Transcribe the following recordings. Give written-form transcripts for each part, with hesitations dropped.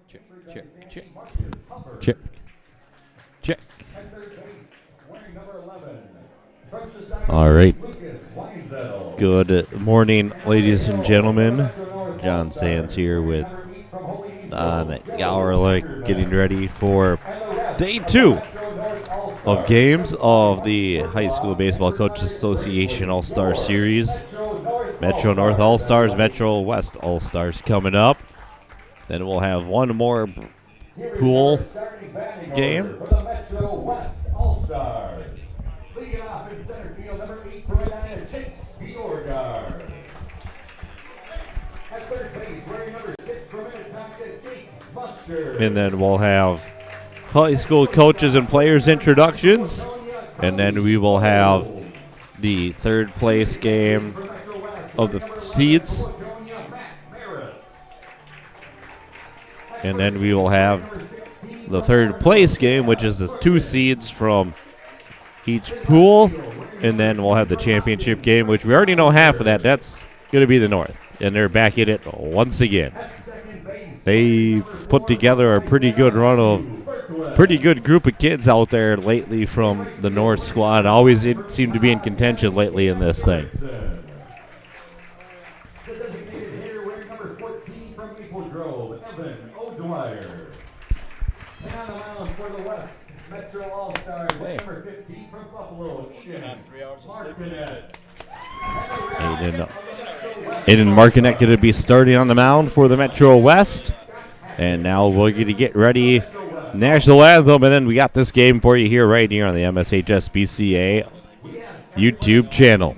Check, check, check. Check. Check. All right. Good morning, ladies and gentlemen. John Sands here with Don Gowerlich, getting ready for day 2 of games of the High School Baseball Coaches Association All-Star Series. Metro North All-Stars, Metro West All-Stars coming up. Then we'll have one more pool game. And then we'll have high school coaches and players introductions. And then we will have the third place game of the seeds. And then we will have the third place game, which is the 2 seeds from each pool. And then we'll have the championship game, which we already know half of that. That's going to be the North. And they're back in it once again. They've put together a pretty good run of pretty good group of kids out there lately from the North squad. Always seem to be in contention lately in this thing. Aiden Markinek going to be starting on the mound for the Metro West. And now we're going to get ready. National Anthem, and then we got this game for you here right here on the MSHSBCA YouTube channel.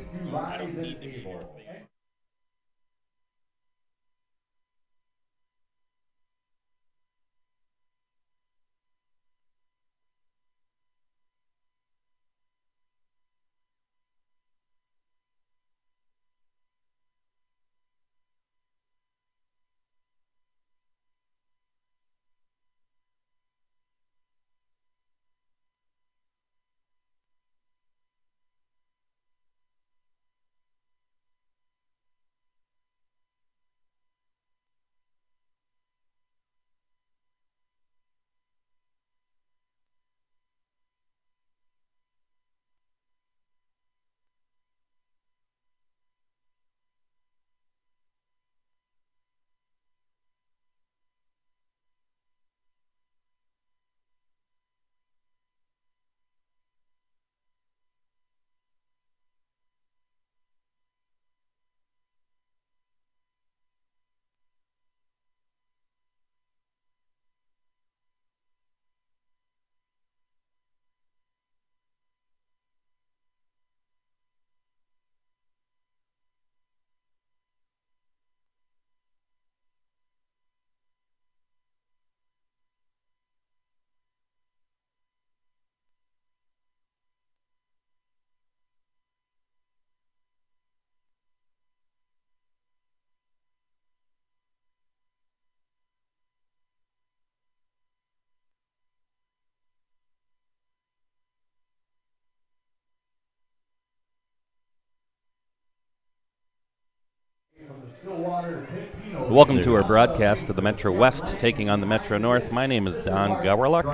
Welcome to our broadcast of the Metro West taking on the Metro North. My name is Don Gowerlich.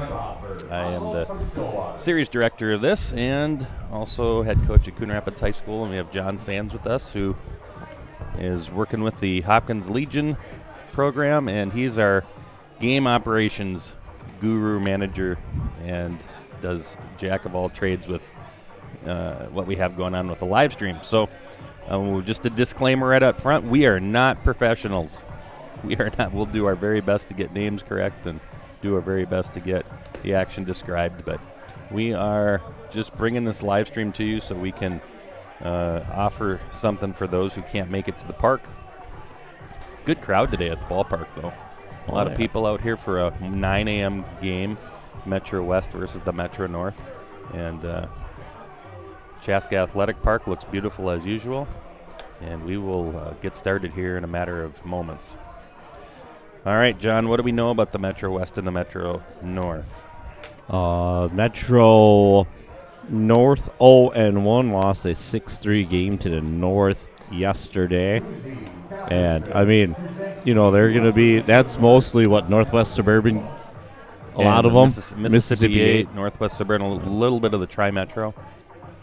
I am the series director of this and also head coach at Coon Rapids High School. And we have John Sands with us, who is working with the Hopkins Legion program, and he's our game operations guru manager and does jack of all trades with what we have going on with the live stream. So just a disclaimer right up front, we are not professionals. We are not. We'll do our very best to get names correct and do our very best to get the action described, but we are just bringing this live stream to you so we can offer something for those who can't make it to the park. Good crowd today at the ballpark, though. A lot of people out here for a 9 a.m. game, Metro West versus the Metro North. And Chaska Athletic Park looks beautiful as usual. And we will get started here in a matter of moments. All right, John, what do we know about the Metro West and the Metro North? Metro North 0-1 lost a 6-3 game to the North yesterday. And, I mean, they're going to be, that's mostly what Northwest Suburban, a lot of them. Mississippi 8, Northwest Suburban, a little bit of the Tri-Metro.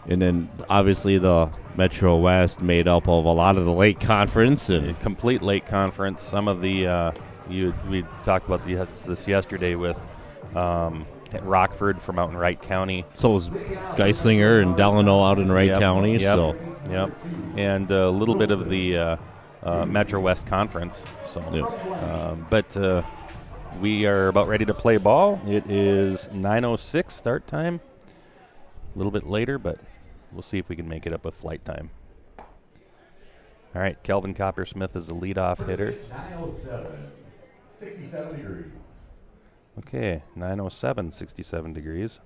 And then obviously the Metro West made up of a lot of the Lake Conference. A And complete Lake Conference. Some of the, we talked about this yesterday with Rockford from out in Wright County. so was Geislinger and Delano out in Wright County. So And a little bit of the Metro West Conference. So, but we are about ready to play ball. It is 9:06 start time. A little bit later, but we'll see if we can make it up with flight time. All right, Kelvin Coppersmith is the leadoff hitter. 907, 67 degrees. Okay, 9:07, 67 degrees.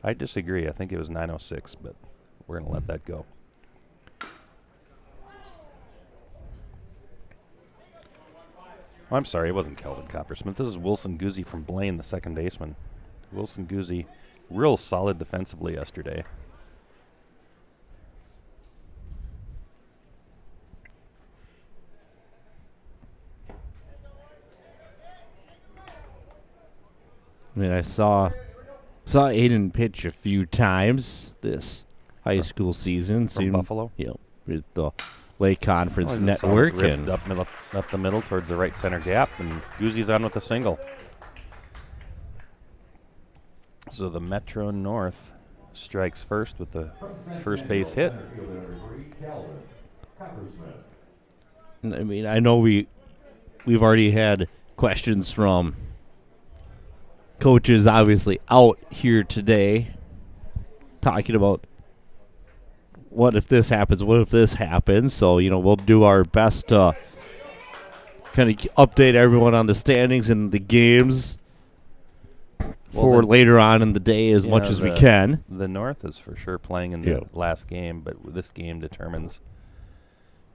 I disagree. I think it was 9:06, but we're going to let that go. Oh, I'm sorry, it wasn't Kelvin Coppersmith. This is Wilson Guzzi from Blaine, the second baseman. Wilson Guzzi, real solid defensively yesterday. I mean, I saw Aiden pitch a few times this high school season. From Buffalo? Yeah, with the Lake Conference He's a solid Network. rip And up the middle towards the right center gap, and Guzzi's on with a single. So the Metro North strikes first with the first base hit. I mean, I know we've already had questions from coaches obviously out here today talking about what if this happens, what if this happens. So, we'll do our best to kind of update everyone on the standings and the games for later on in the day as much as we can. The North is for sure playing in the last game, but this game determines,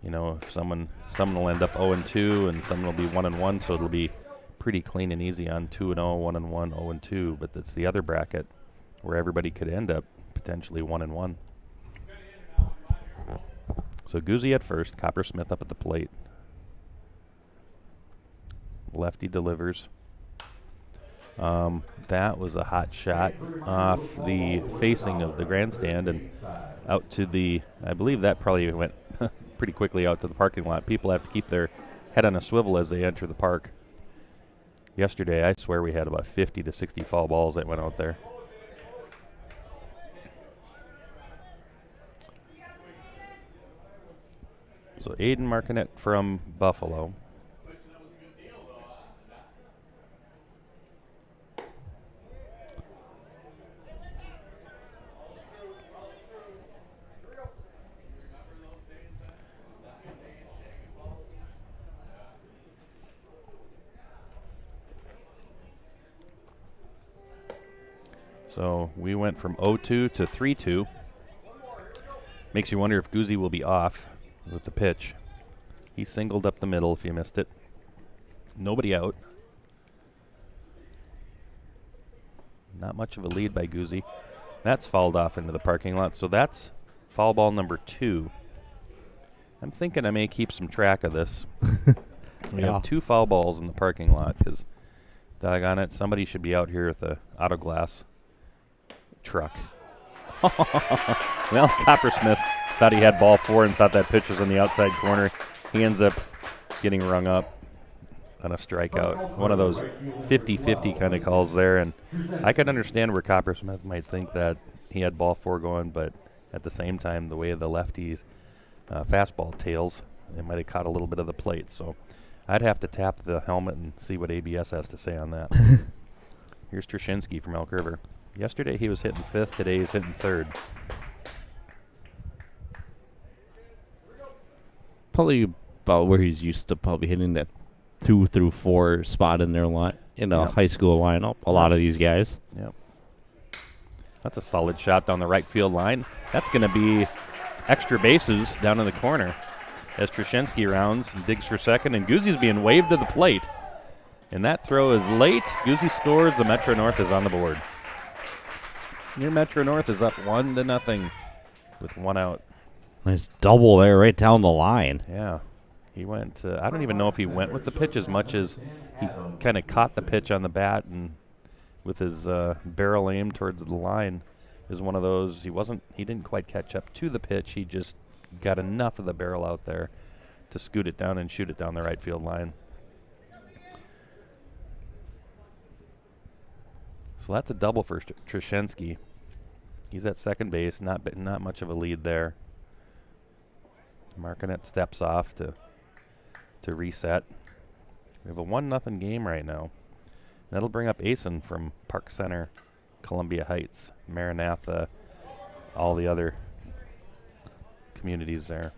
if someone will end up 0-2 and someone will be 1-1, so it'll be pretty clean and easy on 2-0, 1-1, 0-2. But that's the other bracket where everybody could end up potentially 1-1. So Guzzi at first, Coppersmith up at the plate. Lefty delivers. That was a hot shot off the facing of the grandstand and out to the, I believe that probably went pretty quickly out to the parking lot. People have to keep their head on a swivel as they enter the park. Yesterday, I swear we had about 50 to 60 foul balls that went out there. So Aiden Martinet from Buffalo. So we went from 0-2 to 3-2. Makes you wonder if Guzzi will be off with the pitch. He singled up the middle if you missed it. Nobody out. Not much of a lead by Guzzi. That's fouled off into the parking lot. So that's foul ball number 2. I'm thinking I may keep some track of this. We have 2 foul balls in the parking lot because, doggone it, somebody should be out here with a auto glass truck. Well, Coppersmith thought he had ball 4 and thought that pitch was on the outside corner. He ends up getting rung up on a strikeout. One of those 50-50 kind of calls there. And I could understand where Coppersmith might think that he had ball 4 going, but at the same time, the way the lefties fastball tails, it might have caught a little bit of the plate. So I'd have to tap the helmet and see what ABS has to say on that. Here's Trushinsky from Elk River. Yesterday he was hitting 5th. Today he's hitting 3rd. Probably about where he's used to probably hitting that 2 through 4 spot in their high school lineup. A lot of these guys. Yep. That's a solid shot down the right field line. That's going to be extra bases down in the corner as Trushinsky rounds and digs for second, and Guzzi's being waved to the plate. And that throw is late. Guzzi scores. The Metro North is on the board. Your Metro North is up 1-0 with 1 out. Nice double there right down the line. Yeah. He went, I don't even know if he went with the pitch as much as he kind of caught the pitch on the bat and with his barrel aimed towards the line. Is one of those, he didn't quite catch up to the pitch. He just got enough of the barrel out there to scoot it down and shoot it down the right field line. So that's a double for Trushenski. He's at second base, not much of a lead there. Martinet steps off to reset. We have a 1-0 game right now. That'll bring up Asen from Park Center, Columbia Heights, Maranatha, all the other communities there.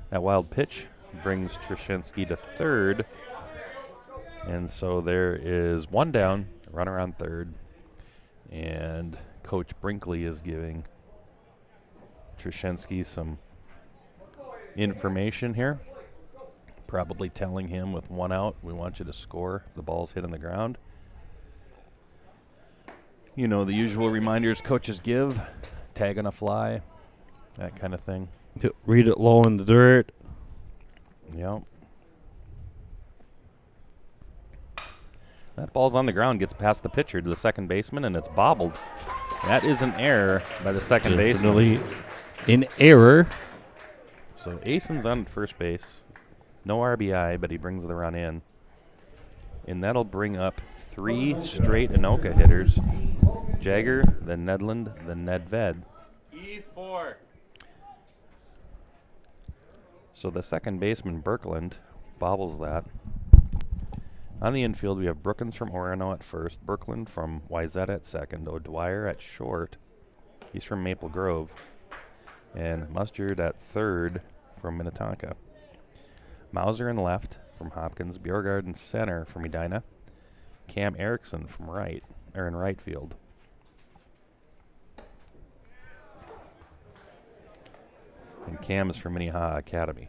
That wild pitch brings Trushenski to third. And so there is one down, runner on third. And Coach Brinkley is giving Trushenski some information here. Probably telling him with one out, we want you to score if the ball's hit on the ground. You know, the usual reminders coaches give, tag on a fly, that kind of thing. Read it low in the dirt. Yep. That ball's on the ground, gets past the pitcher to the second baseman, and it's bobbled. That is an error by the second baseman. Definitely an error. So Asen's on first base. No RBI, but he brings the run in. And that'll bring up 3 straight Anoka hitters. Jagger, then Nedland, then Nedved. E4. So the second baseman, Birkeland, bobbles that. On the infield, we have Brookins from Orono at first, Birkeland from Wayzata at second, O'Dwyer at short. He's from Maple Grove. And Mustard at third from Minnetonka. Mauser in left from Hopkins, Bjorgard in center from Edina, Cam Erickson from in right field. And Cam is from Minnehaha Academy.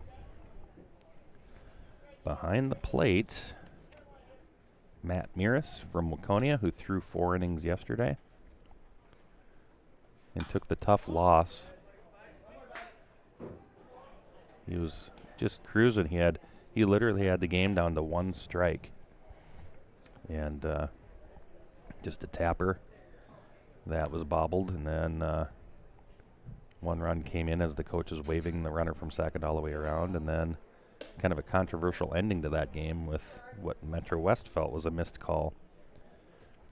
Behind the plate, Matt Miras from Waconia, who threw 4 innings yesterday and took the tough loss. He was just cruising. He literally had the game down to 1 strike. And just a tapper that was bobbled, and then 1 run came in as the coach was waving the runner from second all the way around, and then kind of a controversial ending to that game with what Metro West felt was a missed call.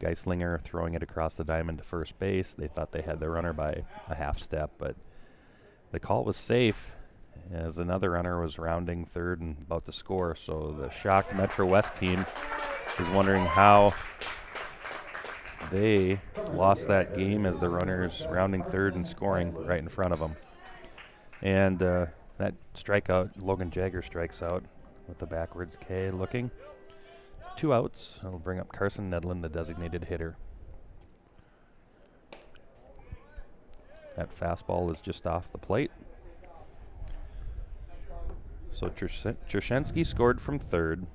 Geislinger throwing it across the diamond to first base. They thought they had the runner by a half step, but the call was safe as another runner was rounding third and about to score. So the shocked Metro West team is wondering how they lost that game as the runners rounding third and scoring right in front of them. And that strikeout, Logan Jagger strikes out with the backwards K looking. 2 outs. That'll bring up Carson Nedlin, the designated hitter. That fastball is just off the plate. So Trushenski scored from third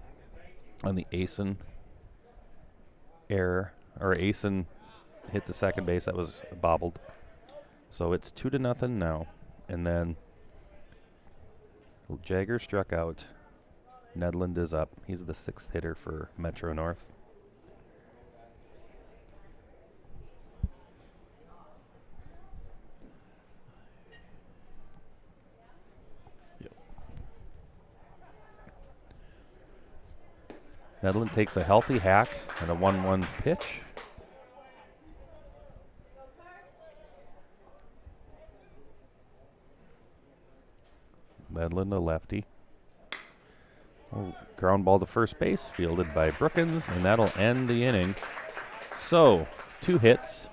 on the Asen error, or Asen hit the second base that was bobbled. So it's 2-0 now. And then Jagger struck out. Nedland is up. He's the 6th hitter for Metro North. Nedland takes a healthy hack and a 1-1 pitch. Nedland, a lefty. Oh, ground ball to first base, fielded by Brookins, and that'll end the inning. So, 2 hits,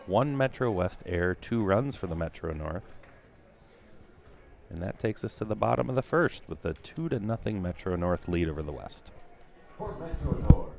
1 Metro West error, 2 runs for the Metro North. And that takes us to the bottom of the first with a 2-0 Metro North lead over the West. For Metro North.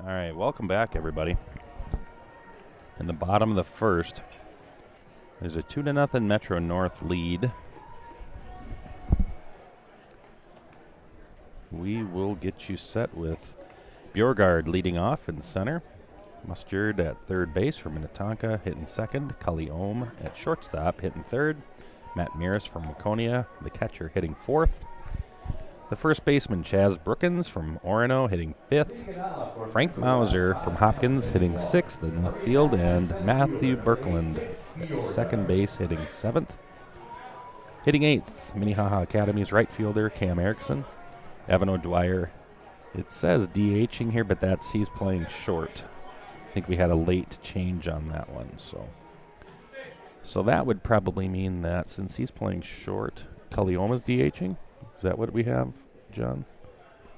All right, welcome back, everybody. In the bottom of the first, there's a 2-0 Metro North lead. We will get you set with Bjorgard leading off in center. Mustard at third base for Minnetonka, hitting second. Cully Ohm at shortstop, hitting third. Matt Miras from Waconia, the catcher, hitting fourth. The first baseman, Chaz Brookins from Orono, hitting fifth. Frank Mauser from Hopkins, hitting sixth in left field. And Matthew Birkeland at second base, hitting seventh. Hitting eighth, Minnehaha Academy's right fielder, Cam Erickson. Evan O'Dwyer, it says DHing here, but he's playing short. I think we had a late change on that one, so that would probably mean that since he's playing short, Kalioma's DHing. Is that what we have, John?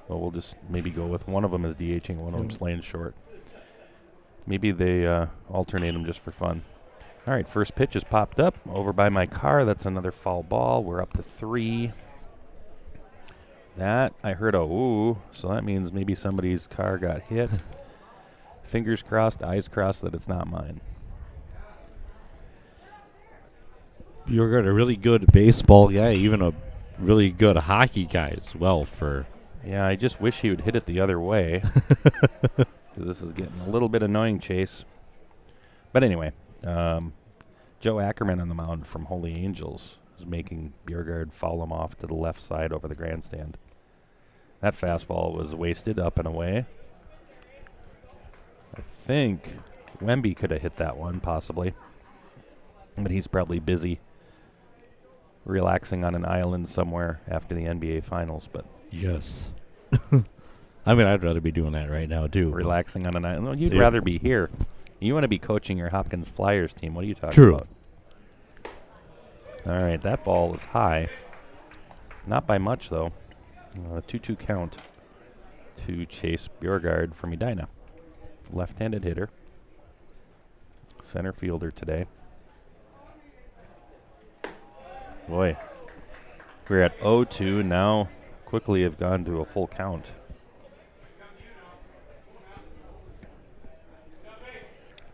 Well, we'll just maybe go with one of them is DHing, one of them's playing short. Maybe they alternate them just for fun. All right, first pitch has popped up over by my car. That's another foul ball. We're up to 3. That, I heard a ooh, so that means maybe somebody's car got hit. Fingers crossed, eyes crossed that it's not mine. You're got a really good baseball guy, even a really good hockey guy as well. Yeah, I just wish he would hit it the other way. Because this is getting a little bit annoying, Chase. But anyway, Joe Ackerman on the mound from Holy Angels is making Bjorgard foul him off to the left side over the grandstand. That fastball was wasted up and away. I think Wemby could have hit that one, possibly. But he's probably busy relaxing on an island somewhere after the NBA Finals. But yes. I mean, I'd rather be doing that right now, too. Relaxing on an island. No, you'd rather be here. You want to be coaching your Hopkins Flyers team. What are you talking True. about? All right, that ball is high. Not by much, though. 2-2 count to Chase Bjorgard from Edina. Left-handed hitter. Center fielder today. Boy, we're at 0-2. Now quickly have gone to a full count.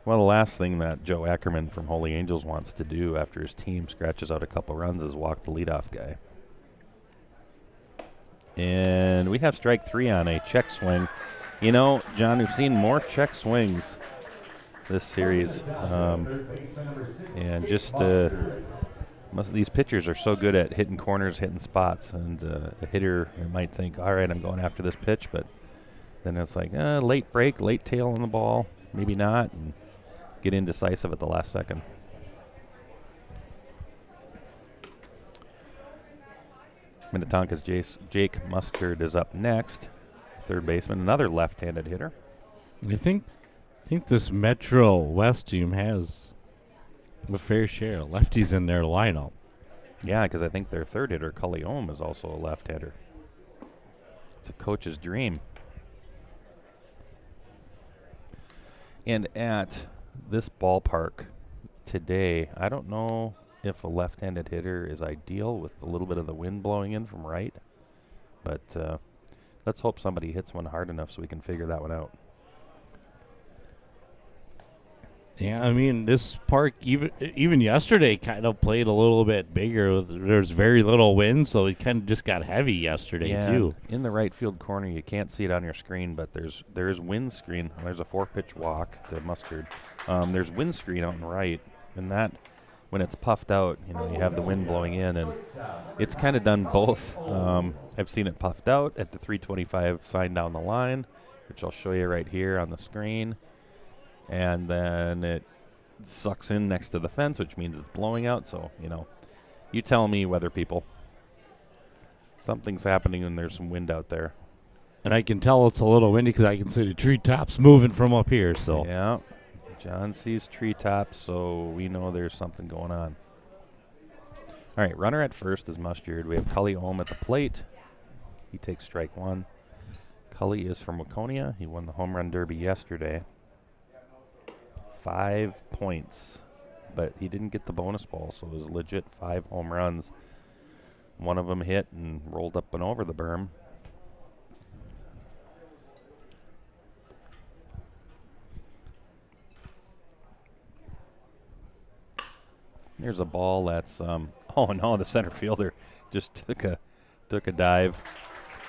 Well, the last thing that Joe Ackerman from Holy Angels wants to do after his team scratches out a couple runs is walk the leadoff guy. And we have strike 3 on a check swing. You know, John, we've seen more check swings this series. And just most of these pitchers are so good at hitting corners, hitting spots. And a hitter might think, all right, I'm going after this pitch. But then it's like, late break, late tail on the ball. Maybe not. And get indecisive at the last second. Minnetonka's Jake Mustard is up next. Third baseman, another left-handed hitter. I think this Metro West team has a fair share of lefties in their lineup. Yeah, because I think their third hitter, Cully Ohm, is also a left-hander. It's a coach's dream. And at this ballpark today, I don't know if a left-handed hitter is ideal with a little bit of the wind blowing in from right. But let's hope somebody hits one hard enough so we can figure that one out. Yeah, I mean, this park, even yesterday, kind of played a little bit bigger. There's very little wind, so it kind of just got heavy yesterday, too. In the right field corner, you can't see it on your screen, but there is wind screen. There's a 4-pitch walk to Mustard. There's wind screen out and right, and that, when it's puffed out, you have the wind blowing in, and it's kind of done both. I've seen it puffed out at the 325 sign down the line, which I'll show you right here on the screen. And then it sucks in next to the fence, which means it's blowing out. So, you tell me, weather people. Something's happening and there's some wind out there. And I can tell it's a little windy because I can see the treetops moving from up here. So yeah, John sees treetops, so we know there's something going on. All right, runner at first is Mustard. We have Cully Ohm at the plate. He takes strike 1. Cully is from Waconia. He won the home run derby yesterday. 5 points, but he didn't get the bonus ball, so it was legit 5 home runs. One of them hit and rolled up and over the berm. There's a ball that's oh no, the center fielder just took a dive.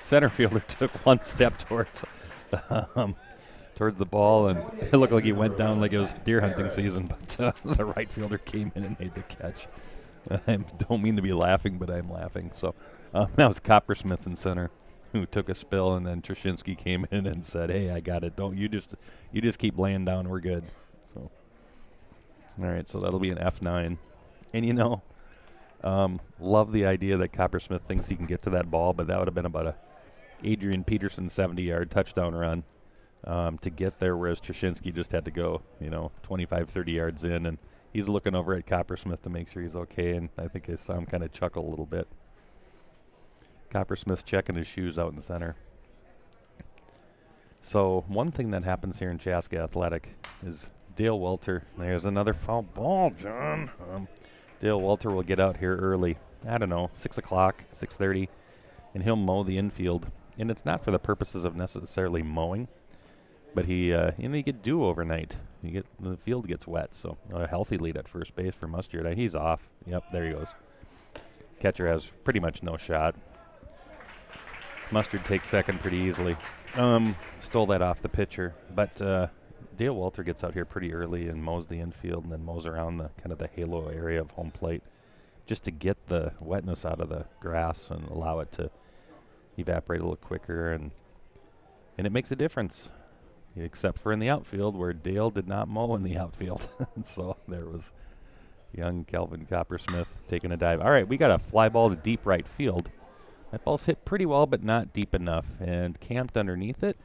Center fielder took one step towards the ball, and it looked like he went down like it was deer hunting season, but the right fielder came in and made the catch. I don't mean to be laughing, but I'm laughing. So that was Coppersmith in center, who took a spill, and then Trushinsky came in and said, "Hey, I got it. Don't you just keep laying down. We're good." So all right, so that'll be an F9. And love the idea that Coppersmith thinks he can get to that ball, but that would have been about a Adrian Peterson 70-yard touchdown run to get there, whereas Trushinsky just had to go, 25, 30 yards in, and he's looking over at Coppersmith to make sure he's okay, and I think I saw him kind of chuckle a little bit. Coppersmith checking his shoes out in the center. So one thing that happens here in Chaska Athletic is Dale Welter. There's another foul ball, John. Dale Welter will get out here early. I don't know, 6 o'clock, 6:30, and he'll mow the infield. And it's not for the purposes of necessarily mowing, but you get dew overnight. The field gets wet, so a healthy lead at first base for Mustard. He's off. Yep, there he goes. Catcher has pretty much no shot. Mustard takes second pretty easily. Stole that off the pitcher, but Dale Welter gets out here pretty early and mows the infield, and then mows around the kind of the halo area of home plate, just to get the wetness out of the grass and allow it to evaporate a little quicker, and it makes a difference, except for in the outfield where Dale did not mow in the outfield. So there was young Calvin Coppersmith taking a dive. All right, we got a fly ball to deep right field. That ball's hit pretty well, but not deep enough, and camped underneath it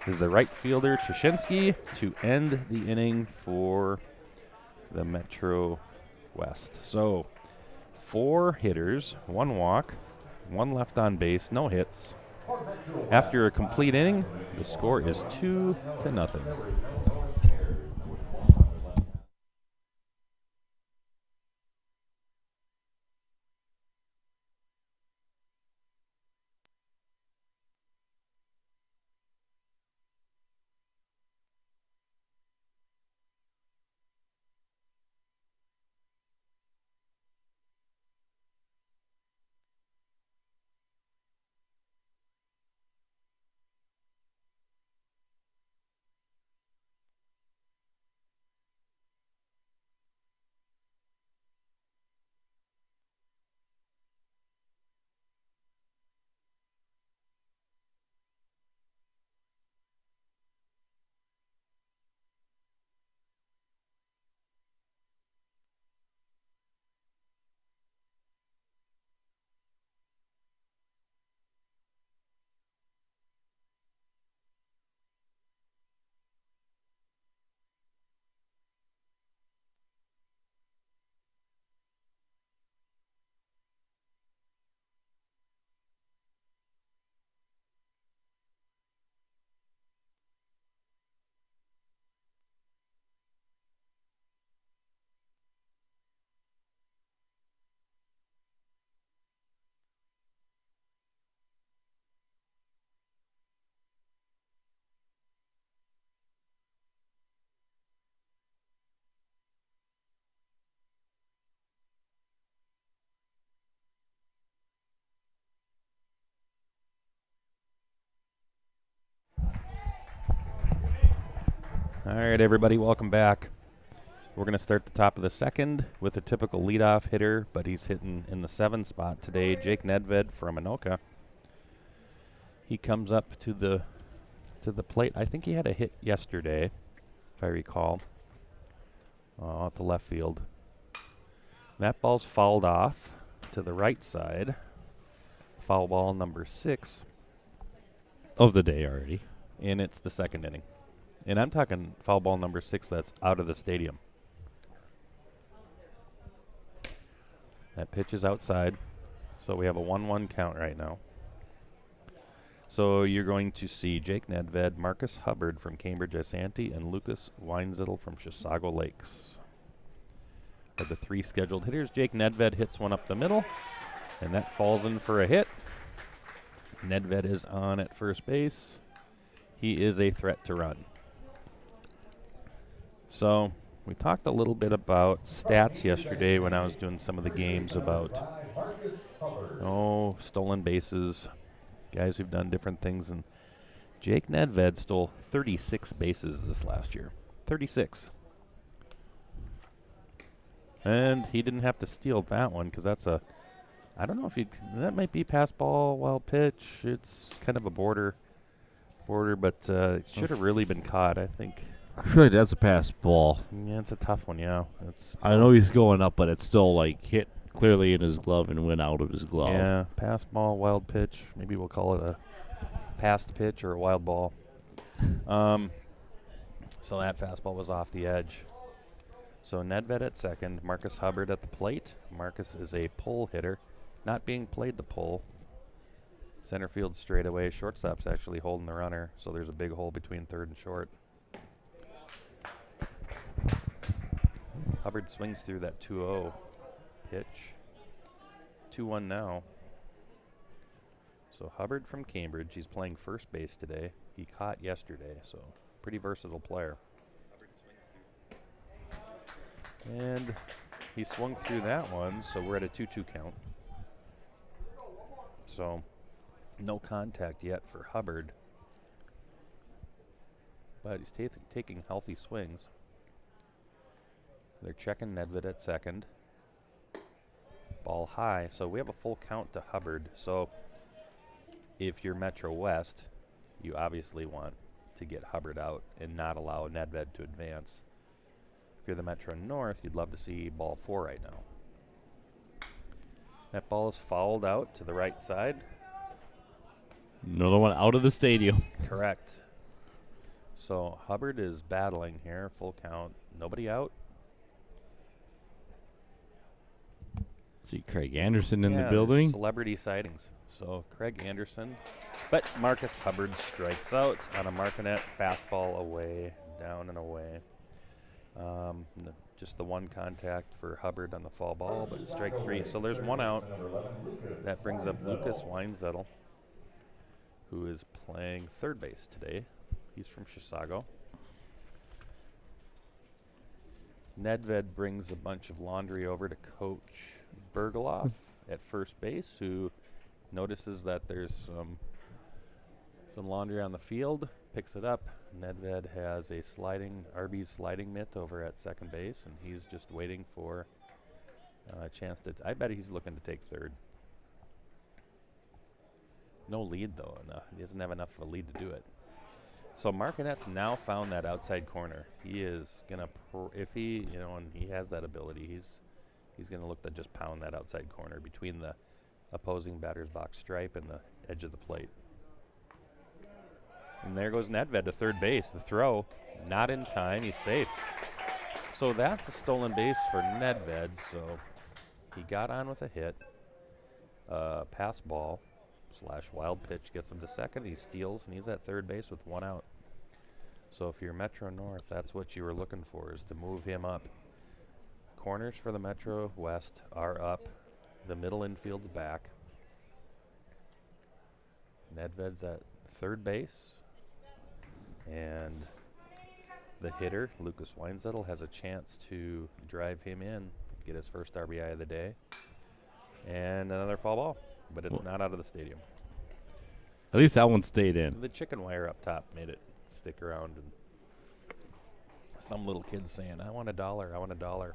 is the right fielder, Trushinsky, to end the inning for the Metro West. So 4 hitters, 1 walk, 1 left on base, no hits. After a complete inning, the score is 2-0. All right, everybody, welcome back. We're going to start the top of the second with a typical leadoff hitter, but he's hitting in the 7 spot today, Jake Nedved from Anoka. He comes up to the plate. I think he had a hit yesterday, if I recall, at the left field. That ball's fouled off to the right side. Foul ball number 6 Of the day already. and it's the second inning. And I'm talking foul ball number 6 that's out of the stadium. That pitch is outside, so we have a 1-1 count right now. So you're going to see Jake Nedved, Marcus Hubbard from Cambridge Isanti, and Lucas Weinzettel from Chisago Lakes are the 3 scheduled hitters. Jake Nedved hits one up the middle, and that falls in for a hit. Nedved is on at first base. He is a threat to run. So We talked a little bit about stats yesterday when I was doing some of the games about stolen bases, guys who've done different things, and Jake Nedved stole 36 bases this last year. 36. And he didn't have to steal that one because that's I don't know if that might be pass ball, wild pitch. It's kind of a border, but it should have really been caught, I think. I feel like that's a pass ball. Yeah, it's a tough one, yeah. I know he's going up, but it's still like hit clearly in his glove and went out of his glove. Yeah, pass ball, wild pitch. Maybe we'll call it a passed pitch or a wild ball. So that fastball was off the edge. So Nedved at second, Marcus Hubbard at the plate. Marcus is a pull hitter, not being played the pull. Center field straightaway. Shortstop's actually holding the runner, so there's a big hole between third and short. Hubbard swings through that 2-0 pitch. 2-1 now. So Hubbard from Cambridge, he's playing first base today. He caught yesterday, so pretty versatile player. And he swung through that one, so we're at a 2-2 count. So no contact yet for Hubbard. But he's taking healthy swings. They're checking Nedved at second. Ball high, so we have a full count to Hubbard. So if you're Metro West, you obviously want to get Hubbard out and not allow Nedved to advance. If you're the Metro North, you'd love to see ball 4 right now. That ball is fouled out to the right side. Another one out of the stadium. Correct. So Hubbard is battling here, full count. Nobody out. See Craig Anderson in the building. Celebrity sightings. So Craig Anderson. But Marcus Hubbard strikes out on a Martinet fastball away, down and away. Just the one contact for Hubbard on the fall ball, but strike 3. So there's one out. That brings up Lucas Weinzettel, who is playing third base today. He's from Chisago. Nedved brings a bunch of laundry over to Coach Bergeloff at first base, who notices that there's some laundry on the field, picks it up. Nedved has a Arby's sliding mitt over at second base, and he's just waiting for a chance to. I bet he's looking to take third. No lead though, he doesn't have enough of a lead to do it. So Martinet's now found that outside corner. He is gonna, if he, and he has that ability, he's gonna look to just pound that outside corner between the opposing batter's box stripe and the edge of the plate. And there goes Nedved to third base. The throw, not in time. He's safe. So that's a stolen base for Nedved. So he got on with a hit. Pass ball / wild pitch gets him to second. He steals, and he's at third base with one out. So if you're Metro North, that's what you were looking for, is to move him up. Corners for the Metro West are up. The middle infield's back. Nedved's at third base. And the hitter, Lucas Weinzettel, has a chance to drive him in, get his first RBI of the day. And another foul ball, but it's not out of the stadium. At least that one stayed in. The chicken wire up top made it stick around. And some little kid saying, I want $1, I want $1.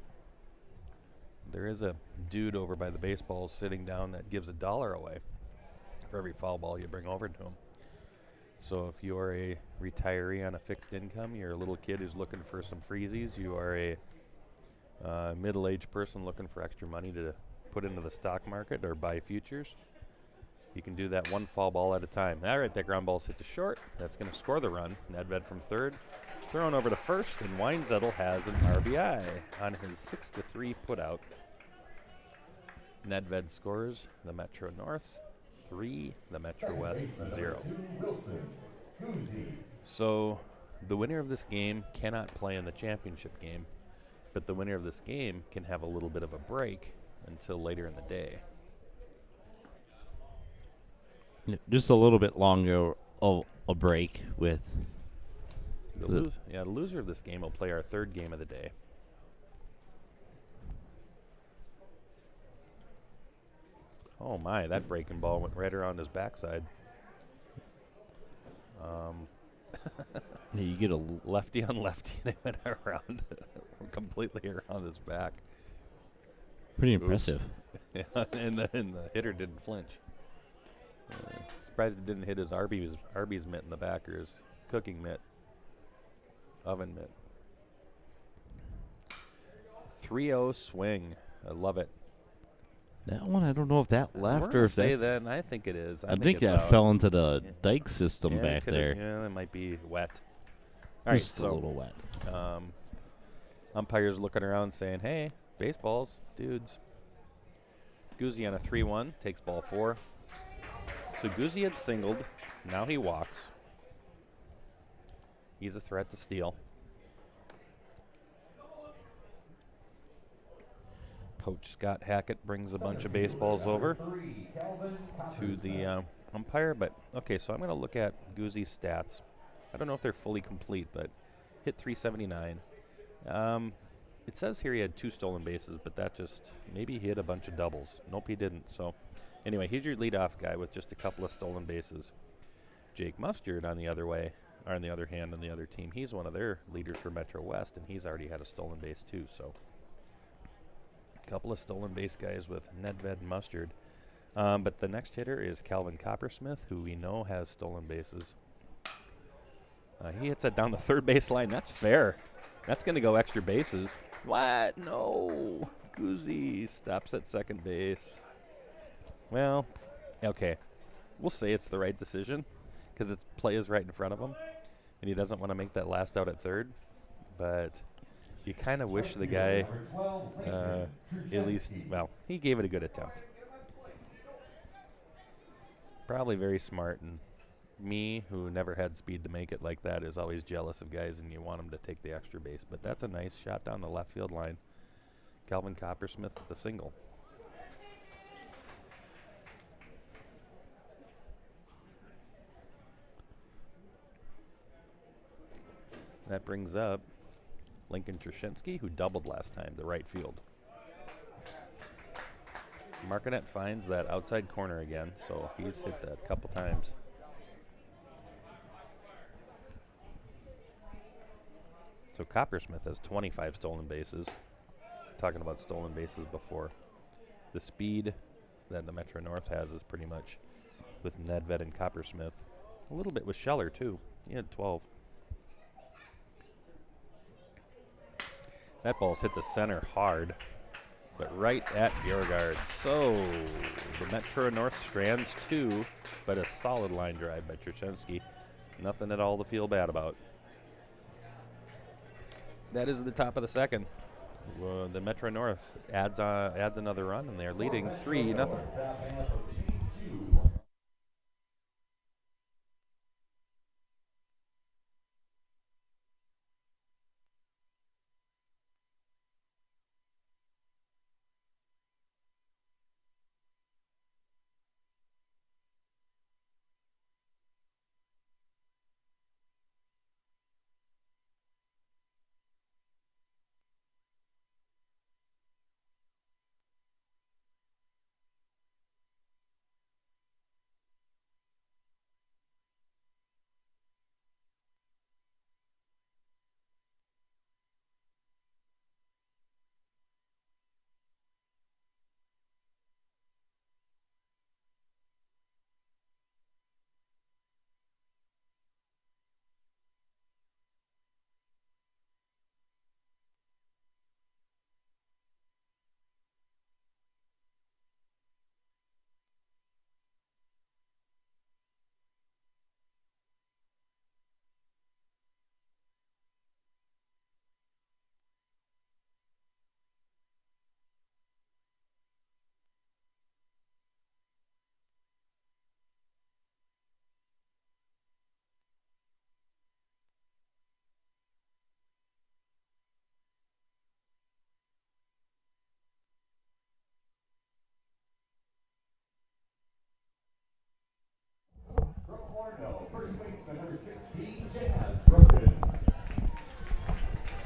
There is a dude over by the baseballs sitting down that gives $1 away for every foul ball you bring over to him. So if you're a retiree on a fixed income, you're a little kid who's looking for some freezies, you are a middle-aged person looking for extra money to put into the stock market or buy futures, you can do that one foul ball at a time. All right, that ground ball's hit to short. That's going to score the run. Nedved from third, thrown over to first, and Weinzettel has an RBI on his 6-3 putout. Nedved scores the Metro North 3, the Metro West 0. So the winner of this game cannot play in the championship game, but the winner of this game can have a little bit of a break until later in the day. Just a little bit longer of a break with The loser of this game will play our third game of the day. Oh, my, that breaking ball went right around his backside. Hey, you get a Lefty on lefty, and it went around, completely around his back. pretty impressive. Yeah, and the hitter didn't flinch. Surprised it didn't hit his Arby's mitt in the back, or his cooking mitt, oven mitt. 3-0 swing. I love it. That one, I don't know if that left or if say that's. then. I think it is. I think it's that out. fell into the dike system Yeah, back there. Yeah, that might be wet. All right, Just a little wet. Umpires looking around saying, hey, baseballs, dudes. Guzzi on a 3-1, takes ball 4. So Guzzi had singled. Now he walks. He's a threat to steal. Coach Scott Hackett brings a bunch of baseballs over to the umpire. But, okay, so I'm going to look at Guzzi's stats. I don't know if they're fully complete, but hit 379. It says here he had 2 stolen bases, but that just, maybe he hit a bunch of doubles. Nope, he didn't. So, anyway, he's your leadoff guy with just a couple of stolen bases. Jake Mustard on the other hand, on the other team, he's one of their leaders for Metro West, and he's already had a stolen base too. So, a couple of stolen base guys with Nedved and Mustard. But the next hitter is Calvin Coppersmith, who we know has stolen bases. He hits that down the third base line. That's fair. That's going to go extra bases. What? No. Guzzi stops at second base. Well, okay. We'll say it's the right decision because its play is right in front of him, and he doesn't want to make that last out at third. But you kind of wish the guy at least, well, he gave it a good attempt. Probably very smart, and me, who never had speed to make it like that, is always jealous of guys, and you want them to take the extra base. But that's a nice shot down the left field line. Calvin Coppersmith with the single. That brings up Lincoln Trushinsky, who doubled last time, the right field. Martinet finds that outside corner again, so he's hit that a couple times. So Coppersmith has 25 stolen bases. Talking about stolen bases before. The speed that the Metro North has is pretty much with Nedved and Coppersmith. A little bit with Scheller, too. He had 12. That ball's hit the center hard, but right at Bjerregaard. So the Metro North strands 2, but a solid line drive by Trushinsky. Nothing at all to feel bad about. That is the top of the second. The Metro North adds another run, and they're leading 3-0.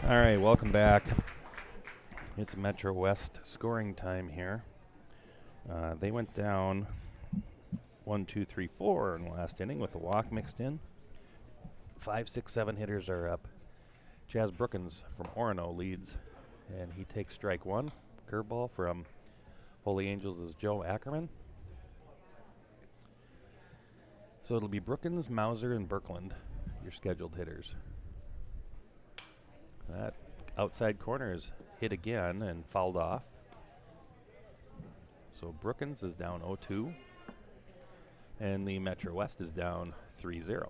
All right, welcome back. It's Metro West scoring time here. They went down 1, 2, 3, 4 in the last inning with a walk mixed in. 5, 6, 7 hitters are up. Chaz Brookins from Orono leads, and he takes strike one. Curveball from Holy Angels is Joe Ackerman. So it'll be Brookins, Mauser, and Birkland, your scheduled hitters. That outside corner is hit again and fouled off. So Brookins is down 0-2, and the Metro West is down 3-0.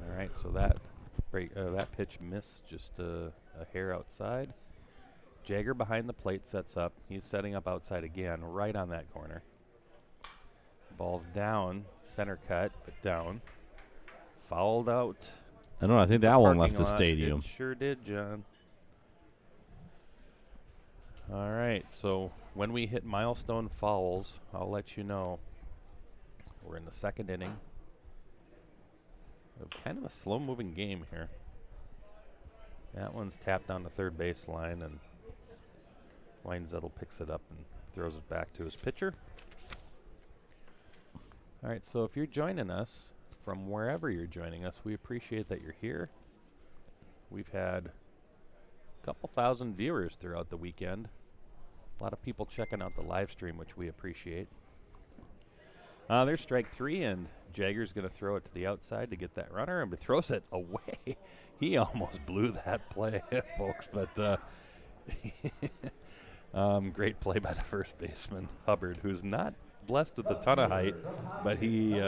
All right, so that pitch missed just a hair outside. Jagger behind the plate sets up. He's setting up outside again, right on that corner. Ball's down, center cut, but down. Fouled out. I don't know. I think that one left Parking the lot. stadium. It sure did, John. All right, so when we hit milestone fouls, I'll let you know. We're in the second inning. Kind of a slow-moving game here. That one's tapped on the third baseline, and Weinzettel picks it up and throws it back to his pitcher. All right, so if you're joining us from wherever you're joining us, we appreciate that you're here. We've had a couple thousand viewers throughout the weekend. A lot of people checking out the live stream, which we appreciate. There's strike three, and Jagger's going to throw it to the outside to get that runner, and throws it away. He almost blew that play, folks, but great play by the first baseman, Hubbard, who's not blessed with a ton of height, but he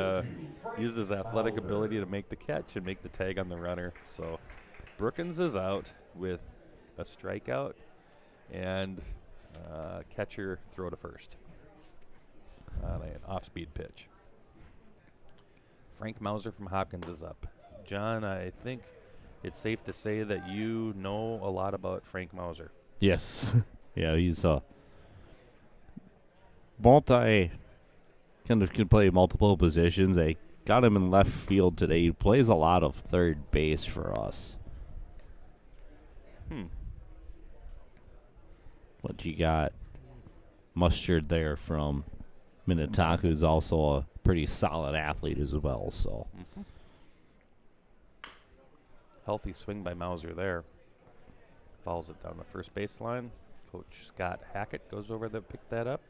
uses athletic ability to make the catch and make the tag on the runner. So Brookins is out with a strikeout and catcher throw to first on an off-speed pitch. Frank Mauser from Hopkins is up. John, I think it's safe to say that you know a lot about Frank Mauser. Yes. Yeah, he's kind of can play multiple positions. They got him in left field today. He plays a lot of third base for us. But you got Mustard there from Minnetonka, who's also a pretty solid athlete as well. So Healthy swing by Mauser there. Follows it down the first baseline. Coach Scott Hackett goes over to pick that up.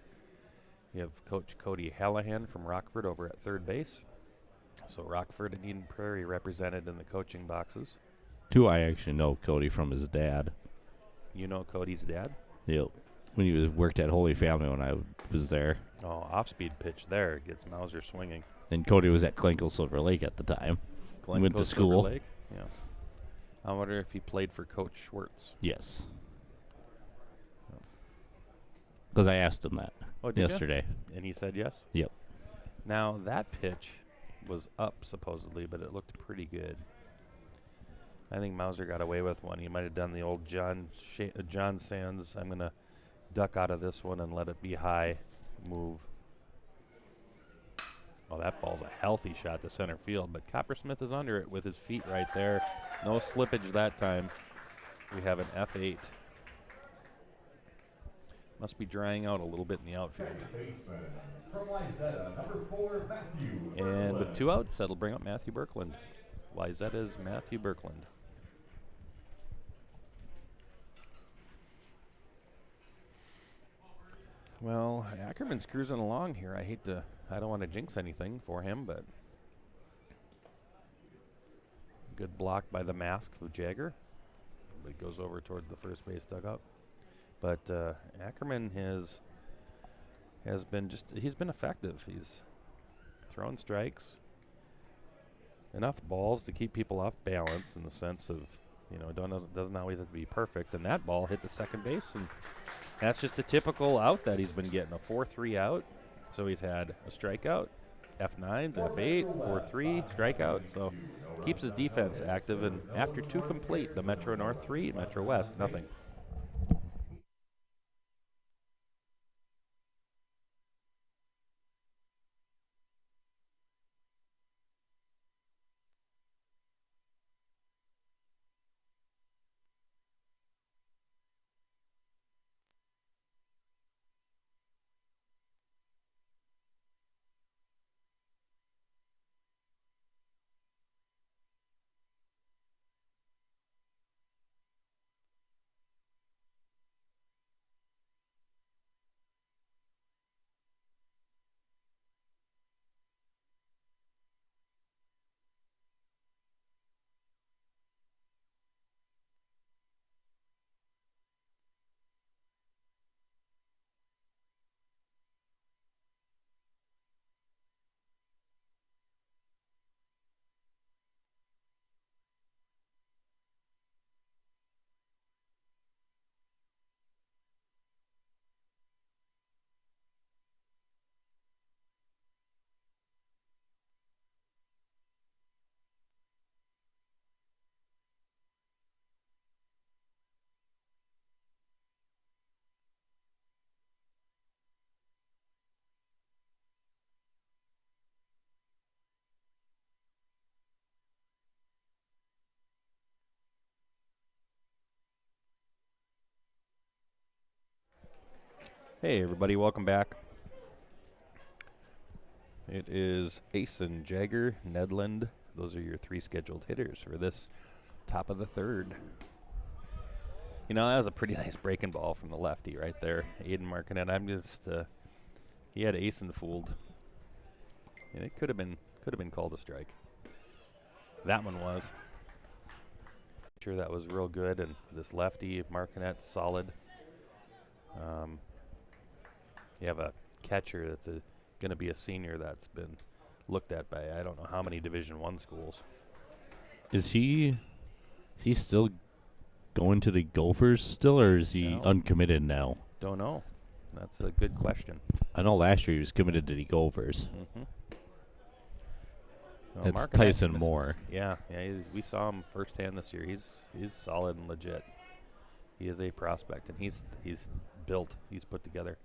You have Coach Cody Hallahan from Rockford over at third base. So Rockford and Eden Prairie represented in the coaching boxes. Who I actually know Cody from his dad. You know Cody's dad? Yep. When he worked at Holy Family when I was there. Oh, off-speed pitch there. Gets Mauser swinging. And Cody was at Klinkle Silver Lake at the time. Glencoe Went to Silver school. Lake? Yeah. I wonder if he played for Coach Schwartz. Yes. Because I asked him that yesterday. And he said yes? Yep. Now, that pitch was up, supposedly, but it looked pretty good. I think Mauser got away with one. He might have done the old John Sands, I'm going to duck out of this one and let it be high move. Oh, that ball's a healthy shot to center field, but Coppersmith is under it with his feet right there. No slippage that time. We have an F8. Must be drying out a little bit in the outfield. And with 2 outs, that'll bring up Matthew Birkland. Wyzetta's Matthew Birkland. Well, Ackerman's cruising along here. I don't want to jinx anything for him, but good block by the mask of Jagger. It goes over towards the first base dugout. But Ackerman has been he's been effective. He's thrown strikes, enough balls to keep people off balance in the sense of, doesn't always have to be perfect. And that ball hit the second base, and that's just a typical out that he's been getting, a 4-3 out. So he's had a strikeout, F9s, F8, 4-3, strikeout. So keeps his defense active. And after 2 complete, the Metro North 3, Metro West, nothing. Hey, everybody, welcome back. It is Asen, Jagger, Nedland. Those are your 3 scheduled hitters for this top of the 3rd. You know, that was a pretty nice breaking ball from the lefty right there, Aiden Markinet. I'm just, he had Asen fooled. And it could have been called a strike. That one was. Sure, that was real good, and this lefty, Markinet, solid. You have a catcher that's going to be a senior that's been looked at by I don't know how many Division I schools. Is he still going to the Gophers still, or is he uncommitted now? Don't know. That's a good question. I know last year he was committed to the Gophers. Mm-hmm. That's Tyson Moore. Yeah, we saw him firsthand this year. He's solid and legit. He is a prospect, and he's built. He's put together.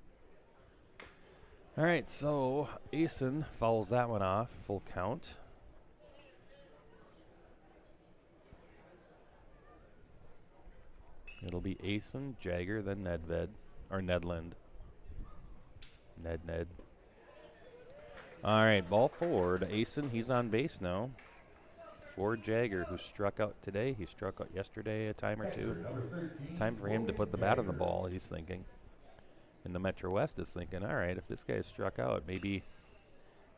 All right, so Asen fouls that one off, full count. It'll be Asen, Jagger, then Nedland. Ned. All right, ball forward. Asen, he's on base now. For Jagger, who struck out today. He struck out yesterday a time or two. Time for him to put the bat on the ball, he's thinking. And the Metro West is thinking, all right, if this guy struck out, maybe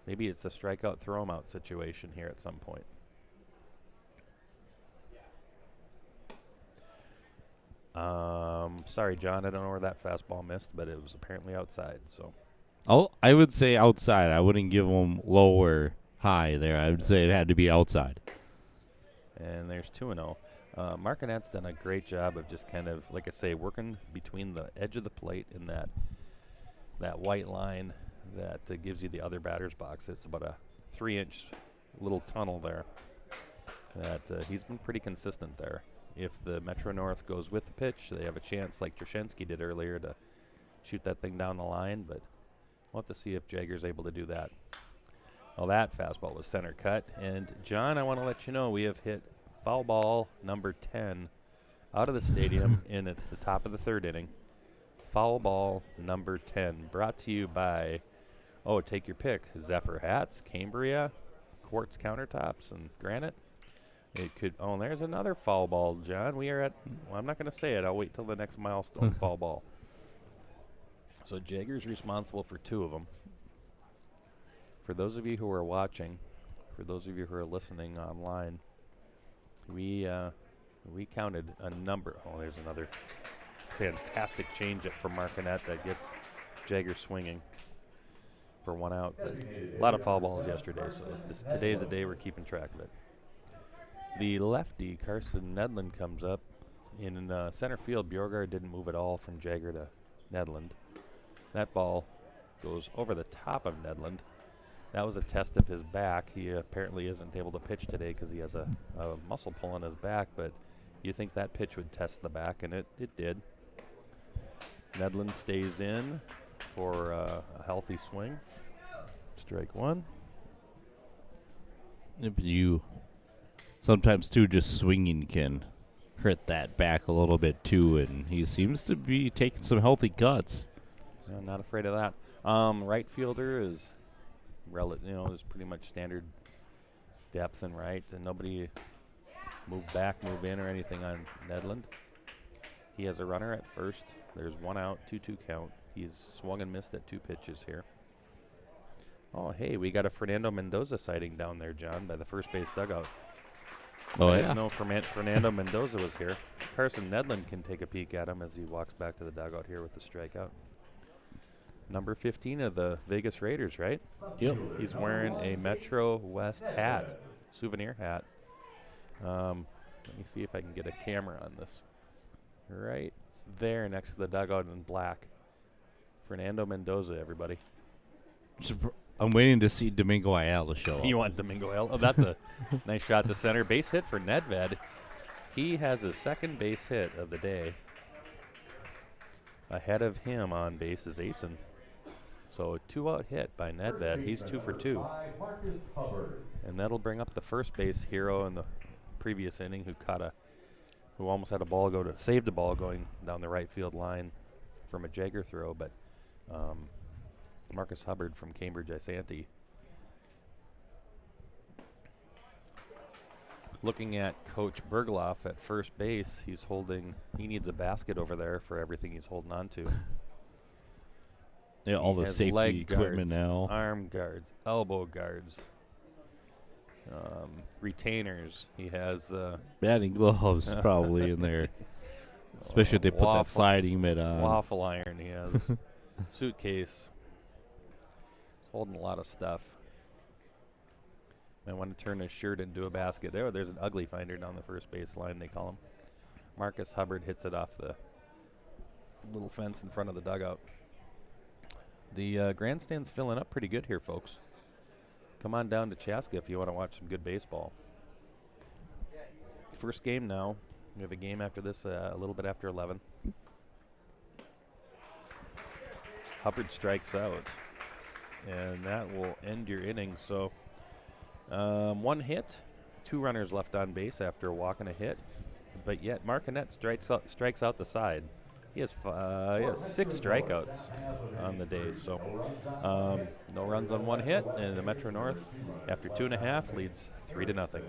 it's a strikeout, throw him out situation here at some point. Sorry, John, I don't know where that fastball missed, but it was apparently outside. So, I would say outside. I wouldn't give him low or high there. I would say it had to be outside. And there's 2-0. Markinet's done a great job of just kind of, like I say, working between the edge of the plate and that white line that gives you the other batter's box. It's about a 3-inch little tunnel there. That he's been pretty consistent there. If the Metro North goes with the pitch, they have a chance, like Trushinsky did earlier, to shoot that thing down the line. But we'll have to see if Jagger's able to do that. Well, that fastball was center cut. And, John, I want to let you know we have hit foul ball number 10 out of the stadium, and it's the top of the 3rd inning. Foul ball number 10, brought to you by, take your pick, Zephyr Hats, Cambria, Quartz Countertops, and Granite. It could, there's another foul ball, John. We are at, I'm not going to say it. I'll wait till the next milestone, foul ball. So Jagger's responsible for 2 of them. For those of you who are watching, for those of you who are listening online, we counted a number. Oh, there's another fantastic changeup from Markinet that gets Jagger swinging for 1 out. But a lot of foul balls yesterday, so today's the day we're keeping track of it. The lefty, Carson Nedland, comes up. In center field, Bjorgard didn't move at all from Jagger to Nedland. That ball goes over the top of Nedland. That was a test of his back. He apparently isn't able to pitch today because he has a muscle pull on his back, but you think that pitch would test the back, and it did. Nedland stays in for a healthy swing. Strike 1. You sometimes, too, just swinging can hurt that back a little bit, too, and he seems to be taking some healthy cuts. Yeah, not afraid of that. Right fielder is is pretty much standard depth and right, and nobody move back, move in, or anything on Nedland. He has a runner at first. There's 1 out, 2-2 count. He's swung and missed at 2 pitches here. Oh, hey, we got a Fernando Mendoza sighting down there, John, by the first base dugout. Oh, I yeah? didn't know Fernando Mendoza was here. Carson Nedland can take a peek at him as he walks back to the dugout here with the strikeout. Number 15 of the Vegas Raiders, right? Yep. He's wearing a Metro West hat, souvenir hat. Let me see if I can get a camera on this. Right there next to the dugout in black. Fernando Mendoza, everybody. I'm waiting to see Domingo Ayala show up. You want Domingo Ayala? Oh, that's a nice shot to center. Base hit for Nedved. He has his 2nd base hit of the day. Ahead of him on base is Asen. So a 2-out hit by Nedved. He's 2 for 2. And that'll bring up the first base hero in the previous inning who almost had a ball saved a ball going down the right field line from a Jagger throw, but Marcus Hubbard from Cambridge Isanti. Looking at Coach Bergloff at first base, he needs a basket over there for everything he's holding on to. Yeah, all He the has safety leg equipment guards, now. arm guards, elbow guards, retainers. He has Batting gloves probably in there. Especially if they put that sliding mitt on. waffle iron. He has suitcase. He's holding a lot of stuff. I want to turn his shirt into a basket. There's an ugly finder down the first base line, they call him. Marcus Hubbard hits it off the little fence in front of the dugout. The grandstand's filling up pretty good here, folks. Come on down to Chaska if you want to watch some good baseball. First game now. We have a game after this, a little bit after 11. Hubbard strikes out, and that will end your inning. So 1 hit, 2 runners left on base after a walk and a hit, but yet Martinet strikes out the side. He has 6 strikeouts on the day, so no runs on 1 hit, and the Metro North, after 2.5, leads 3-0.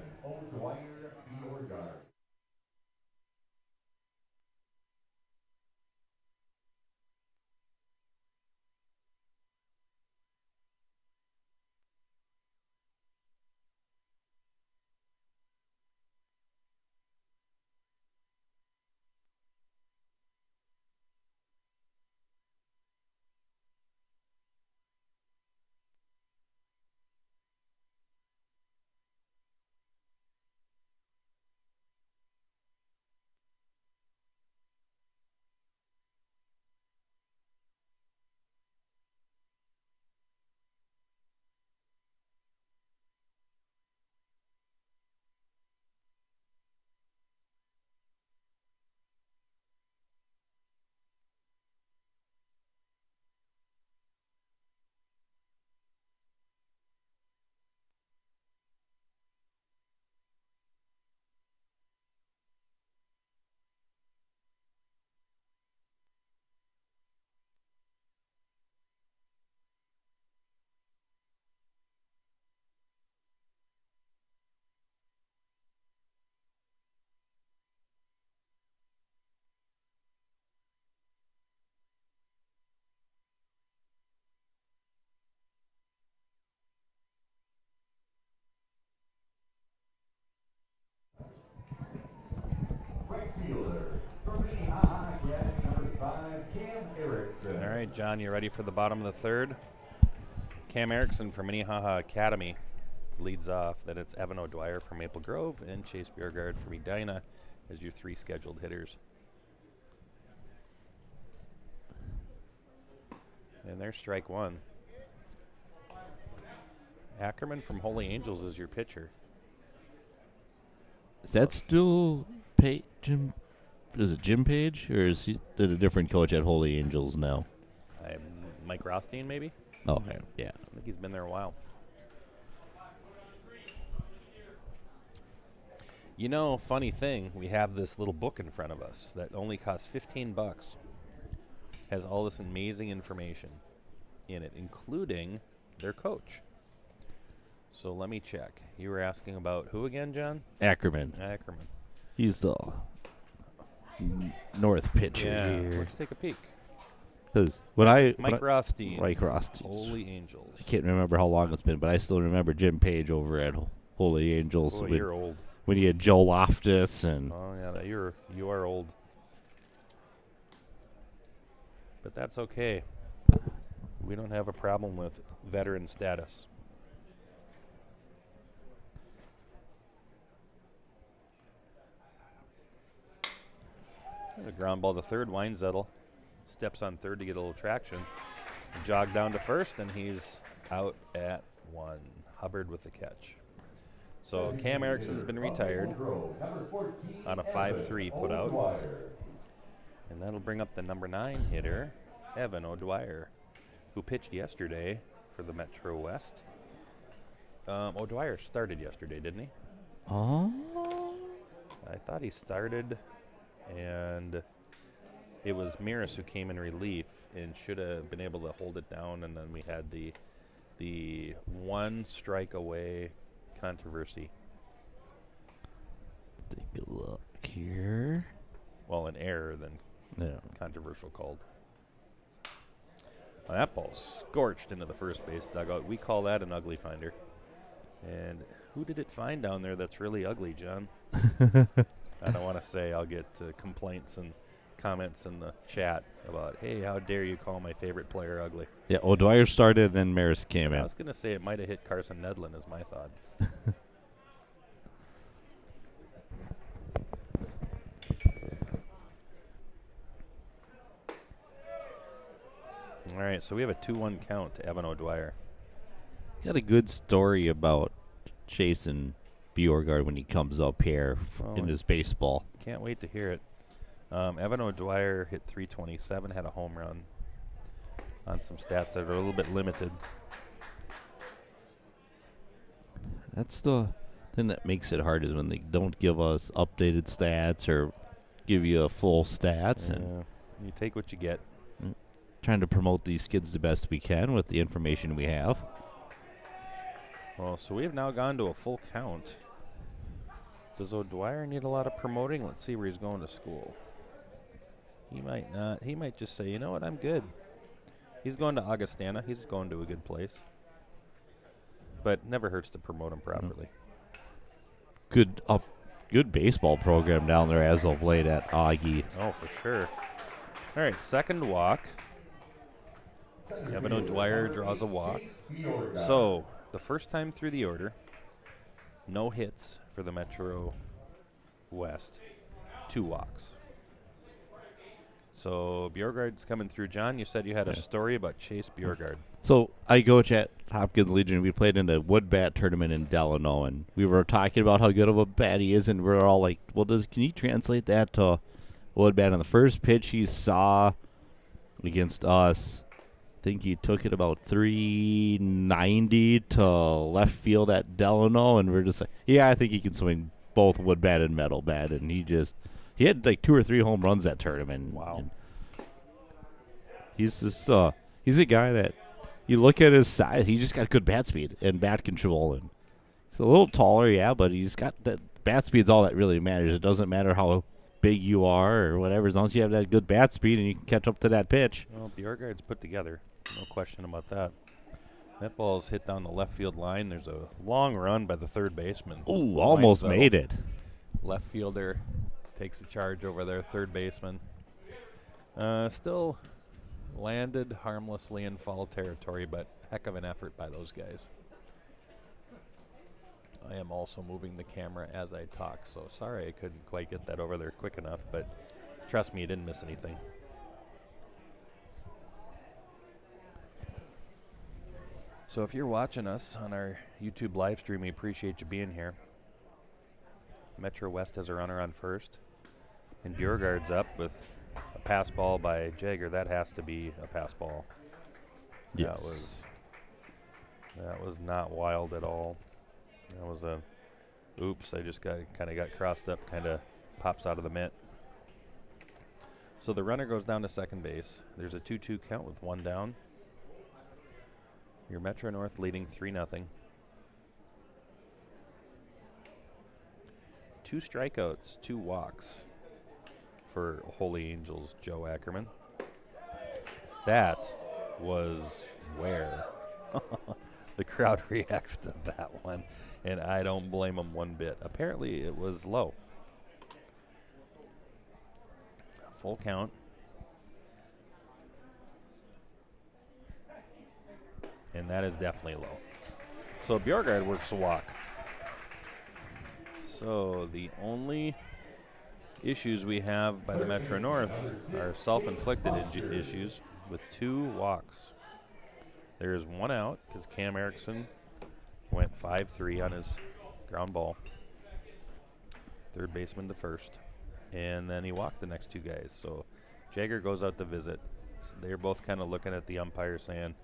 All right, John, you ready for the bottom of the third? Cam Erickson from Minnehaha Academy leads off. Then it's Evan O'Dwyer from Maple Grove and Chase Biergard from Edina as your 3 scheduled hitters. And there's strike 1. Ackerman from Holy Angels is your pitcher. Is that still Jim? Is it Jim Page, or is he a different coach at Holy Angels now? Mike Rothstein, maybe? Oh, okay. Yeah. I think he's been there a while. You know, funny thing, we have this little book in front of us that only costs $15. Has all this amazing information in it, including their coach. So let me check. You were asking about who again, John? Ackerman. He's the North pitcher here. Let's take a peek. Mike Rothstein. Holy Angels. I can't remember how long it's been, but I still remember Jim Page over at Holy Angels. Boy, you're old. When he had Joe Loftus and. Oh yeah, you are old. But that's okay. We don't have a problem with veteran status. The ground ball to third. Weinzettel steps on third to get a little traction. Jog down to first, and he's out at 1. Hubbard with the catch. So Cam Erickson's been retired on a 5-3 put out. And that'll bring up the number 9 hitter, Evan O'Dwyer, who pitched yesterday for the Metro West. O'Dwyer started yesterday, didn't he? Oh. I thought he started, and it was Miras who came in relief. and should have been able to hold it down, and then we had the one strike away controversy. Take a look here. Well, an error than controversial called. Well, that ball scorched into the first base dugout. We call that an ugly finder. And who did it find down there that's really ugly, John? I don't want to say. I'll get complaints and comments in the chat about, hey, how dare you call my favorite player ugly? Yeah, O'Dwyer started, then Maris came in. I was going to say it might have hit Carson Nedlin, is my thought. All right, so we have a 2-1 count to Evan O'Dwyer. Got a good story about chasing Bjorgard when he comes up here in his baseball. Can't wait to hear it. Evan O'Dwyer hit .327, had a home run on some stats that are a little bit limited. That's the thing that makes it hard is when they don't give us updated stats or give you a full stats. And you take what you get. Trying to promote these kids the best we can with the information we have. Well, so we have now gone to a full count. Does O'Dwyer need a lot of promoting? Let's see where he's going to school. He might not. He might just say, you know what, I'm good. He's going to Augustana. He's going to a good place. But never hurts to promote him properly. Good baseball program down there as of late at Augie. Oh, for sure. All right, second walk. Evan O'Dwyer draws a walk. So, the first time through the order, no hits for the Metro West. 2 walks. So, Bjorgard's coming through. John, you said you had a story about Chase Bjorgard. So, I coach at Hopkins Legion. We played in a wood bat tournament in Delano, and we were talking about how good of a bat he is, and we're all like, well, can you translate that to wood bat? On the first pitch he saw against us, I think he took it about 390 to left field at Delano, and we're just like, yeah, I think he can swing both wood bat and metal bat, and he had like 2 or 3 home runs that tournament. Wow. And he's just he's a guy that you look at his size, he just got good bat speed and bat control, and he's a little taller, yeah, but he's got that bat speed's all that really matters. It doesn't matter how big you are or whatever, as long as you have that good bat speed and you can catch up to that pitch. Well, Bjorgard's put together. No question about that. That ball's hit down the left field line. There's a long run by the third baseman. Ooh, almost made it. Left fielder takes the charge over there, third baseman. Still landed harmlessly in foul territory, but heck of an effort by those guys. I am also moving the camera as I talk, so sorry I couldn't quite get that over there quick enough, but trust me, you didn't miss anything. So if you're watching us on our YouTube live stream, we appreciate you being here. Metro West has a runner on first, and Bjorgard's up with a pass ball by Jagger. That has to be a pass ball. Yes. That was not wild at all. That was a oops, I just got crossed up, kind of pops out of the mitt. So the runner goes down to second base. There's a 2-2 count with 1 down. Your Metro North leading 3-0. 2 strikeouts, 2 walks for Holy Angels' Joe Ackerman. That was where the crowd reacts to that one, and I don't blame them one bit. Apparently it was low. Full count. And that is definitely low. So Bjorgard works a walk. So the only issues we have by the Metro North are self-inflicted issues with 2 walks. There's 1 out because Cam Erickson went 5-3 on his ground ball. Third baseman to first. And then he walked the next 2 guys. So Jagger goes out to visit. So they're both kind of looking at the umpire saying,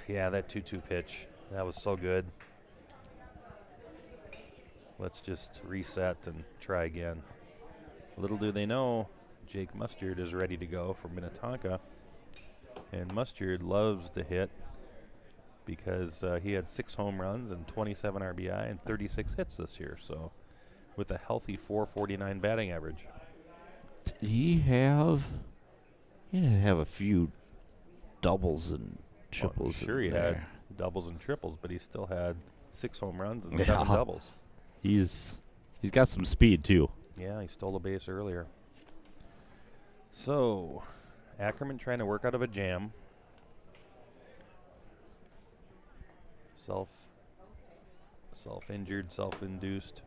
yeah, that 2-2 pitch, that was so good. Let's just reset and try again. Little do they know, Jake Mustard is ready to go for Minnetonka. And Mustard loves to hit because he had 6 home runs and 27 RBI and 36 hits this year. So with a healthy .449 batting average. Did he have? He didn't have a few doubles and triples. Sure, in he there. had doubles and triples, but he still had 6 home runs and Yeah. 7 doubles. He's got some speed too. Yeah, he stole a base earlier. So, Ackerman trying to work out of a jam. Self-injured, self-induced.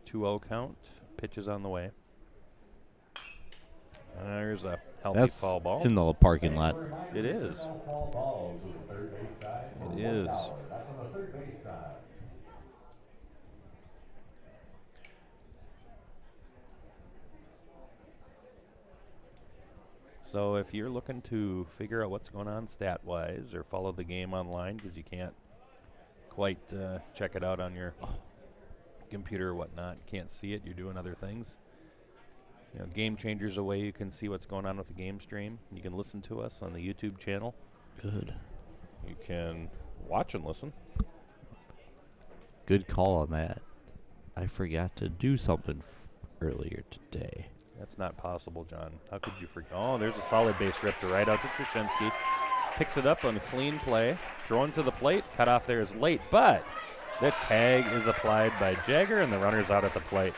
2-0 count. Pitch is on the way. There's a healthy That's foul ball. in the parking lot. It is. It is. So if you're looking to figure out what's going on stat-wise or follow the game online because you can't quite check it out on your computer or whatnot, can't see it, you're doing other things. You know, Game Changer's a way you can see what's going on with the game stream. You can listen to us on the YouTube channel. Good. You can watch and listen. Good call on that. I forgot to do something earlier today. That's not possible, John. How could you forget? Oh, there's a solid base rip to right out to Trushinsky. Picks it up on a clean play. Thrown to the plate. Cut off there is late, but the tag is applied by Jagger, and the runner's out at the plate.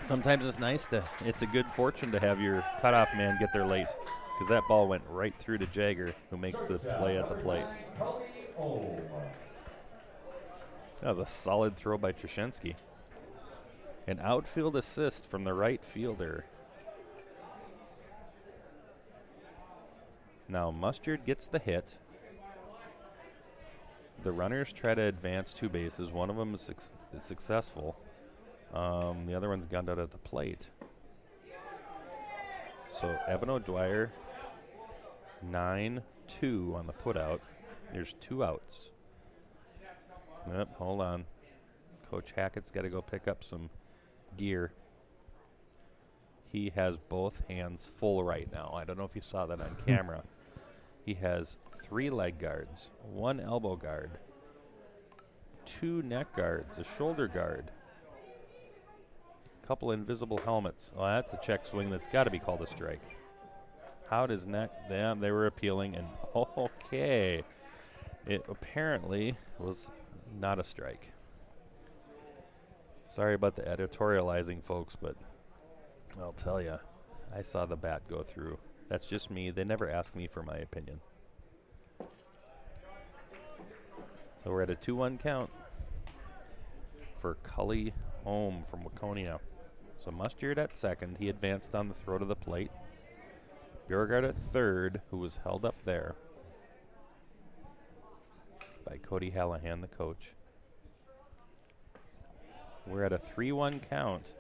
Sometimes it's a good fortune to have your cutoff man get there late because that ball went right through to Jagger, who makes the play at the plate. That was a solid throw by Trushinsky. An outfield assist from the right fielder. Now Mustard gets the hit. The runners try to advance 2 bases. One of them is successful. The other one's gunned out at the plate. So Evan O'Dwyer, 9-2 on the putout. There's 2 outs. Yep, hold on. Coach Hackett's got to go pick up some gear. He has both hands full right now. I don't know if you saw that on camera. He has 3 leg guards, 1 elbow guard, 2 neck guards, a shoulder guard, couple invisible helmets. Oh, that's a check swing that's got to be called a strike. How does neck? Them? They were appealing, and okay, it apparently was not a strike. Sorry about the editorializing, folks, but I'll tell you, I saw the bat go through. That's just me. They never ask me for my opinion. So we're at a 2-1 count for Cully Ohm from Waconia. So Mustard at second. He advanced on the throw to the plate. Beauregard at third, who was held up there by Cody Hallahan, the coach. We're at a 3-1 count.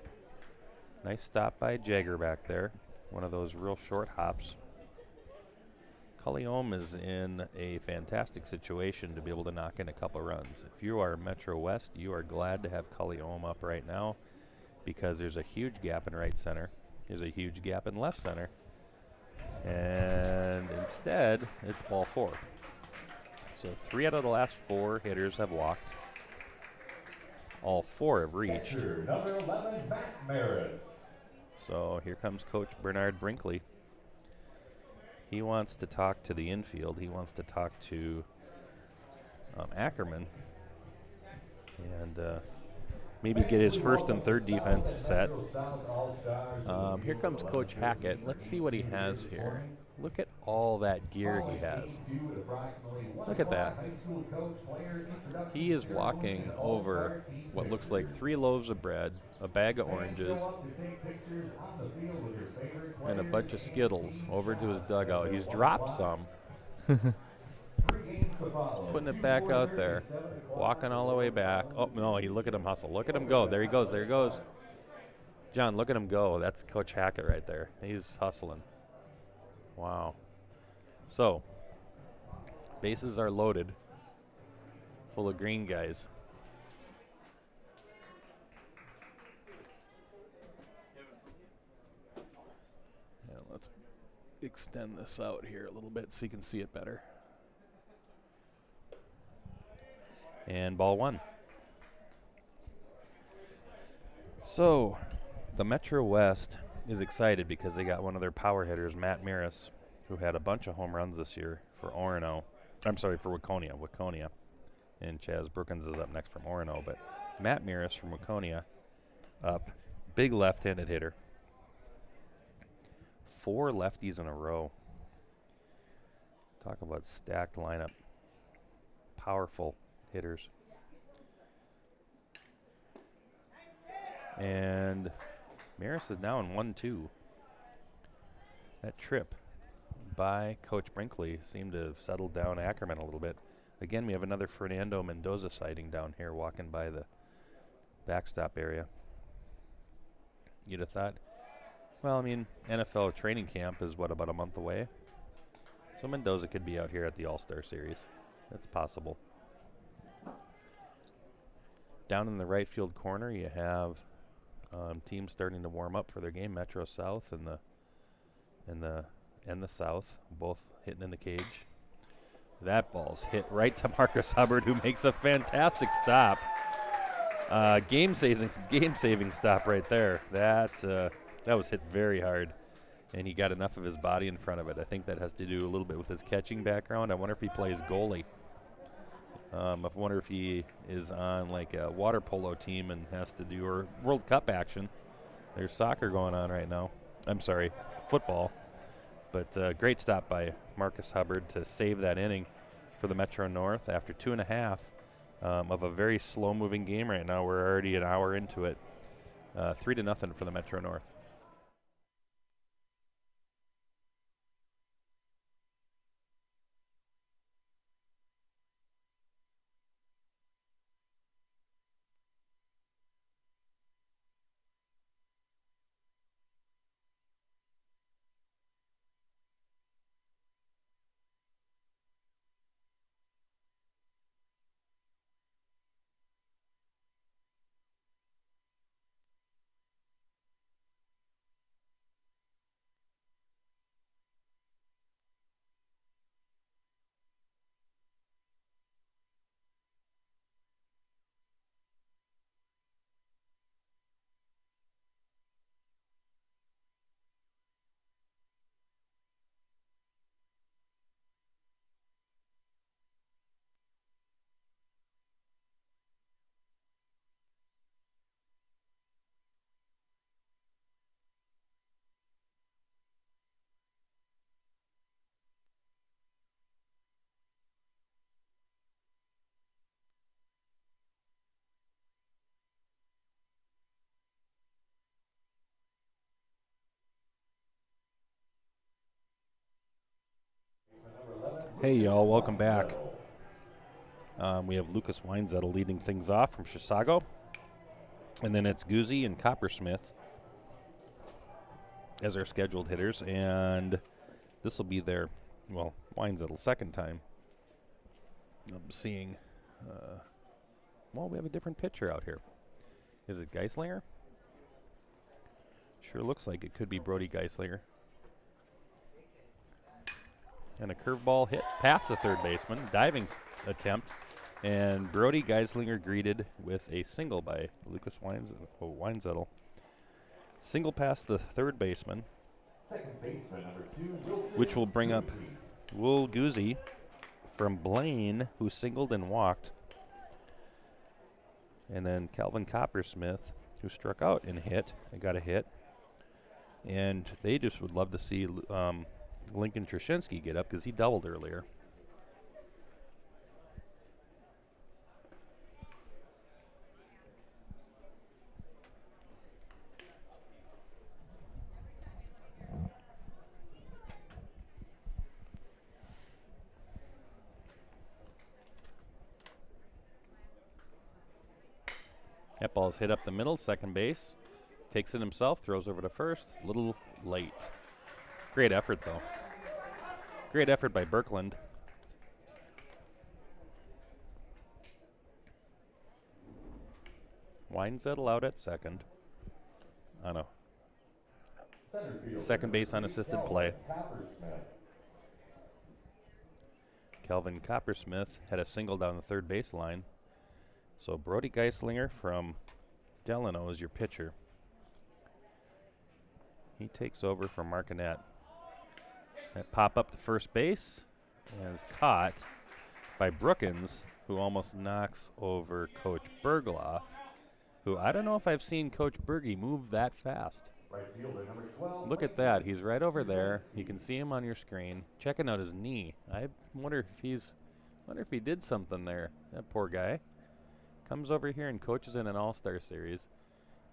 Nice stop by Jagger back there. One of those real short hops. Cully Ohm is in a fantastic situation to be able to knock in a couple runs. If you are Metro West, you are glad to have Cully Ohm up right now because there's a huge gap in right center. There's a huge gap in left center. And instead, it's ball 4. So 3 out of the last 4 hitters have walked. All 4 have reached. Number 11, Matt Maris. So here comes Coach Bernard Brinkley. He wants to talk to the infield. He wants to talk to Ackerman and maybe get his first and third defense set. Here comes Coach Hackett. Let's see what he has here. Look at all that gear he has. Look at that. He is walking over what looks like 3 loaves of bread, a bag of oranges, and a bunch of Skittles over to his dugout. He's dropped some. Putting it back out there. Walking all the way back. Oh, no, look at him hustle. Look at him go. There he goes. There he goes. John, look at him go. That's Coach Hackett right there. He's hustling. Wow. So, bases are loaded, full of green guys. extend this out here a little bit so you can see it better. And ball one. So, the Metro West is excited because they got one of their power hitters, Matt Maris, who had a bunch of home runs this year for Orono. I'm sorry, for Waconia. And Chaz Brookins is up next from Orono. But Matt Maris from Waconia up. Big left-handed hitter. 4 lefties in a row. Talk about stacked lineup. Powerful hitters. And Maris is now in 1-2. That trip by Coach Brinkley seemed to have settled down Ackerman a little bit. Again, we have another Fernando Mendoza sighting down here walking by the backstop area. You'd have thought, well, I mean, NFL training camp is, what, about a month away? So Mendoza could be out here at the All-Star Series. That's possible. Down in the right field corner, you have teams starting to warm up for their game. Metro South and the South, both hitting in the cage. That ball's hit right to Marcus Hubbard, who makes a fantastic stop. Game-saving stop right there. That was hit very hard, and he got enough of his body in front of it. I think that has to do a little bit with his catching background. I wonder if he plays goalie. I wonder if he is on like a water polo team and has to do or World Cup action. There's soccer going on right now. I'm sorry, football. But great stop by Marcus Hubbard to save that inning for the Metro North after 2.5 of a very slow-moving game right now. We're already an hour into it. 3-0 for the Metro North. Hey, y'all, welcome back. We have Lucas Weinzettel leading things off from Chisago. And then it's Guzzi and Coppersmith as our scheduled hitters. And this will be their, well, Weinzettel's second time. I'm seeing, well, we have a different pitcher out here. Is it Geislinger? Sure looks like it could be Brody Geislinger. And a curveball hit past the third baseman, diving attempt. And Brody Geislinger greeted with a single by Lucas Weinzettel. Single past the third baseman, which will bring up Will Guzzi from Blaine, who singled and walked. And then Calvin Coppersmith, who struck out and got a hit. And they just would love to see Lincoln Trushinsky get up because he doubled earlier. That ball's hit up the middle, second base. Takes it himself, throws over to first. A little late. Great effort, though. Great effort by Birkeland. Weinzettel out at second. On a Center fielder, second base unassisted play. Coppersmith. Kelvin Coppersmith had a single down the third base line. So Brody Geislinger from Delano is your pitcher. He takes over from Martinet. That pop up to first base and is caught by Brookins, who almost knocks over Coach Bergloff, who I don't know if I've seen Coach Berge move that fast. Right fielder, number 12. Look at that. He's right over there. You can see him on your screen. Checking out his knee. I wonder if he did something there. That poor guy. Comes over here and coaches in an All-Star series.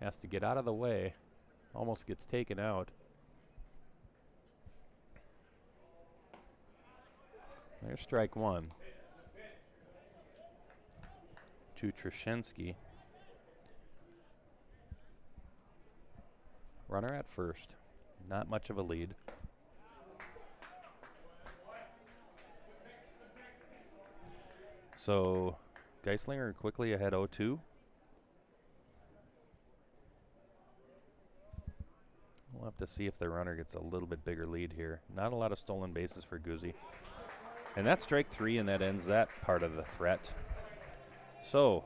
Has to get out of the way. Almost gets taken out. There's strike one. To Trashensky. Runner at first. Not much of a lead. So Geislinger quickly ahead 0-2. We'll have to see if the runner gets a little bit bigger lead here. Not a lot of stolen bases for Guzzi. And that's strike three, and that ends that part of the threat. So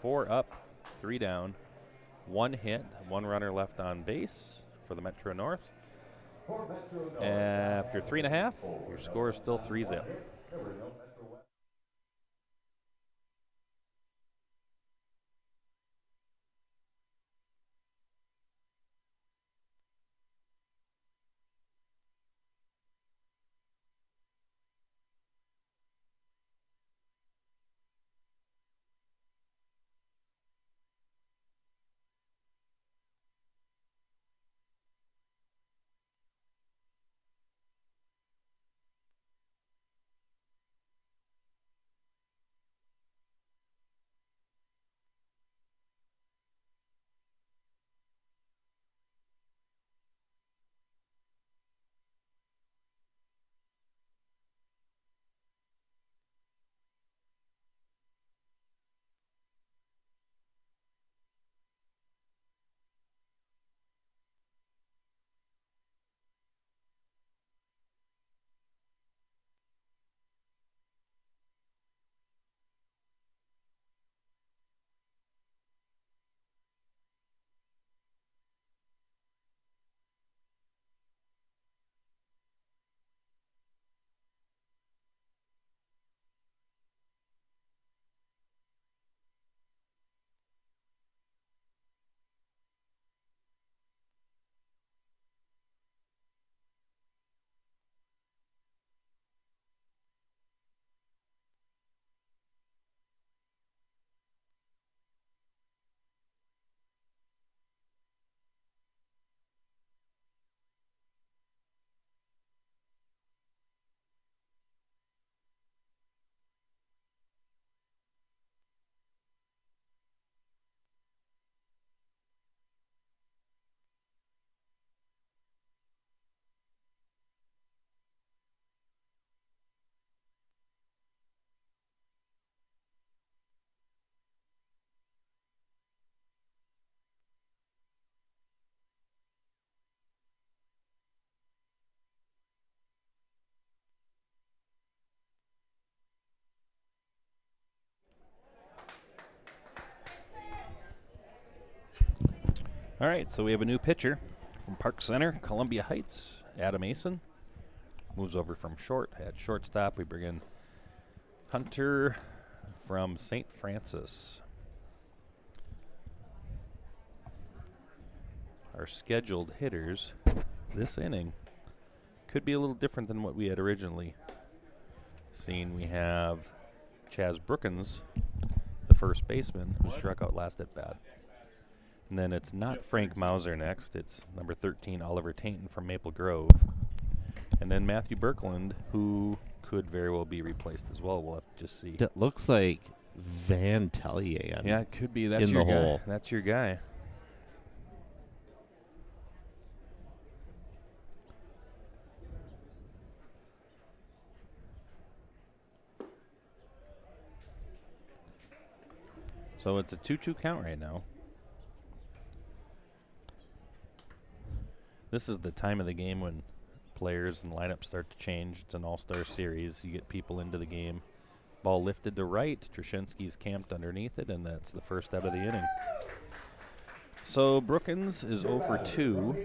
4 up, 3 down, 1 hit, 1 runner left on base for the Metro North. After 3.5, your score is still 3-0. All right, so we have a new pitcher from Park Center, Columbia Heights, Adam Mason. Moves over from short. At shortstop, we bring in Hunter from St. Francis. Our scheduled hitters this inning could be a little different than what we had originally seen. We have Chaz Brookins, the first baseman, who struck out last at bat. And then it's not Frank Mauser next. It's number 13, Oliver Tainton from Maple Grove. And then Matthew Birkeland, who could very well be replaced as well. We'll have to just see. That looks like Van Tellier. Yeah, it could be. That's in your the guy. hole. That's your guy. So it's a 2-2 count right now. This is the time of the game when players and lineups start to change. It's an all-star series. You get people into the game. Ball lifted to right. Trushinsky's camped underneath it, and that's the first out of the inning. So Brookins is 0 for 2.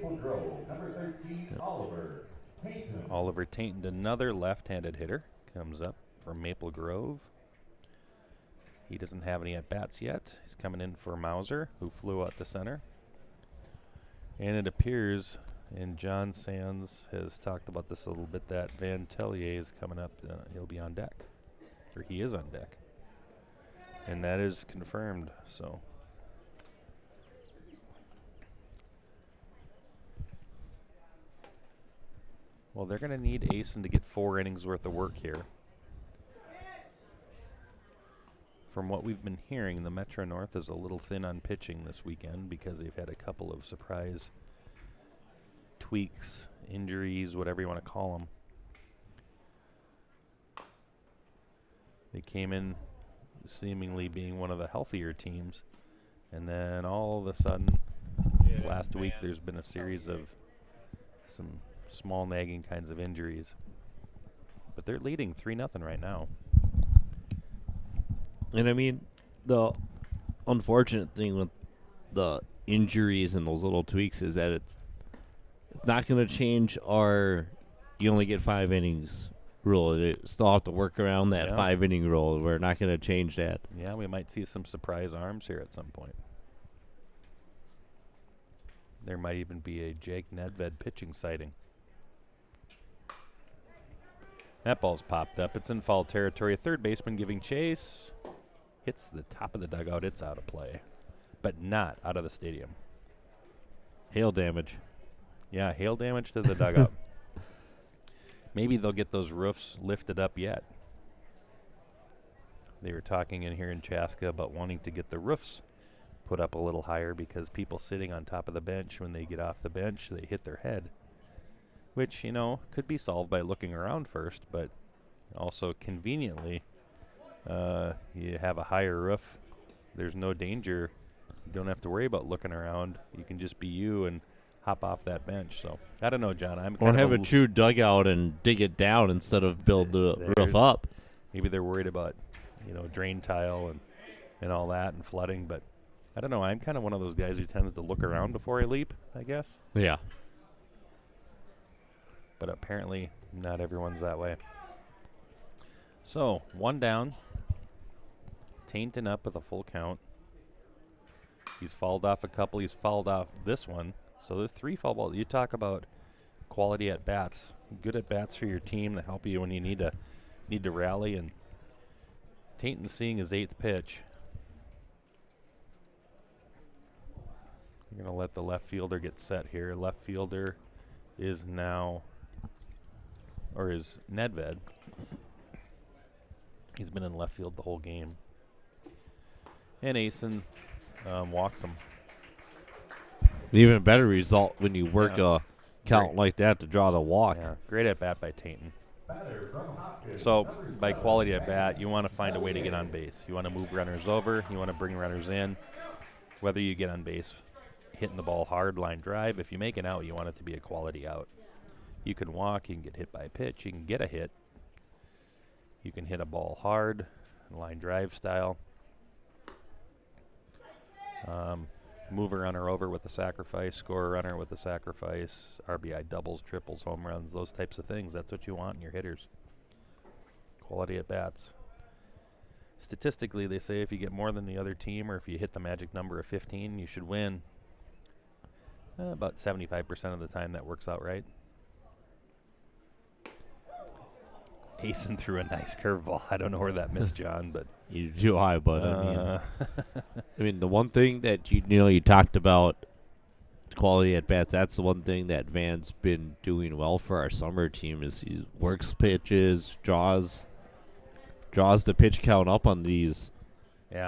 Oliver Tainton, another left-handed hitter, comes up from Maple Grove. He doesn't have any at-bats yet. He's coming in for Mauser, who flew out to center. And it appears, and John Sands has talked about this a little bit, that Van Tellier is coming up. He'll be on deck, or he is on deck. And that is confirmed, so. Well, they're going to need Asen to get 4 innings worth of work here. From what we've been hearing, the Metro North is a little thin on pitching this weekend because they've had a couple of surprise tweaks, injuries, whatever you want to call them. They came in seemingly being one of the healthier teams, and then all of a sudden, this last week, there's been a series of some small nagging kinds of injuries. But they're leading 3-0 right now. And I mean, the unfortunate thing with the injuries and those little tweaks is that it's not going to change our you only get 5 innings rule. It still have to work around that 5-inning rule. We're not going to change that. Yeah, we might see some surprise arms here at some point. There might even be a Jake Nedved pitching sighting. That ball's popped up. It's in foul territory. A third baseman giving chase. Hits the top of the dugout. It's out of play, but not out of the stadium. Hail damage. Yeah, hail damage to the dugout. Maybe they'll get those roofs lifted up yet. They were talking in here in Chaska about wanting to get the roofs put up a little higher because people sitting on top of the bench, when they get off the bench, they hit their head, which, you know, could be solved by looking around first, but also conveniently, you have a higher roof. There's no danger. You don't have to worry about looking around. You can just be you and hop off that bench. So I don't know, John. I'm or have a true dugout and dig it down instead of build the roof up. Maybe they're worried about, you know, drain tile and all that and flooding. But I don't know. I'm kind of one of those guys who tends to look around before I leap, I guess. Yeah. But apparently not everyone's that way. So 1 down. Tainton up with a full count. He's fouled off a couple. He's fouled off this one. So there's 3 foul balls. You talk about quality at bats. Good at bats for your team to help you when you need to rally. And Tainton's seeing his 8th pitch. You're going to let the left fielder get set here. Left fielder is now, or is Nedved. He's been in left field the whole game. And Asen walks him. Even better result when you work a count like that to draw the walk. Yeah, great at bat by Tainton. So by quality at bat, you want to find a way to get on base. You want to move runners over. You want to bring runners in. Whether you get on base, hitting the ball hard, line drive. If you make an out, you want it to be a quality out. You can walk. You can get hit by a pitch. You can get a hit. You can hit a ball hard, line drive style. Move a runner over with a sacrifice, score a runner with a sacrifice, RBI doubles, triples, home runs, those types of things. That's what you want in your hitters. Quality at bats. Statistically, they say if you get more than the other team or if you hit the magic number of 15, you should win. About 75% of the time that works out right. Asen threw a nice curveball. I don't know where that missed, John, but You too high, but I mean, the one thing that you talked about quality at bats. That's the one thing that Van's been doing well for our summer team is he works pitches, draws the pitch count up on these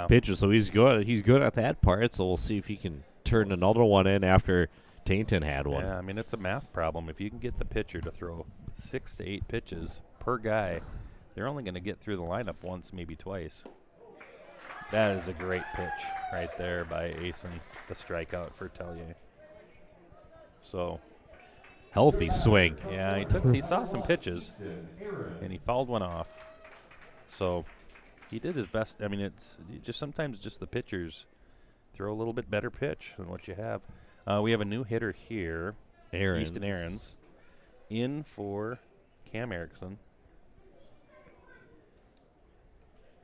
pitches. So he's good. He's good at that part. So we'll see if he can turn another one in after Tainton had one. Yeah, I mean it's a math problem. If you can get the pitcher to throw 6 to 8 pitches per guy, they're only going to get through the lineup once, maybe twice. That is a great pitch right there by Asen, the strikeout for Tellier. So Healthy swing. Yeah, he saw some pitches, and he fouled one off. So he did his best. I mean, it's just sometimes just the pitchers throw a little bit better pitch than what you have. We have a new hitter here, Easton Aarons, in for Cam Erickson,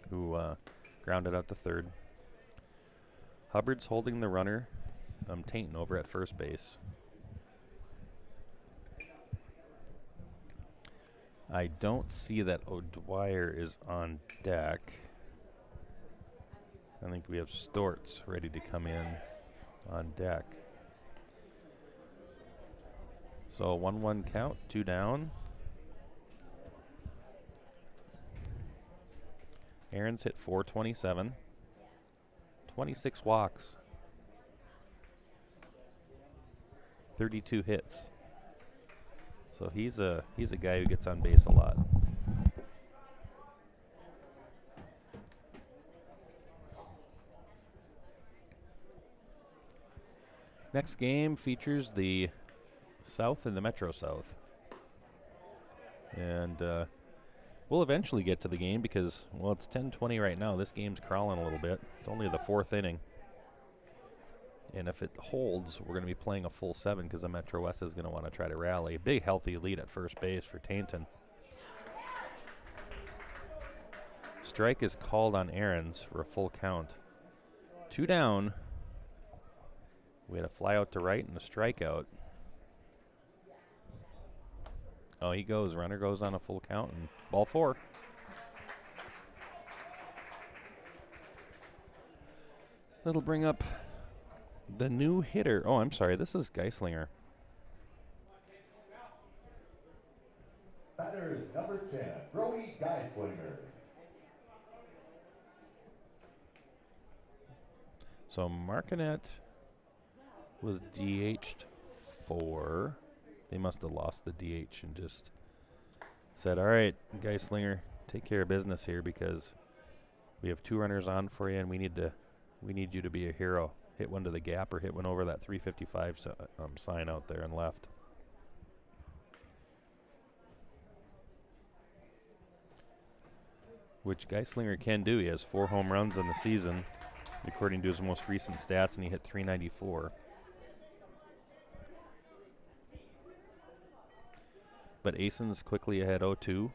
who grounded out to third. Hubbard's holding the runner, Tainton over at first base. I don't see that O'Dwyer is on deck. I think we have Storts ready to come in on deck. So 1-1 count, 2 down. Aaron's hit .427, 26 walks, 32 hits. So he's a guy who gets on base a lot. Next game features the South and the Metro South. And we'll eventually get to the game because, well, it's 10:20 right now. This game's crawling a little bit. It's only the 4th inning. And if it holds, we're going to be playing a full 7 because the Metro West is going to want to try to rally. Big, healthy lead at first base for Tainton. Strike is called on Aarons for a full count. 2 down. We had a fly out to right and a strikeout. Oh, he goes. Runner goes on a full count and ball 4. That'll bring up the new hitter. Oh, I'm sorry. This is Geislinger. Batter is number 10, Brody Geislinger. So Martinet was DH'd 4. They must have lost the DH and just said, all right, Geislinger, take care of business here because we have 2 runners on for you and we need you to be a hero. Hit one to the gap or hit one over that 355 sign out there and left. Which Geislinger can do. He has 4 home runs in the season, according to his most recent stats, and he hit .394. But Ason's quickly ahead 0-2.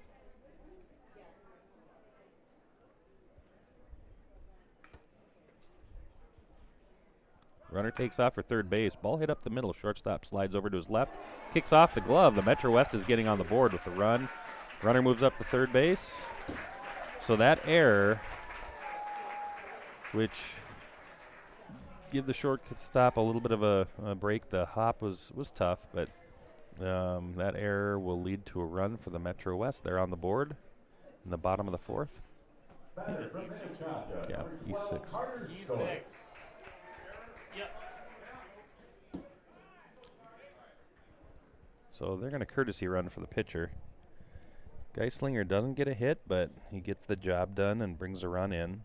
Runner takes off for third base. Ball hit up the middle. Shortstop slides over to his left. Kicks off the glove. The Metro West is getting on the board with the run. Runner moves up to third base. So that error, which give the shortstop a little bit of a break. The hop was tough, but that error will lead to a run for the Metro West. They're on the board in the bottom of the 4th. Yeah, E6. E6. Yep. So they're going to courtesy run for the pitcher. Geislinger doesn't get a hit, but he gets the job done and brings a run in.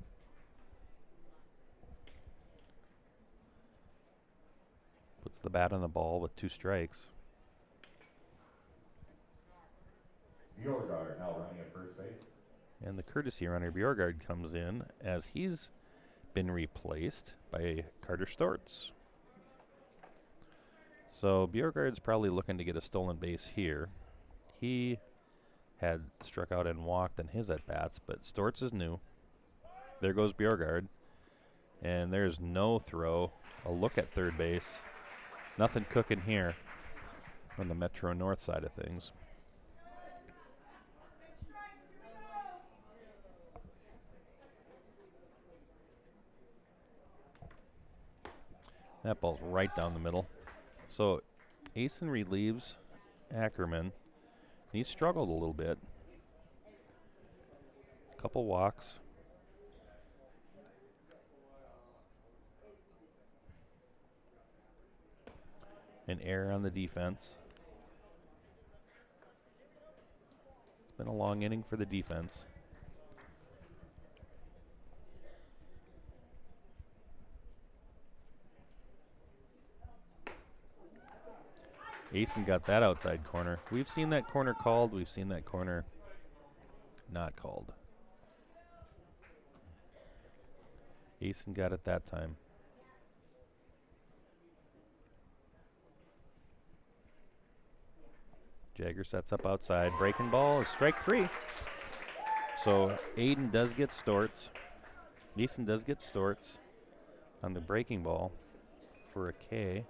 Puts the bat on the ball with 2 strikes. Bjorgard now running at first base. And the courtesy runner, Bjorgard, comes in as he's been replaced by Carter Storts. So Bjorgard's probably looking to get a stolen base here. He had struck out and walked on his at-bats, but Storts is new. There goes Bjorgard. And there's no throw. A look at third base. Nothing cooking here on the Metro North side of things. That ball's right down the middle. So Asen relieves Ackerman. He struggled a little bit. Couple walks. An error on the defense. It's been a long inning for the defense. Asen got that outside corner. We've seen that corner called. We've seen that corner not called. Asen got it that time. Jagger sets up outside. Breaking ball is strike 3. So Aiden does get Storts. Asen does get Storts on the breaking ball for a K.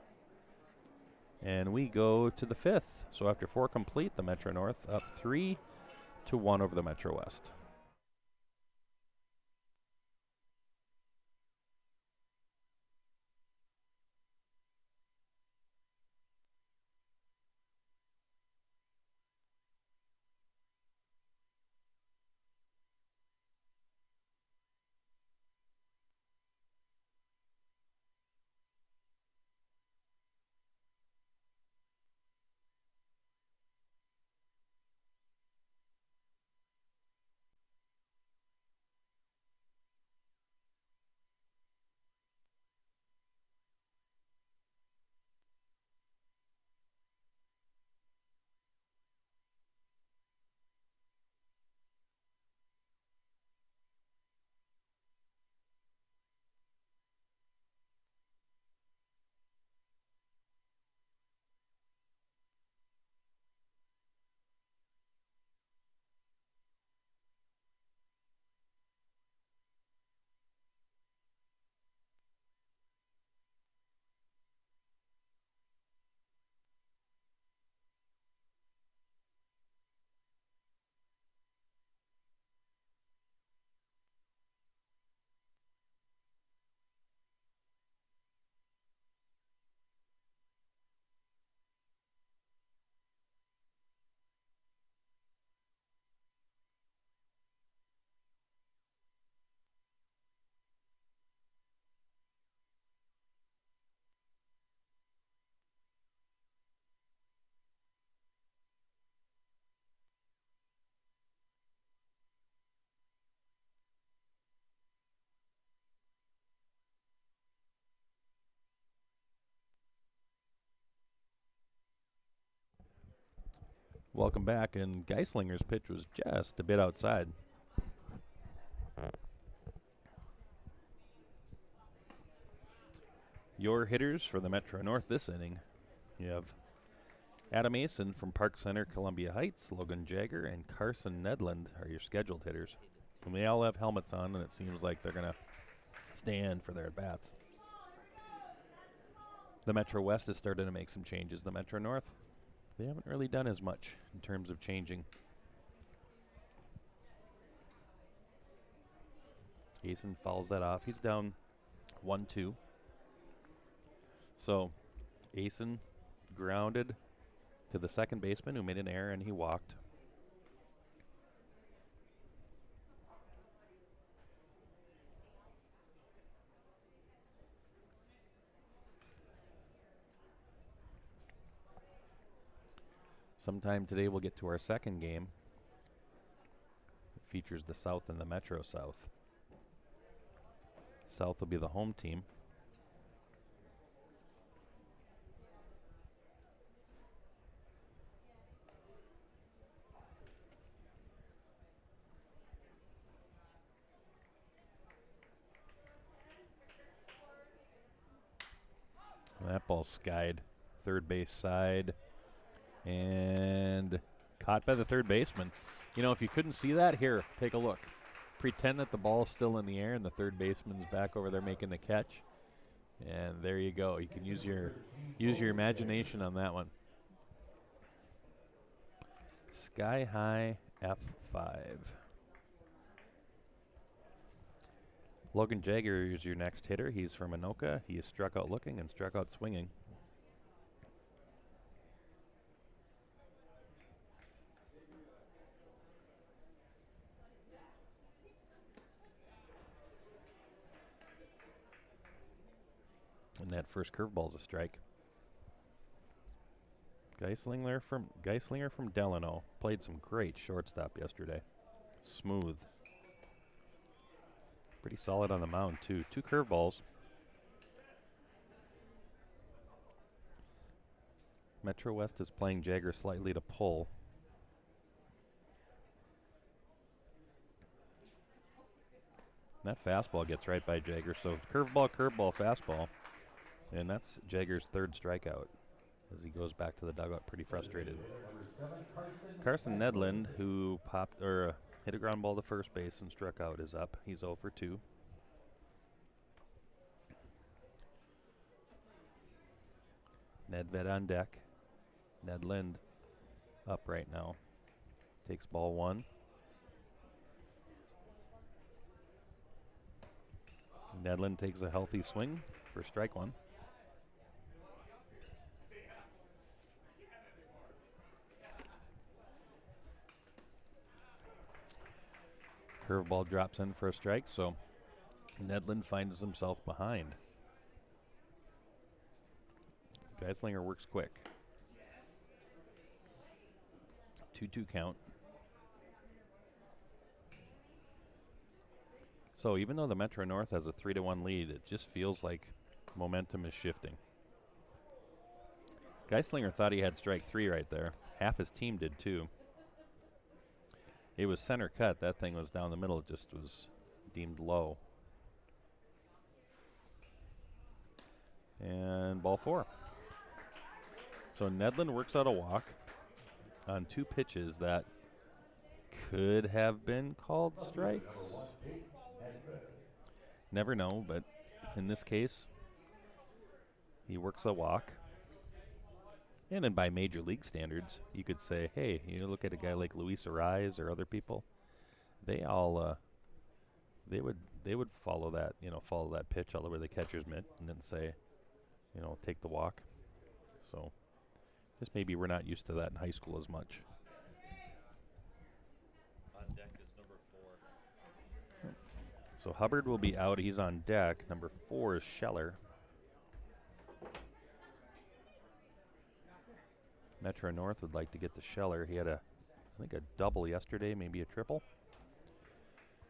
And we go to the 5th. So after 4 complete, the Metro North up 3-1 over the Metro West. Welcome back, and Geislinger's pitch was just a bit outside. Your hitters for the Metro North this inning. You have Adam Asen from Park Center, Columbia Heights, Logan Jagger, and Carson Nedland are your scheduled hitters. And they all have helmets on, and it seems like they're going to stand for their at-bats. The Metro West has started to make some changes. The Metro North, they haven't really done as much in terms of changing. Asen fouls that off. He's down 1-2. So Asen grounded to the second baseman who made an error, and he walked. Sometime today we'll get to our second game. It features the South and the Metro South. South will be the home team. That ball skied third base side and caught by the third baseman. You know, if you couldn't see that, here, take a look. Pretend that the ball's still in the air and the third baseman's back over there making the catch. And there you go. You can use your imagination on that one. Sky high F5. Logan Jagger is your next hitter. He's from Anoka. He is struck out looking and struck out swinging. And that first curveball's a strike. Geislinger from Delano played some great shortstop yesterday. Smooth. Pretty solid on the mound, too. 2 curveballs. Metro West is playing Jagger slightly to pull. That fastball gets right by Jagger. So curveball, fastball. And that's Jagger's third strikeout as he goes back to the dugout pretty frustrated. Carson Nedland, who hit a ground ball to first base and struck out, is up. He's 0 for 2. Nedved on deck. Nedland up right now. Takes ball 1. Nedland takes a healthy swing for strike 1. Curveball drops in for a strike, so Nedland finds himself behind. Geislinger works quick. 2-2 count. So even though the Metro North has a 3-1 lead, it just feels like momentum is shifting. Geislinger thought he had strike 3 right there. Half his team did too. It was center cut. That thing was down the middle. It just was deemed low. And ball 4. So Nedland works out a walk on 2 pitches that could have been called strikes. Never know, but in this case, he works a walk. And then by major league standards, you could say, hey, you look at a guy like Luis Arraez or other people, they all they would follow that pitch all over the catcher's mitt and then say, take the walk. So just maybe we're not used to that in high school as much. On deck is number 4. So Hubbard will be out. He's on deck. Number 4 is Scheller. Metro North would like to get to Scheller. He had I think a double yesterday, maybe a triple.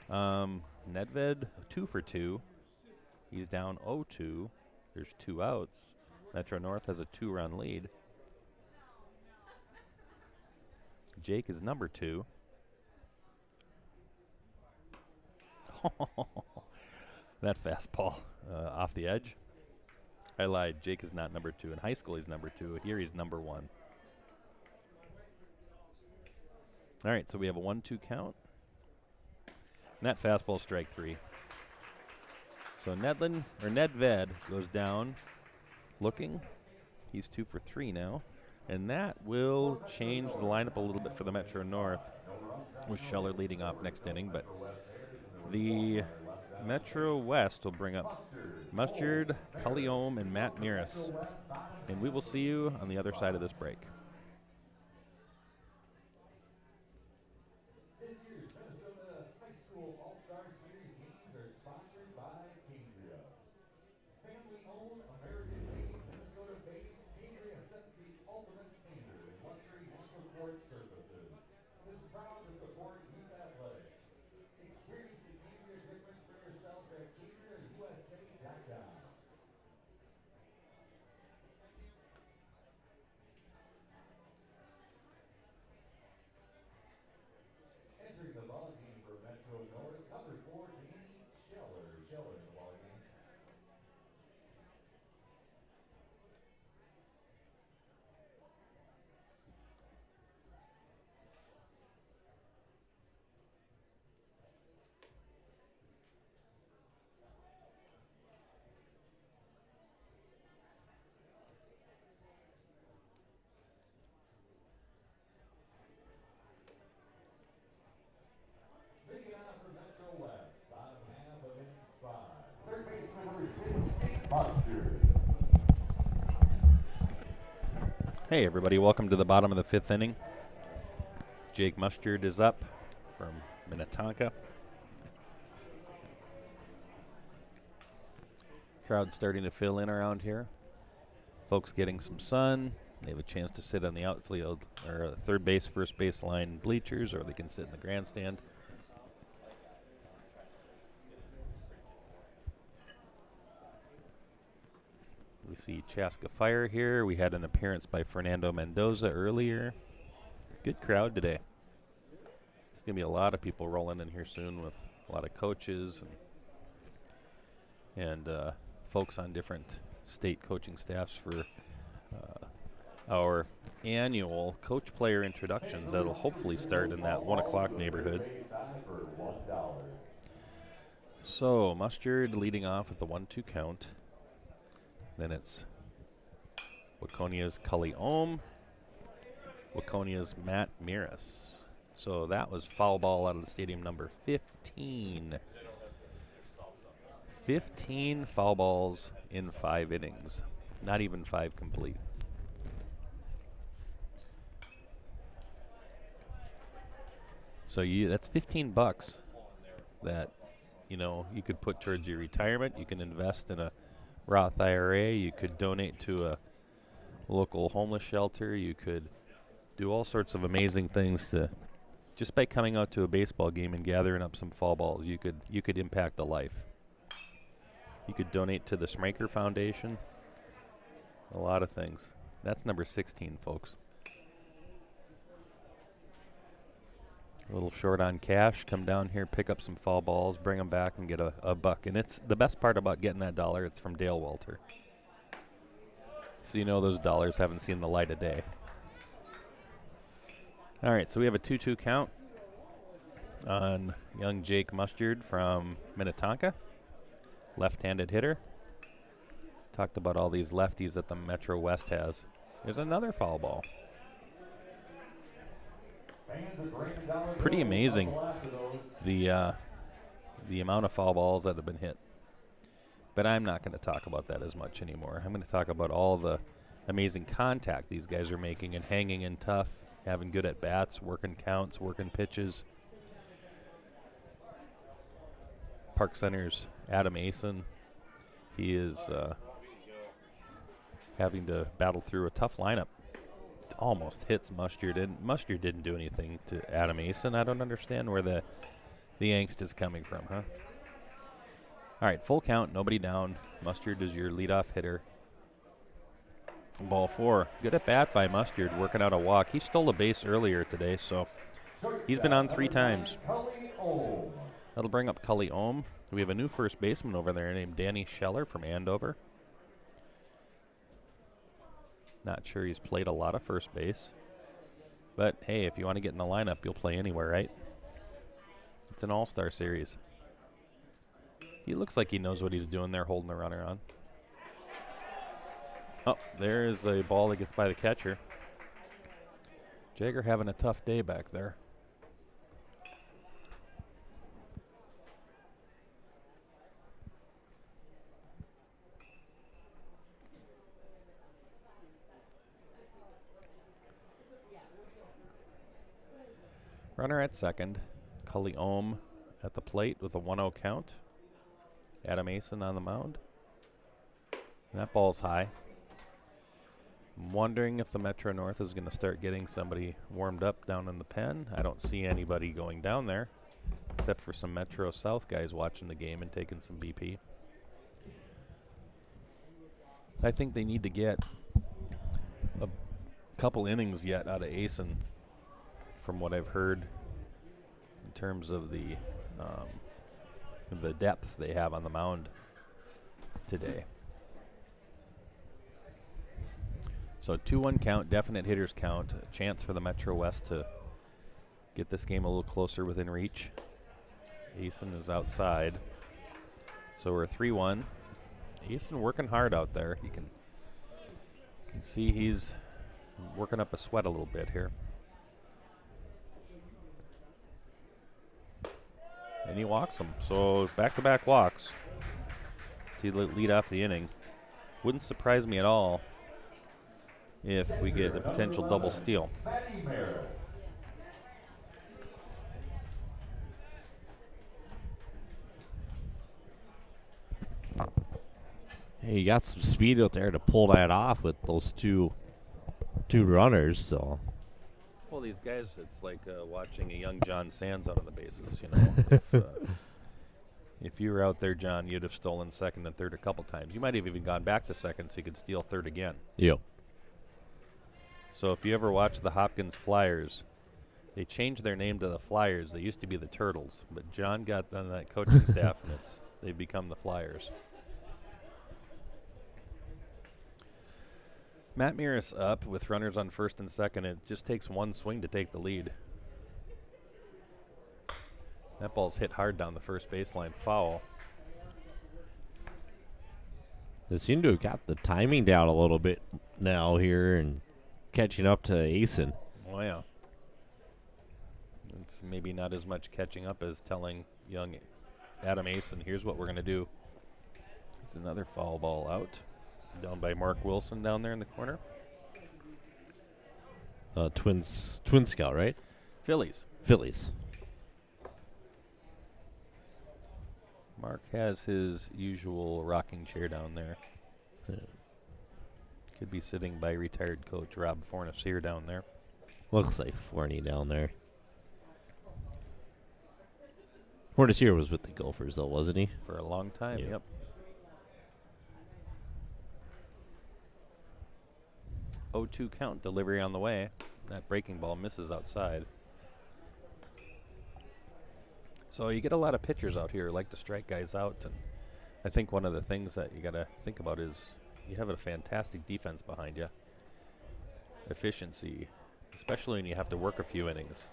Nedved, 2 for 2. He's down 0-2. There's 2 outs. Metro North has a 2-run lead. Jake is number 2. That fastball off the edge. I lied. Jake is not number 2. In high school, he's number 2. Here, he's number 1. All right, so we have a 1-2 count. And that fastball, strike 3. So Nedved goes down looking. He's 2 for 3 now. And that will change the lineup a little bit for the Metro North, with Scheller leading off next inning. But the Metro West will bring up Mustard, Culliome, and Matt Miras. And we will see you on the other side of this break. This year's Minnesota High School All-Star Series games are sponsored by Cambria. Family-owned, American-made, Minnesota-based, Cambria sets the ultimate standard in luxury natural court surfaces. Is proud to support youth athletics. Experience the Cambria difference for yourself at CambriaUSA.com. Entering the ballgame for Metro North, number 4, Danny Scheller. Scheller in the ballgame. Leading off for Metro West, bottom half of inning 5. Third baseman number 6, Jake Mustard. Hey, everybody. Welcome to the bottom of the 5th inning. Jake Mustard is up from Minnetonka. Crowd starting to fill in around here. Folks getting some sun. They have a chance to sit on the outfield or third base, first base line bleachers, or they can sit in the grandstand. We see Chaska Fire here. We had an appearance by Fernando Mendoza earlier. Good crowd today. There's going to be a lot of people rolling in here soon with a lot of coaches and folks on different state coaching staffs for our annual coach player introductions that'll hopefully start in that 1 o'clock neighborhood. So Mustard leading off with the 1-2 count. Then it's Waconia's Cully Ohm, Waconia's Matt Miras. So that was foul ball out of the stadium, number 15. 15 foul balls in 5 innings. Not even 5 complete. So that's $15 that, you know, you could put towards your retirement. You can invest in a Roth IRA. You could donate to a local homeless shelter. You could do all sorts of amazing things to just by coming out to a baseball game and gathering up some foul balls. You could impact a life. You could donate to the Schmaker Foundation. A lot of things. That's number 16, folks. A little short on cash. Come down here, pick up some foul balls, bring them back, and get a buck. And it's the best part about getting that dollar. It's from Dale Walter. So you know those dollars haven't seen the light of day. All right, so we have a 2-2 count on young Jake Mustard from Minnetonka. Left-handed hitter. Talked about all these lefties that the Metro West has. There's another foul ball. Pretty amazing the amount of foul balls that have been hit. But I'm not going to talk about that as much anymore. I'm going to talk about all the amazing contact these guys are making and hanging in tough, having good at bats, working counts, working pitches. Park Center's Adam Asen, he is having to battle through a tough lineup. Almost hits Mustard, and Mustard didn't do anything to Adam Asen. I don't understand where the angst is coming from, huh? All right, full count, nobody down. Mustard is your leadoff hitter. Ball 4. Good at bat by Mustard, working out a walk. He stole a base earlier today, so he's been on 3 times. That'll bring up Cully Ohm. We have a new first baseman over there named Danny Scheller from Andover. Not sure he's played a lot of first base. But, hey, if you want to get in the lineup, you'll play anywhere, right? It's an all-star series. He looks like he knows what he's doing there, holding the runner on. Oh, there is a ball that gets by the catcher. Jagger having a tough day back there. Runner at second. Cully Ohm at the plate with a 1-0 count. Adam Asen on the mound. And that ball's high. I'm wondering if the Metro North is going to start getting somebody warmed up down in the pen. I don't see anybody going down there except for some Metro South guys watching the game and taking some BP. I think they need to get a couple innings yet out of Asen, from what I've heard in terms of the depth they have on the mound today. So 2-1 count, definite hitters count, a chance for the Metro West to get this game a little closer within reach. Asen is outside. So we're 3-1. Asen working hard out there. You can see he's working up a sweat a little bit here. And he walks him. So back-to-back walks to lead off the inning. Wouldn't surprise me at all if we get a potential double steal. Hey, you got some speed out there to pull that off with those two runners, so. Well, these guys, it's like watching a young John Sands out on the bases, you know. If you were out there, John, you'd have stolen second and third a couple times. You might have even gone back to second so you could steal third again. Yep. So if you ever watch the Hopkins Flyers, they changed their name to the Flyers. They used to be the Turtles, but John got on that coaching staff, and they've become the Flyers. Matt Mearis up with runners on first and second. It just takes one swing to take the lead. That ball's hit hard down the first baseline. Foul. They seem to have got the timing down a little bit now here and catching up to Asen. Oh, yeah. It's maybe not as much catching up as telling young Adam Asen, here's what we're going to do. It's another foul ball out. Down by Mark Wilson down there in the corner. Twin Scout, right? Phillies. Mark has his usual rocking chair down there. Could be sitting by retired coach Rob Fornacier down there. Looks like Forney down there. Fornacier was with the Gophers, though, wasn't he? For a long time, Yeah. yep. 0-2 count, delivery on the way. That breaking ball misses outside. So you get a lot of pitchers out here who like to strike guys out, and I think one of the things that you got to think about is you have a fantastic defense behind you. Efficiency, especially when you have to work a few innings.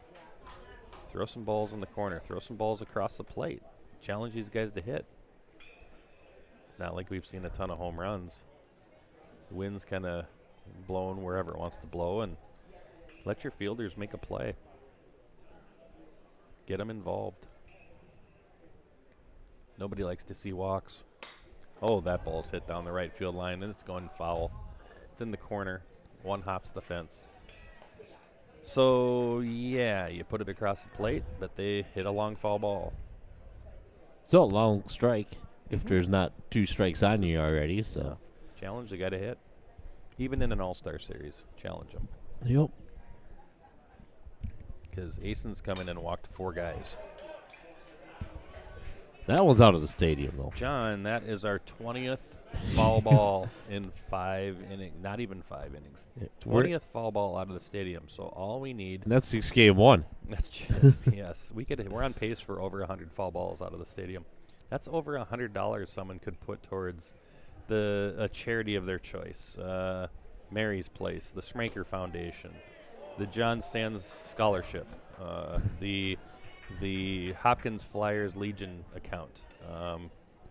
Throw some balls in the corner, throw some balls across the plate. Challenge these guys to hit. It's not like we've seen a ton of home runs. The wind's kind of blowing wherever it wants to blow, and let your fielders make a play. Get them involved. Nobody likes to see walks. Oh, that ball's hit down the right field line, and it's going foul. It's in the corner. One hops the fence. So, yeah, you put it across the plate, but they hit a long foul ball. Still a long strike if there's not 2 strikes on you already. So Challenge the guy to hit. Even in an all-star series, challenge him. Yep. Because Asen's come in and walked 4 guys. That one's out of the stadium, though. John, that is our 20th foul ball in 5 innings. Not even 5 innings. Yeah, 20th foul ball out of the stadium. So all we need. And that's 6 game 1. That's just yes. We're on pace for over 100 foul balls out of the stadium. That's over $100 someone could put towards a charity of their choice. Mary's Place, the Schmaker Foundation, the John Sands Scholarship, the Hopkins Flyers Legion account.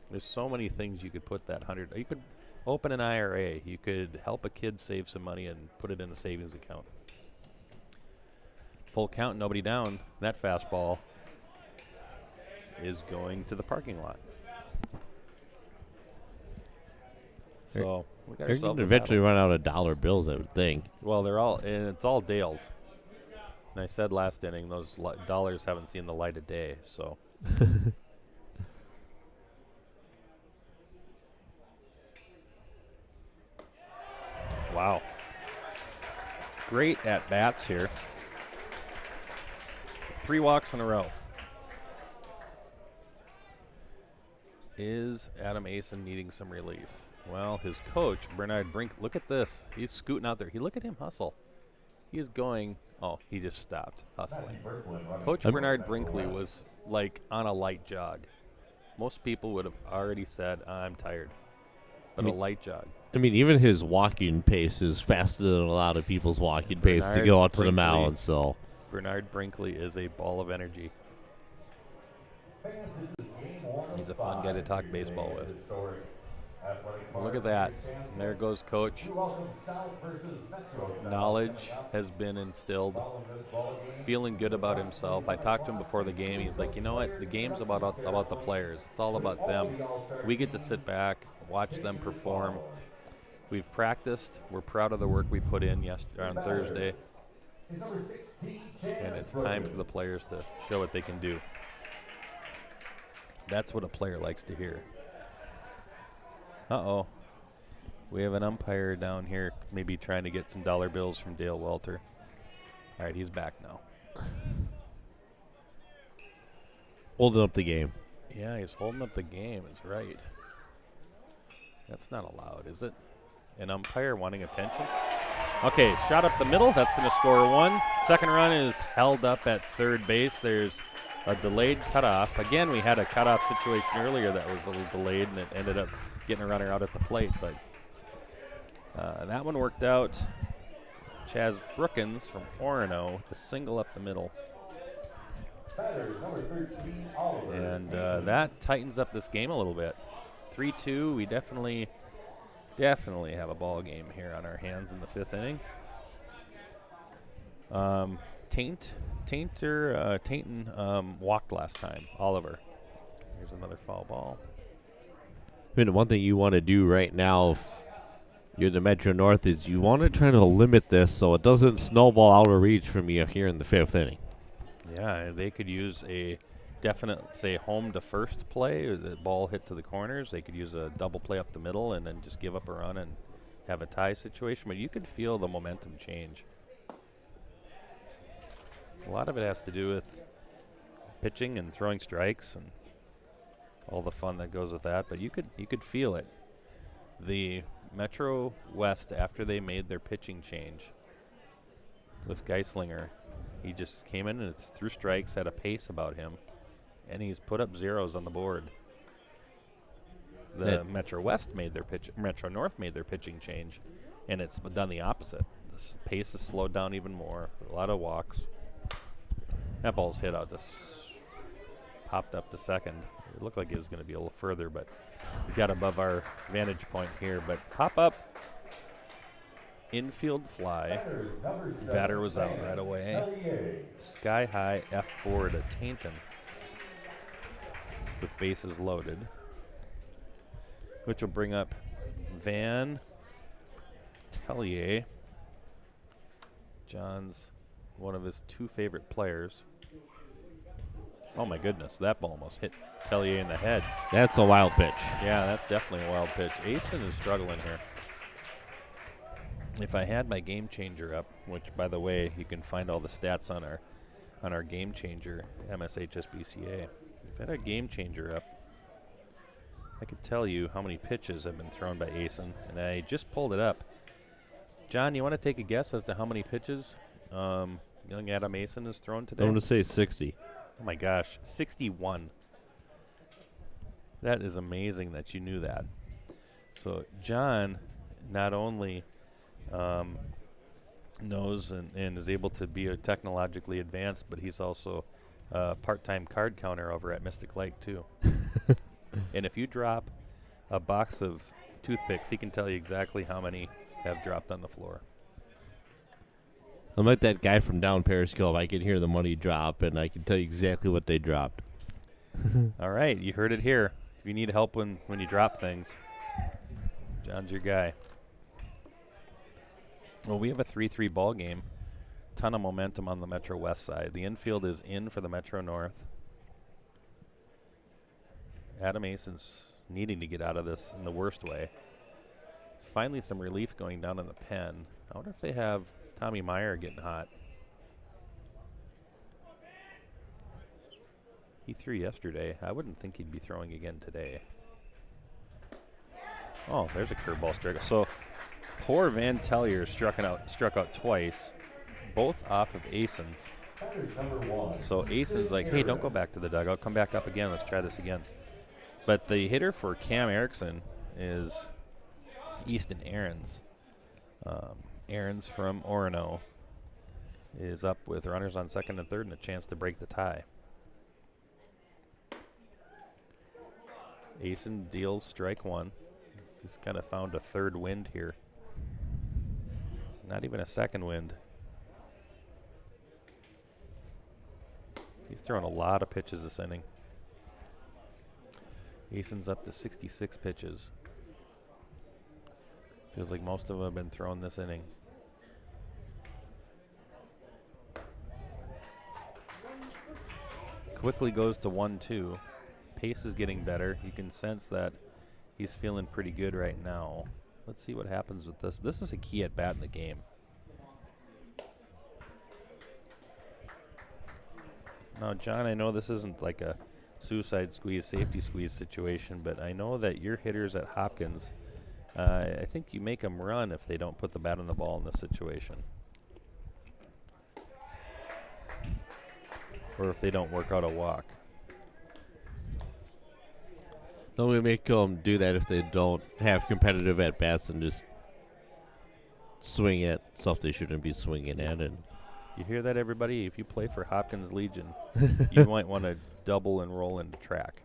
There's so many things you could put that 100. You could open an IRA. You could help a kid save some money and put it in a savings account. Full count, nobody down. That fastball is going to the parking lot. So we got They're ourselves going to a eventually battle. run out of dollar bills, I would think. Well, and it's all Dales. And I said last inning, those dollars haven't seen the light of day, so. Wow. Great at-bats here. 3 walks in a row. Is Adam Asen needing some relief? Well, his coach, Bernard Brink, look at this. He's scooting out there. Look at him hustle. He is going. Oh, he just stopped hustling. Coach Bernard Brinkley was like on a light jog. Most people would have already said, I'm tired. But a light jog. I mean, even his walking pace is faster than a lot of people's walking pace to Bernard go out to the Brinkley. mound. So Bernard Brinkley is a ball of energy. He's a fun guy to talk baseball with. Look at that. And there goes Coach. Knowledge has been instilled. Feeling good about himself. I talked to him before the game. He's like, you know what? The game's about the players. It's all about them. We get to sit back, watch them perform. We've practiced. We're proud of the work we put in on Thursday. And it's time for the players to show what they can do. That's what a player likes to hear. Uh-oh. We have an umpire down here maybe trying to get some dollar bills from Dale Welter. All right, he's back now. holding up the game. Yeah, he's holding up the game, is right. That's not allowed, is it? An umpire wanting attention. Okay, shot up the middle. That's going to score 1. Second run is held up at third base. There's a delayed cutoff. Again, we had a cutoff situation earlier that was a little delayed, and it ended up getting a runner out at the plate. But that one worked out. Chaz Brookins from Orono with the single up the middle. And that tightens up this game a little bit. 3-2. We definitely have a ball game here on our hands in the 5th inning. Tainton walked last time. Oliver. Here's another foul ball. I mean, one thing you want to do right now, if you're the Metro North, is you want to try to limit this so it doesn't snowball out of reach from you here in the 5th inning. Yeah, they could use a definite, say, home to first play, or the ball hit to the corners. They could use a double play up the middle and then just give up a run and have a tie situation. But you could feel the momentum change. A lot of it has to do with pitching and throwing strikes and all the fun that goes with that. But you could feel it. The Metro West, after they made their pitching change with Geislinger, he just came in and threw strikes, had a pace about him, and he's put up zeros on the board. The Metro North made their pitching change, and it's done the opposite. The pace is slowed down even more. A lot of walks. That ball's hit out. This popped up to second. It looked like it was going to be a little further, but we got above our vantage point here. But pop up, infield fly. Batter was out right away. Sky high F4 to Tainton with bases loaded, which will bring up Van Tellier, John's one of his 2 favorite players. Oh my goodness, that ball almost hit Tellier in the head. That's a wild pitch. Yeah, that's definitely a wild pitch. Asen is struggling here. If I had my game changer up, which by the way, you can find all the stats on our game changer, MSHSBCA. If I had a game changer up, I could tell you how many pitches have been thrown by Asen, and I just pulled it up. John, you want to take a guess as to how many pitches young Adam Asen has thrown today? I'm going to say 60. Oh my gosh, 61. That is amazing that you knew that. So John not only knows and is able to be technologically advanced, but he's also a part-time card counter over at Mystic Lake too. And if you drop a box of toothpicks, he can tell you exactly how many have dropped on the floor. I'm like that guy from down Periscope. I can hear the money drop, and I can tell you exactly what they dropped. All right, you heard it here. If you need help when you drop things, John's your guy. Well, we have a 3-3 ball game. Ton of momentum on the Metro West side. The infield is in for the Metro North. Adam Asen's needing to get out of this in the worst way. There's finally some relief going down in the pen. I wonder if they have Tommy Meyer getting hot. He threw yesterday. I wouldn't think he'd be throwing again today. Oh, there's a curveball strike. So poor Van Tellier struck out twice, both off of Asen. So Asen's like, hey, don't go back to the dugout. Come back up again. Let's try this again. But the hitter for Cam Erickson is Easton Ahrens. Ahrens from Orono is up with runners on second and third and a chance to break the tie. Asen deals strike 1. He's kind of found a third wind here. Not even a second wind. He's throwing a lot of pitches this inning. Asen's up to 66 pitches. Feels like most of them have been thrown this inning. Quickly goes to 1-2. Pace is getting better. You can sense that he's feeling pretty good right now. Let's see what happens with this. This is a key at bat in the game. Now, John, I know this isn't like a suicide squeeze, safety squeeze situation, but I know that your hitters at Hopkins, I think you make them run if they don't put the bat on the ball in this situation. Or if they don't work out a walk. Don't we make them do that if they don't have competitive at-bats and just swing at stuff they shouldn't be swinging at? And You hear that, everybody? If you play for Hopkins Legion, you might want to double and roll into track.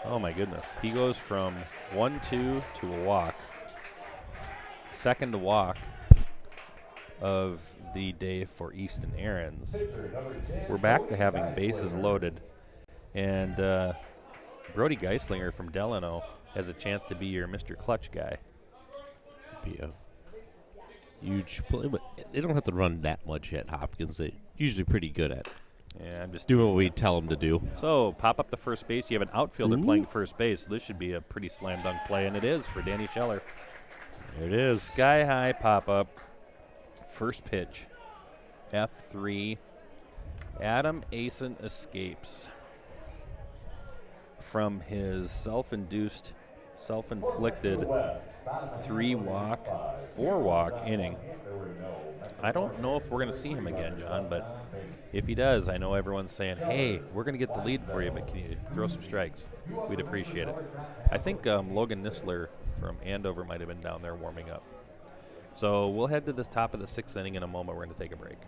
Oh, my goodness. He goes from 1-2 to a walk. Second walk of the day for Easton Aarons. We're back to having bases loaded. And Brody Geislinger from Delano has a chance to be your Mr. Clutch guy. be a huge play, but they don't have to run that much at Hopkins. They're usually pretty good at Yeah, I'm just doing what we tell them to do. So, pop up the first base. You have an outfielder playing first base. So this should be a pretty slam dunk play, and it is for Danny Scheller. There it is. Sky high pop up. First pitch. F3. Adam Asen escapes from his self-inflicted 3-walk, 4-walk inning. I don't know if we're going to see him again, John, but if he does, I know everyone's saying, hey, we're going to get the lead for you, but can you throw some strikes? We'd appreciate it. I think Logan Nisler from Andover might have been down there warming up. So we'll head to the top of the 6th inning in a moment. We're going to take a break.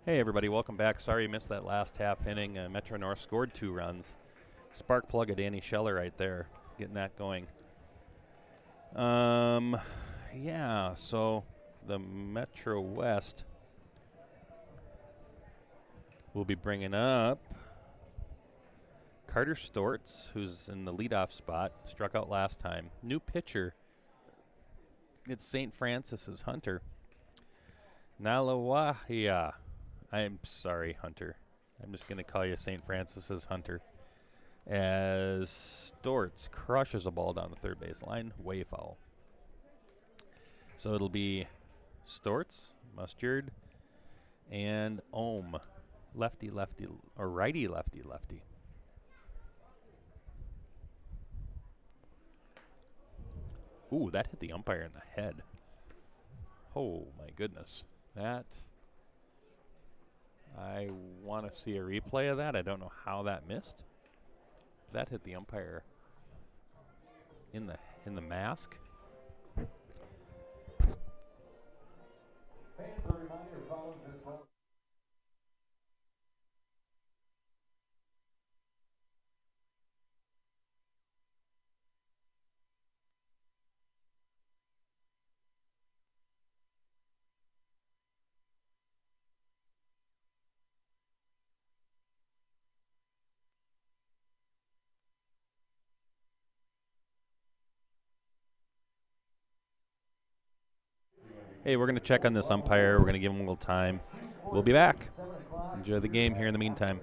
Hey, everybody, welcome back. Sorry you missed that last half inning. Metro North scored 2 runs. Spark plug of Danny Scheller right there, getting that going. Yeah, so the Metro West will be bringing up Carter Stortz, who's in the leadoff spot, struck out last time. New pitcher It's St. Francis's Hunter. Nalawahia. I'm sorry, Hunter. I'm just going to call you St. Francis's Hunter. As Storts crushes a ball down the third base line, way foul. So it'll be Storts, Mustard, and Ohm. Lefty, lefty, or righty, lefty, lefty. Ooh, that hit the umpire in the head. Oh, my goodness. That, I want to see a replay of that. I don't know how that missed. That hit the umpire in the mask. Fans, a reminder following this one. Hey, we're going to check on this umpire. We're going to give him a little time. We'll be back. Enjoy the game here in the meantime.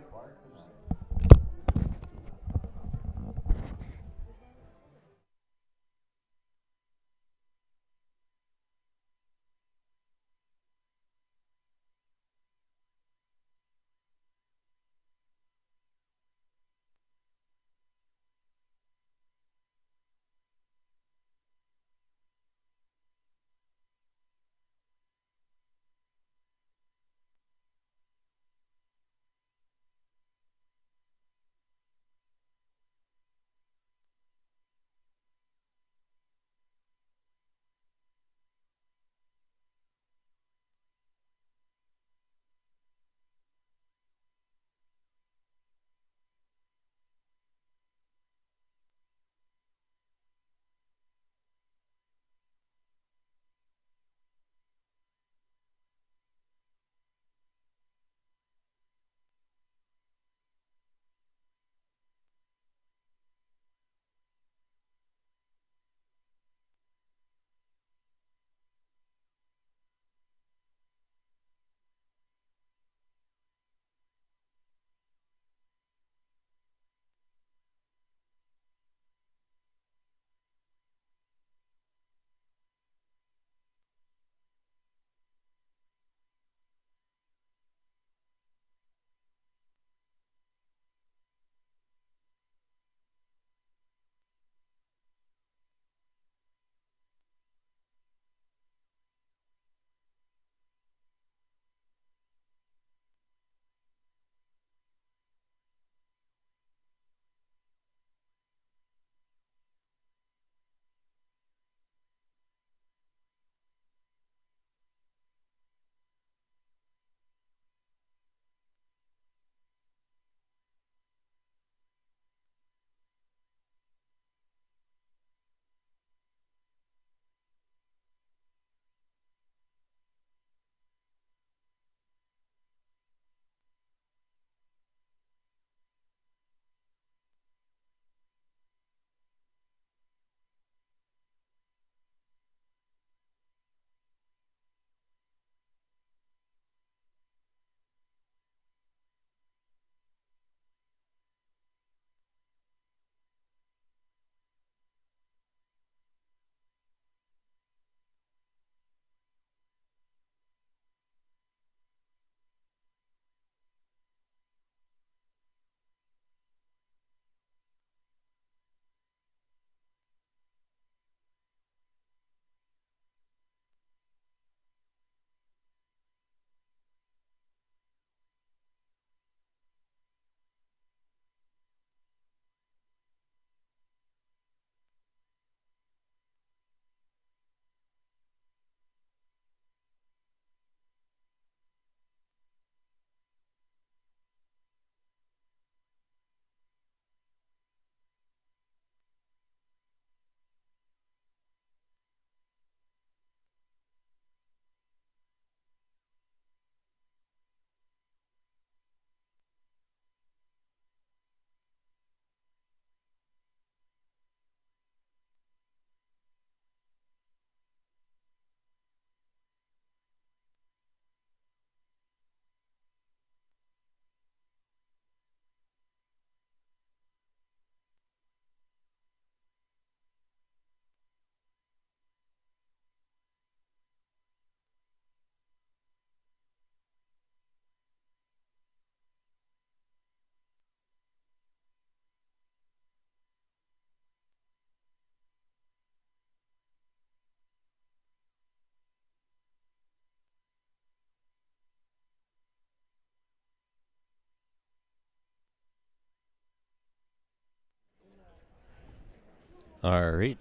All right.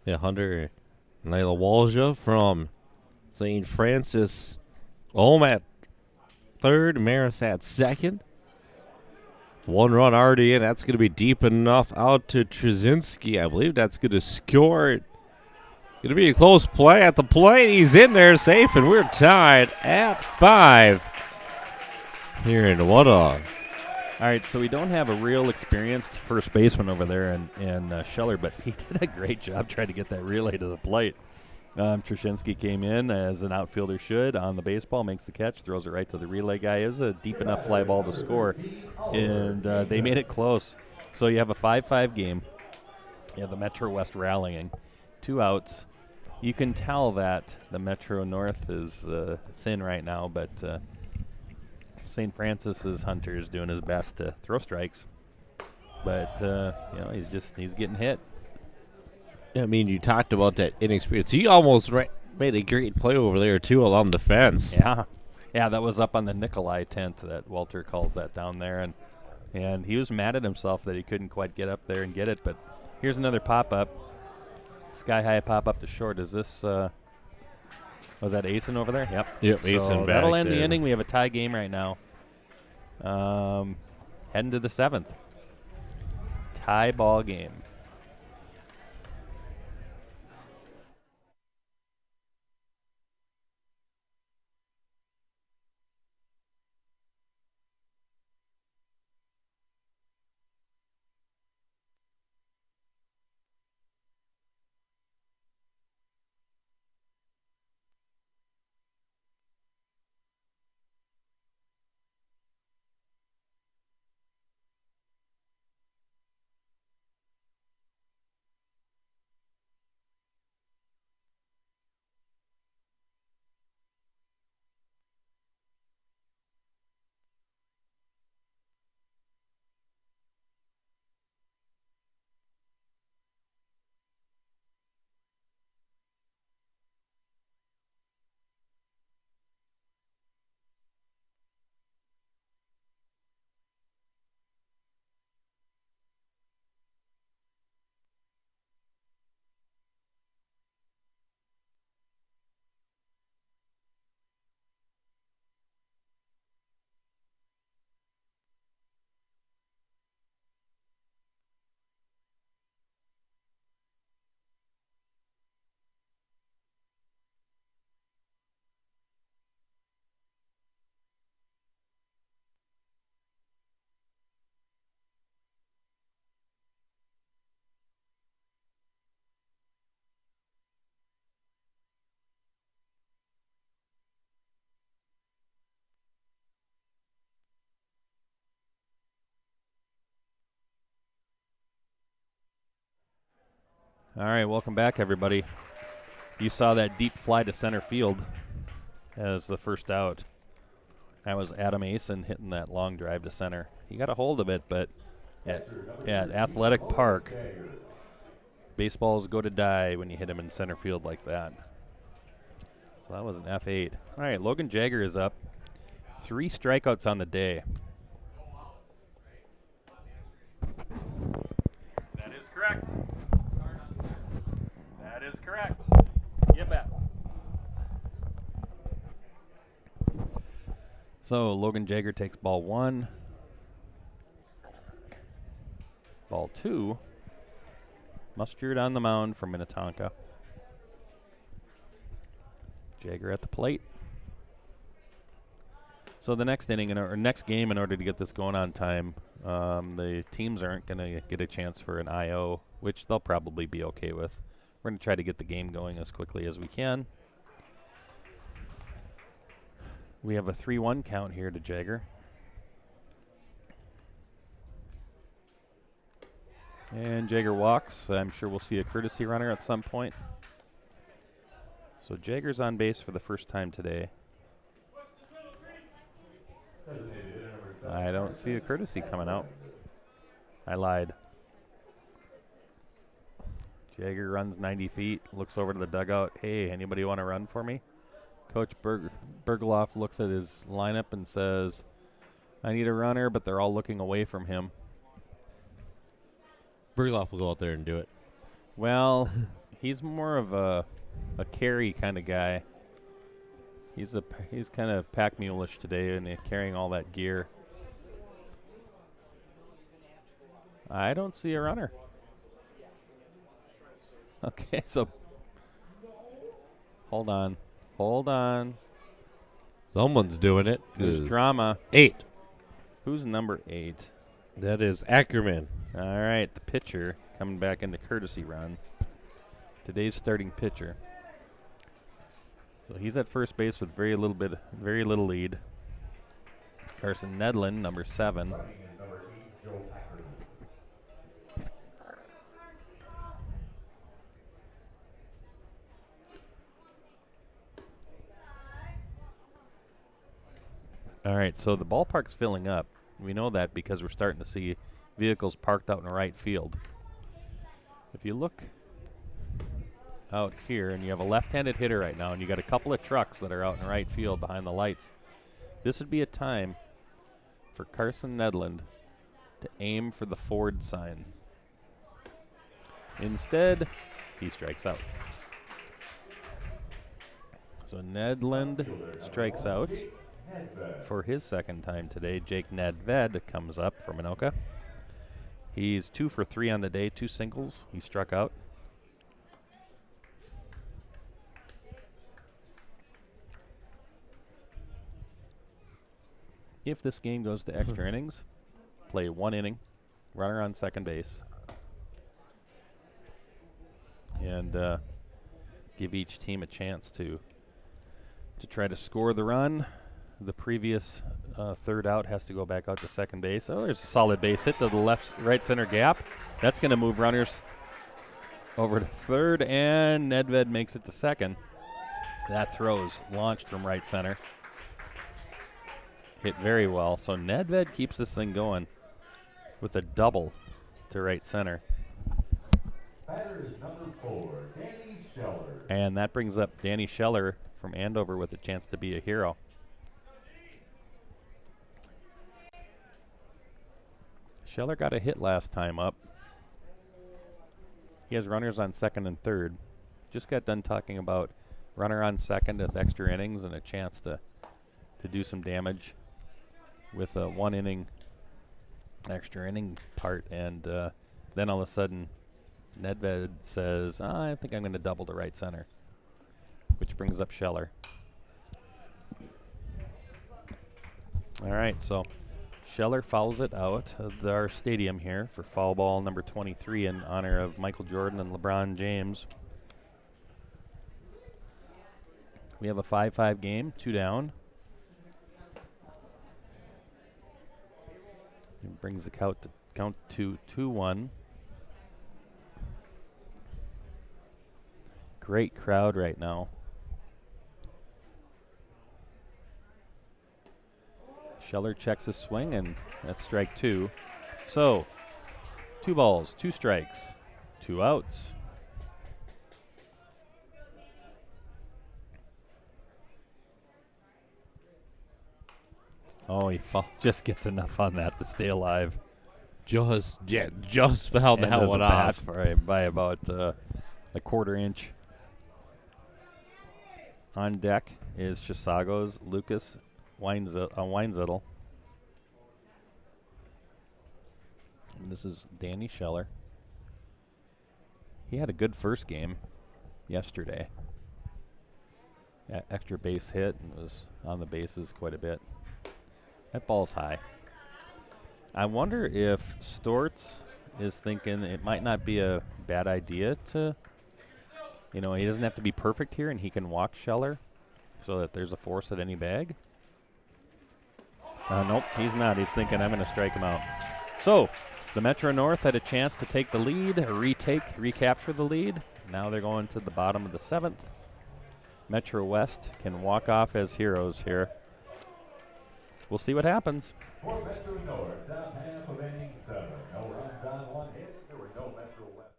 Yeah, Hunter Nyla Walja from St. Francis. Home at third, Maris at second. 1 run already in. That's going to be deep enough out to Trzynski. I believe that's going to score. Going to be a close play at the plate. He's in there safe, and we're tied at 5 here in Wadog. All right, so we don't have a real experienced first baseman over there in Scheller, but he did a great job trying to get that relay to the plate. Trzynski came in as an outfielder should on the baseball, makes the catch, throws it right to the relay guy. It was a deep enough fly ball to score, and they made it close. So you have a 5-5 game. You have the Metro West rallying. 2 outs. You can tell that the Metro North is thin right now, but St. Francis's Hunter is doing his best to throw strikes. But, he's getting hit. I mean, you talked about that inexperience. He almost made a great play over there, too, along the fence. Yeah. Yeah, that was up on the Nikolai tent that Walter calls that down there. And he was mad at himself that he couldn't quite get up there and get it. But here's another pop-up. Sky-high pop-up to short. Is this was that Asen over there? Yep. Yep, so Asen back that'll end there. the inning. We have a tie game right now. Heading to the 7th. Tie ball game. All right, welcome back, everybody. You saw that deep fly to center field as the first out. That was Adam Asen hitting that long drive to center. He got a hold of it, but at Athletic Park, baseballs go to die when you hit them in center field like that. So that was an F8. All right, Logan Jagger is up. 3 strikeouts on the day. That is correct. That is correct. You bet. So Logan Jagger takes ball 1. Ball 2. Mustard on the mound for Minnetonka. Jagger at the plate. So the next inning or next game, in order to get this going on time, the teams aren't going to get a chance for an IO, which they'll probably be okay with. We're going to try to get the game going as quickly as we can. We have a 3-1 count here to Jagger. And Jagger walks. I'm sure we'll see a courtesy runner at some point. So Jagger's on base for the first time today. I don't see a courtesy coming out. I lied. Jagger runs 90 feet, looks over to the dugout. Hey, anybody want to run for me? Coach Bergeloff looks at his lineup and says, I need a runner, but they're all looking away from him. Bergloff will go out there and do it. Well, he's more of a carry kind of guy. He's kind of pack mule-ish today, and carrying all that gear. I don't see a runner. Okay, so hold on. Someone's doing it. There's drama. 8. Who's number 8? That is Ackerman. All right, the pitcher coming back into courtesy run. Today's starting pitcher. So he's at first base with very little lead. Carson Nedlin, number 7. All right, so the ballpark's filling up. We know that because we're starting to see vehicles parked out in right field. If you look out here, and you have a left-handed hitter right now, and you got a couple of trucks that are out in right field behind the lights, this would be a time for Carson Nedland to aim for the Ford sign. Instead, he strikes out. So Nedland strikes out. For his second time today, Jake Nedved comes up from Anoka. He's 2 for 3 on the day, 2 singles. He struck out. If this game goes to extra innings, play 1 inning, runner on second base, and give each team a chance to try to score the run. The previous third out has to go back out to second base. Oh, there's a solid base hit to the right center gap. That's going to move runners over to third, and Nedved makes it to second. That throw's launched from right center. Hit very well. So Nedved keeps this thing going with a double to right center. Batter is number 4, Danny Scheller. And that brings up Danny Scheller from Andover with a chance to be a hero. Scheller got a hit last time up. He has runners on second and third. Just got done talking about runner on second with extra innings and a chance to do some damage with a 1 inning extra inning part. And then all of a sudden, Nedved says, I think I'm going to double to right center, which brings up Scheller. All right, so Scheller fouls it out of our stadium here for foul ball number 23 in honor of Michael Jordan and LeBron James. We have a 5-5 game, 2 down. It brings the count to 2-1. Great crowd right now. Scheller checks his swing, and that's strike 2. So, 2 balls, 2 strikes, 2 outs. Oh, he just gets enough on that to stay alive. Just fouled that one off. By about a quarter inch. On deck is Chisago's Lucas Weinzettel. And this is Danny Scheller. He had a good first game yesterday. Extra base hit and was on the bases quite a bit. That ball's high. I wonder if Stortz is thinking it might not be a bad idea to, he doesn't have to be perfect here and he can walk Scheller so that there's a force at any bag. Nope, he's not. He's thinking, I'm going to strike him out. So, the Metro North had a chance to take the lead, or recapture the lead. Now they're going to the bottom of the 7th. Metro West can walk off as heroes here. We'll see what happens. For Metro North, top half of inning 7. No runs on 1 hit. There were no Metro West.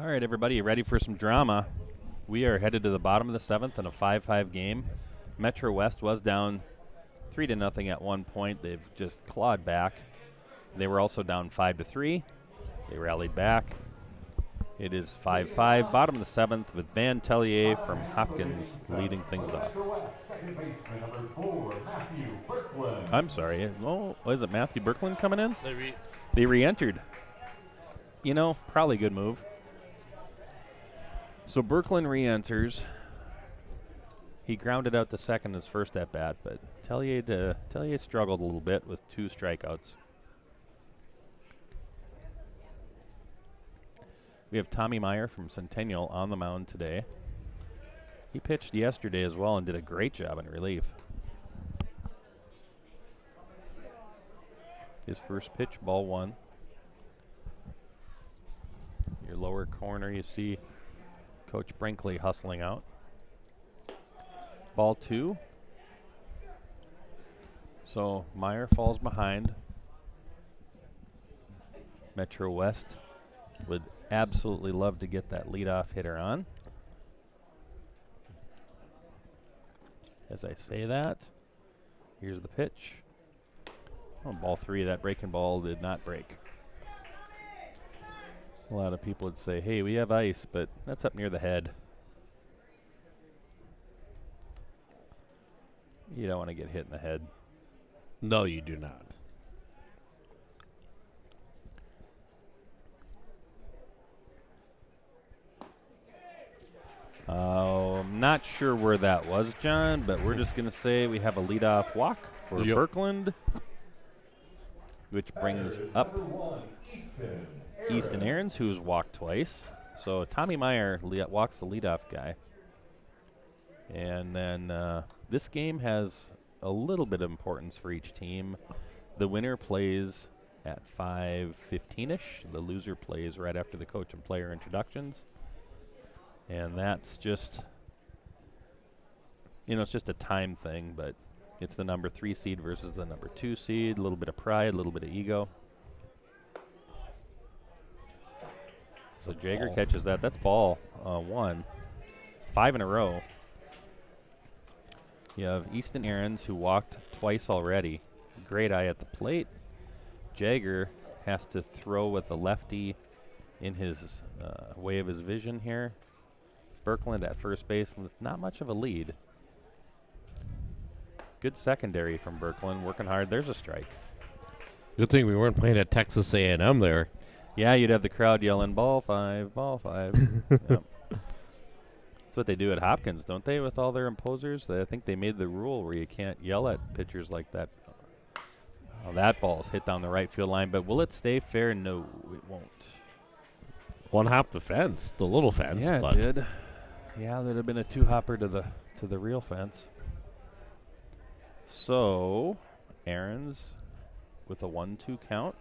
All right, everybody, you ready for some drama? We are headed to the bottom of the 7th in a 5-5 game. Metro West was down 3-0 at one point. They've just clawed back. They were also down 5-3. They rallied back. It is 5-5, bottom of the 7th, with Van Tellier from Hopkins leading things off. I'm sorry. Oh, is it Matthew Birkland coming in? They re-entered. You know, probably a good move. So Birkland re-enters. He grounded out the second his first at bat, but Tellier struggled a little bit with 2 strikeouts. We have Tommy Meyer from Centennial on the mound today. He pitched yesterday as well and did a great job in relief. His first pitch, ball 1. Your lower corner, you see Coach Brinkley hustling out. Ball 2. So Meyer falls behind. Metro West would absolutely love to get that leadoff hitter on. As I say that, here's the pitch. Oh, ball 3, that breaking ball did not break. A lot of people would say, hey, we have ice, but that's up near the head. You don't want to get hit in the head. No, you do not. I'm not sure where that was, John, but we're just going to say we have a leadoff walk for Birkland, which brings up Easton Aarons, who's walked twice. So Tommy Meyer walks the leadoff guy. And then this game has a little bit of importance for each team. The winner plays at 5:15-ish. The loser plays right after the coach and player introductions. And that's just, it's just a time thing, but it's the number 3 seed versus the number 2 seed. A little bit of pride, a little bit of ego. So Jager catches that. That's ball 1. 5 in a row. You have Easton Aarons, who walked twice already. Great eye at the plate. Jager has to throw with the lefty in his way of his vision here. Birkland at first base with not much of a lead. Good secondary from Birkland, working hard. There's a strike. Good thing we weren't playing at Texas A&M there. Yeah, you'd have the crowd yelling, ball 5, ball 5. Yep. That's what they do at Hopkins, don't they, with all their imposers? I think they made the rule where you can't yell at pitchers like that. Oh, that ball's hit down the right field line, but will it stay fair? No, it won't. One hop the fence, the little fence. Yeah, it did. Yeah, there'd have been a 2-hopper to the real fence. So, Aarons with a 1-2 count.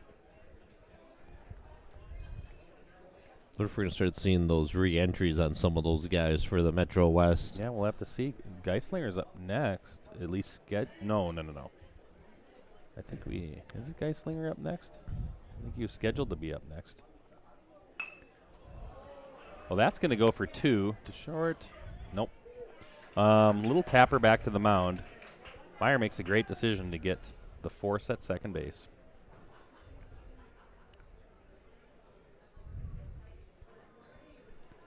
What if we're going to start seeing those re-entries on some of those guys for the Metro West? Yeah, we'll have to see. Geislinger's up next. At least No. I think is it Geislinger up next? I think he was scheduled to be up next. Well, that's going to go for 2 to short. Nope. Little tapper back to the mound. Meyer makes a great decision to get the force at second base.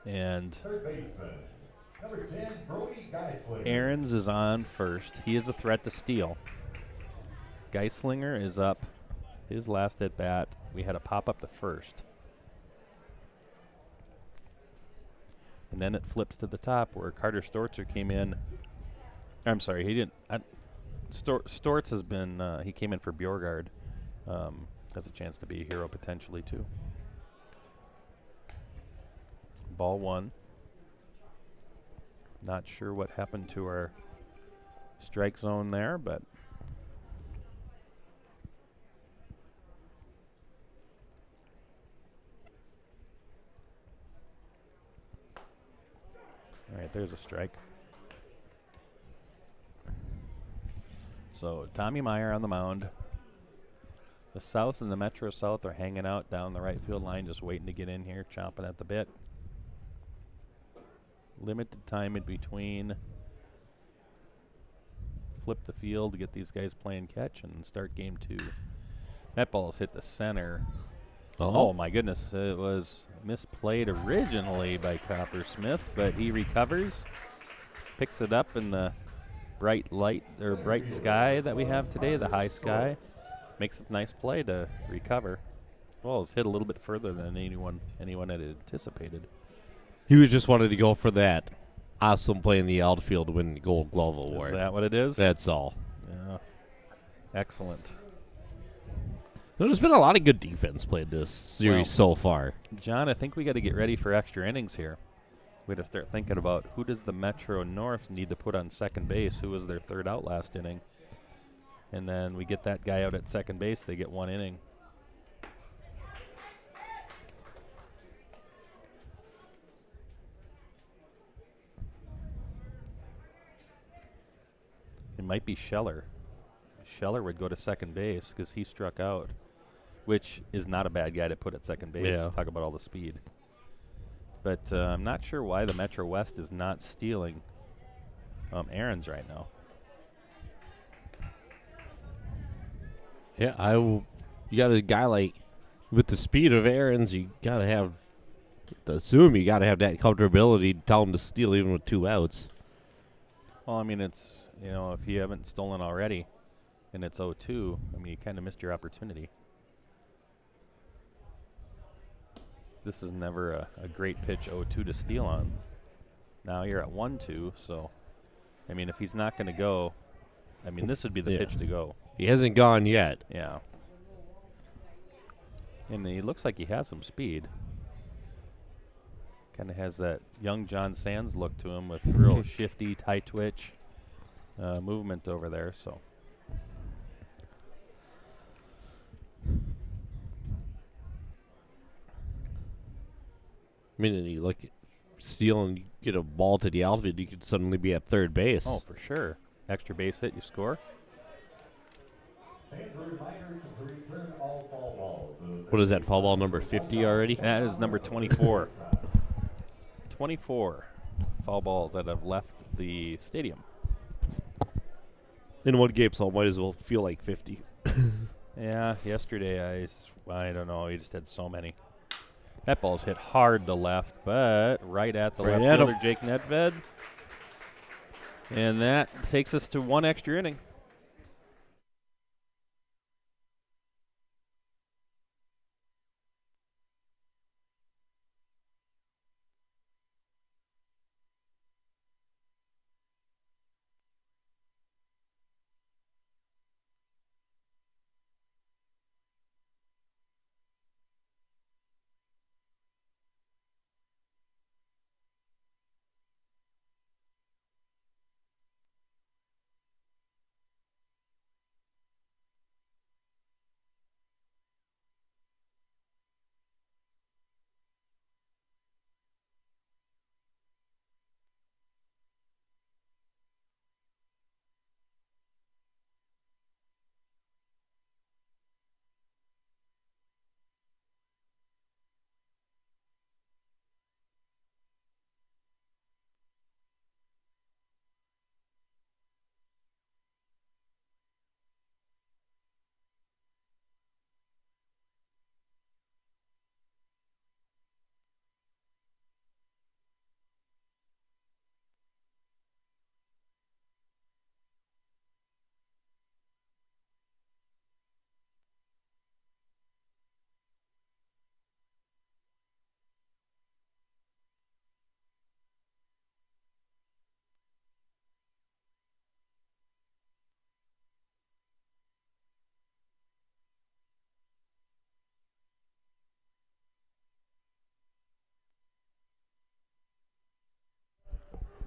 And Number 10, Brody Geislinger. Aarons is on first. He is a threat to steal. Geislinger is up. His last at bat. We had a pop up to first. And then it flips to the top where Carter Stortzer came in. I'm sorry, he didn't. Stortz has been, he came in for Bjorgard. Has a chance to be a hero potentially too. Ball 1. Not sure what happened to our strike zone there, but all right, there's a strike. So Tommy Meyer on the mound. The South and the Metro South are hanging out down the right field line, just waiting to get in here, chomping at the bit. limited time in between. Flip the field to get these guys playing catch and start game 2. That ball's hit the center. Oh, my goodness. It was misplayed originally by Coppersmith, but he recovers, picks it up in the bright light or bright sky that we have today, the high sky. Makes a nice play to recover. Well, it's hit a little bit further than anyone had anticipated. He just wanted to go for that awesome play in the outfield to win the Gold Glove Award. Is that what it is? That's all. Yeah. Excellent. There's been a lot of good defense played this series so far. John, I think we got to get ready for extra innings here. We got to start thinking about who does the Metro North need to put on second base, who was their third out last inning. And then we get that guy out at second base, they get 1 inning. It might be Scheller. Scheller would go to second base because he struck out, which is not a bad guy to put at second base. Yeah. Talk about all the speed. But I'm not sure why the Metro West is not stealing errands right now. Yeah, you got a guy like with the speed of Aaron's, you got to have to assume you got to have that comfortability to tell him to steal even with 2 outs. Well, I mean, it's, if you haven't stolen already and it's 0-2, I mean, you kind of missed your opportunity. This is never a great pitch 0-2 to steal on. Now you're at 1-2, so, I mean, if he's not going to go, I mean, this would be the pitch to go. He hasn't gone yet. Yeah. And he looks like he has some speed. Kind of has that young John Sands look to him with real shifty, tight twitch movement over there, so. I mean, and you look at steal and you get a ball to the outfield, you could suddenly be at third base. Oh, for sure. Extra base hit, you score. What is that, foul ball number 50 already? That is number 24. 24 foul balls that have left the stadium. In one game, so it might as well feel like 50. Yeah, yesterday I don't know, he just had so many. That ball's hit hard to left, but right at the left fielder, Jake Nedved. And that takes us to 1 extra inning.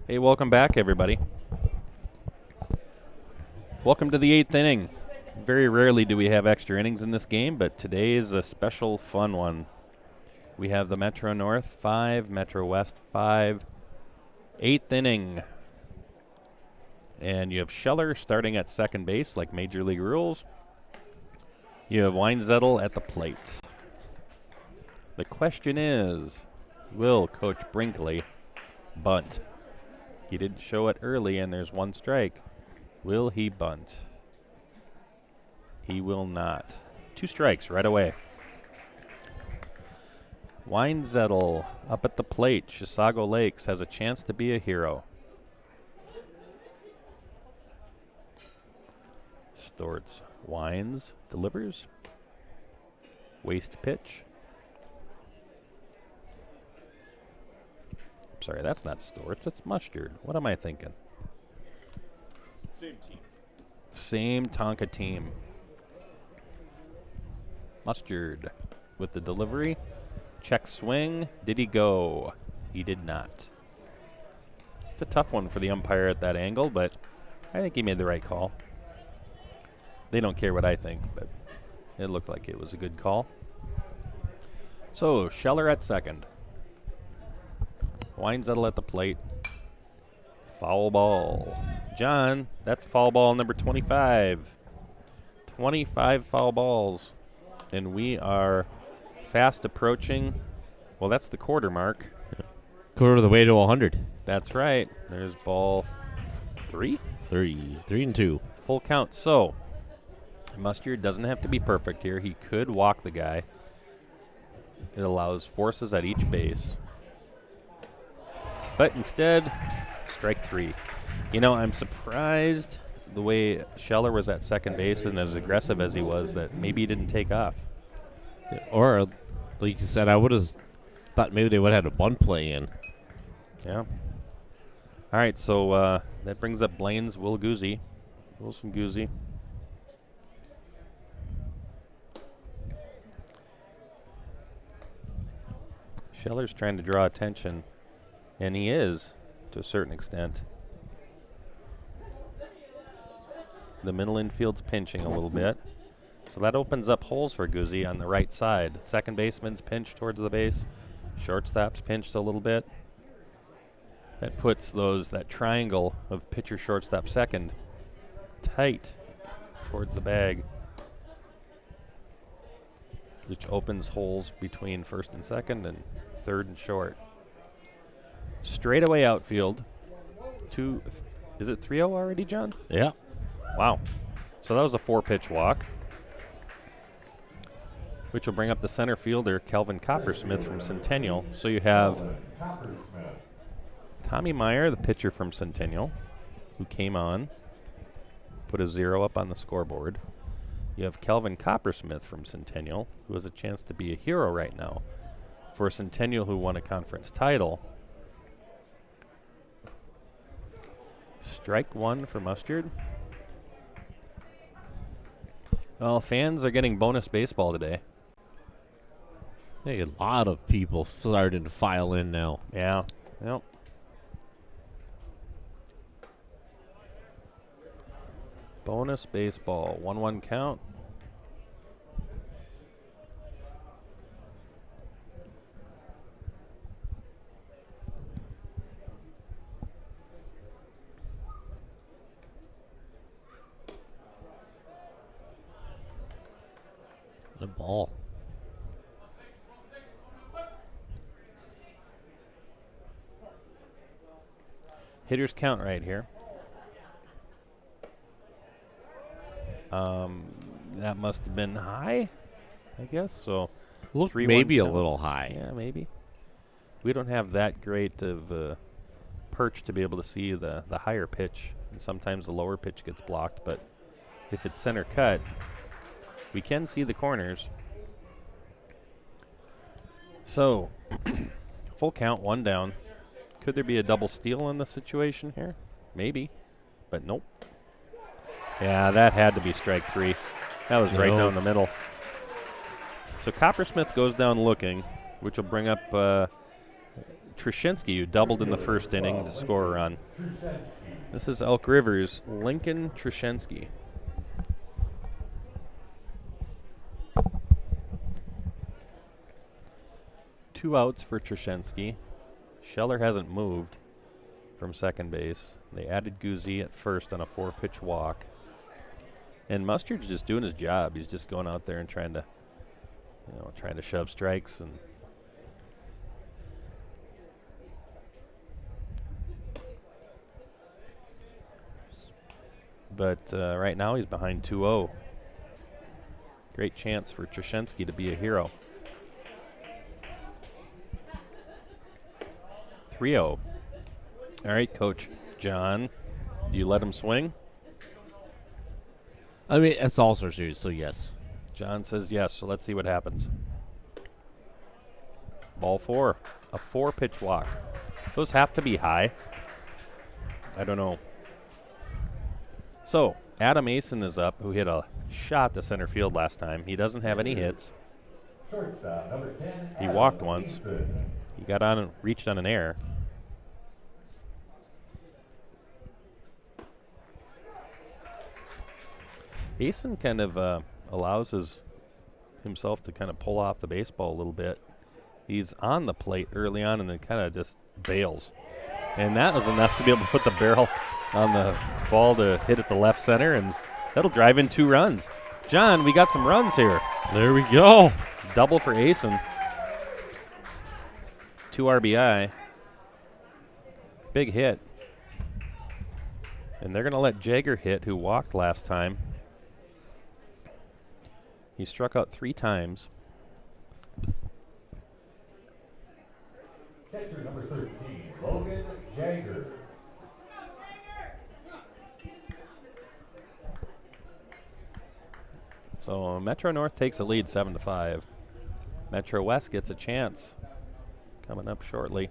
Hey, welcome back, everybody. Welcome to the 8th inning. Very rarely do we have extra innings in this game, but today is a special fun one. We have the Metro North 5, Metro West 5, 8th inning. And you have Scheller starting at second base like Major League rules. You have Weinzettel at the plate. The question is, will Coach Brinkley Bunt. He didn't show it early, and there's one strike. Will he bunt? He will not. 2 strikes right away. Weinzettel up at the plate. Chisago Lakes has a chance to be a hero. Storts. Wines delivers. Waste pitch. Sorry, that's not Storts. That's Mustard. What am I thinking? Same team. Same Tonka team. Mustard with the delivery. Check swing. Did he go? He did not. It's a tough one for the umpire at that angle, but I think he made the right call. They don't care what I think, but it looked like it was a good call. So, Scheller at second. Weinzettel at the plate. Foul ball. John, that's foul ball number 25. 25 foul balls. And we are fast approaching, well, that's the quarter mark. Quarter of the way to 100. That's right. There's ball 3? 3 and 2. Full count. So, Mustard doesn't have to be perfect here. He could walk the guy. It allows forces at each base. But instead, strike 3. You know, I'm surprised the way Scheller was at second base and as aggressive as he was that maybe he didn't take off. Or, like you said, I would have thought maybe they would have had a bunt play in. Yeah. All right, so that brings up Blaine's Wilson Guzzi. Scheller's trying to draw attention, and he is, to a certain extent. The middle infield's pinching a little bit. So that opens up holes for Guzzi on the right side. Second baseman's pinched towards the base. Shortstop's pinched a little bit. That puts that triangle of pitcher, shortstop, second tight towards the bag, which opens holes between first and second and third and short. Straightaway outfield. Is it 3-0 already, John? Yeah. Wow. So that was a 4-pitch walk, which will bring up the center fielder, Kelvin Coppersmith from Centennial. So you have Tommy Meyer, the pitcher from Centennial, who came on, put a 0 up on the scoreboard. You have Kelvin Coppersmith from Centennial, who has a chance to be a hero right now for Centennial, who won a conference title. Strike 1 for Mustard. Well, fans are getting bonus baseball today. Hey, a lot of people starting to file in now. Yeah. Yep. Bonus baseball. 1-1 count. The ball. Hitters count right here. That must have been high, I guess. So Look, 3-1 maybe a count. little high. Yeah, maybe. We don't have that great of perch to be able to see the higher pitch. And sometimes the lower pitch gets blocked, but if it's center cut, we can see the corners. So, full count, 1 down. Could there be a double steal in this situation here? Maybe, but nope. Yeah, that had to be strike 3. That was right down the middle. So Coppersmith goes down looking, which will bring up Trushinsky, who doubled in the first inning to score a run. This is Elk River's Lincoln Trushinsky. Two outs for Trushinsky. Scheller hasn't moved from second base. They added Guzzi at first on a 4-pitch walk. And Mustard's just doing his job. He's just going out there and trying to shove strikes. And but right now he's behind 2-0. Great chance for Trushenski to be a hero. 3-0. All right, Coach John, do you let him swing? I mean, it's All-Star Series, so yes. John says yes, so let's see what happens. Ball 4, a 4-pitch walk. Those have to be high. I don't know. So, Adam Asen is up, who hit a shot to center field last time. He doesn't have any hits. Shortstop, number 10, He Adam walked once. Easton. He got on and reached on an error. Asen kind of allows himself to kind of pull off the baseball a little bit. He's on the plate early on and then kind of just bails. And that was enough to be able to put the barrel on the ball to hit at the left center, and that'll drive in 2 runs. John, we got some runs here. There we go. Double for Asen. 2 RBI. Big hit. And they're going to let Jagger hit, who walked last time. He struck out 3 times. Catcher number 13, Logan Jagger. So Metro North takes the lead 7-5. Metro West gets a chance coming up shortly.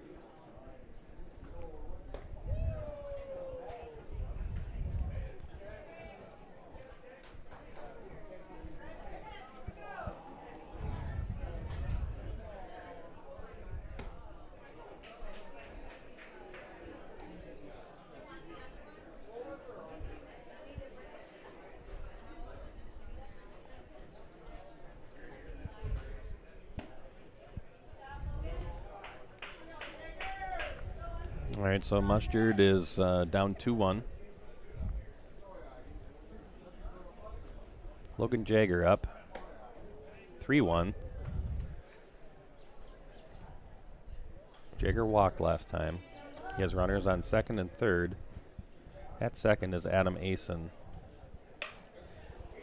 All right, so Mustard is down 2-1. Logan Jagger up 3-1. Jagger walked last time. He has runners on second and third. At second is Adam Asen.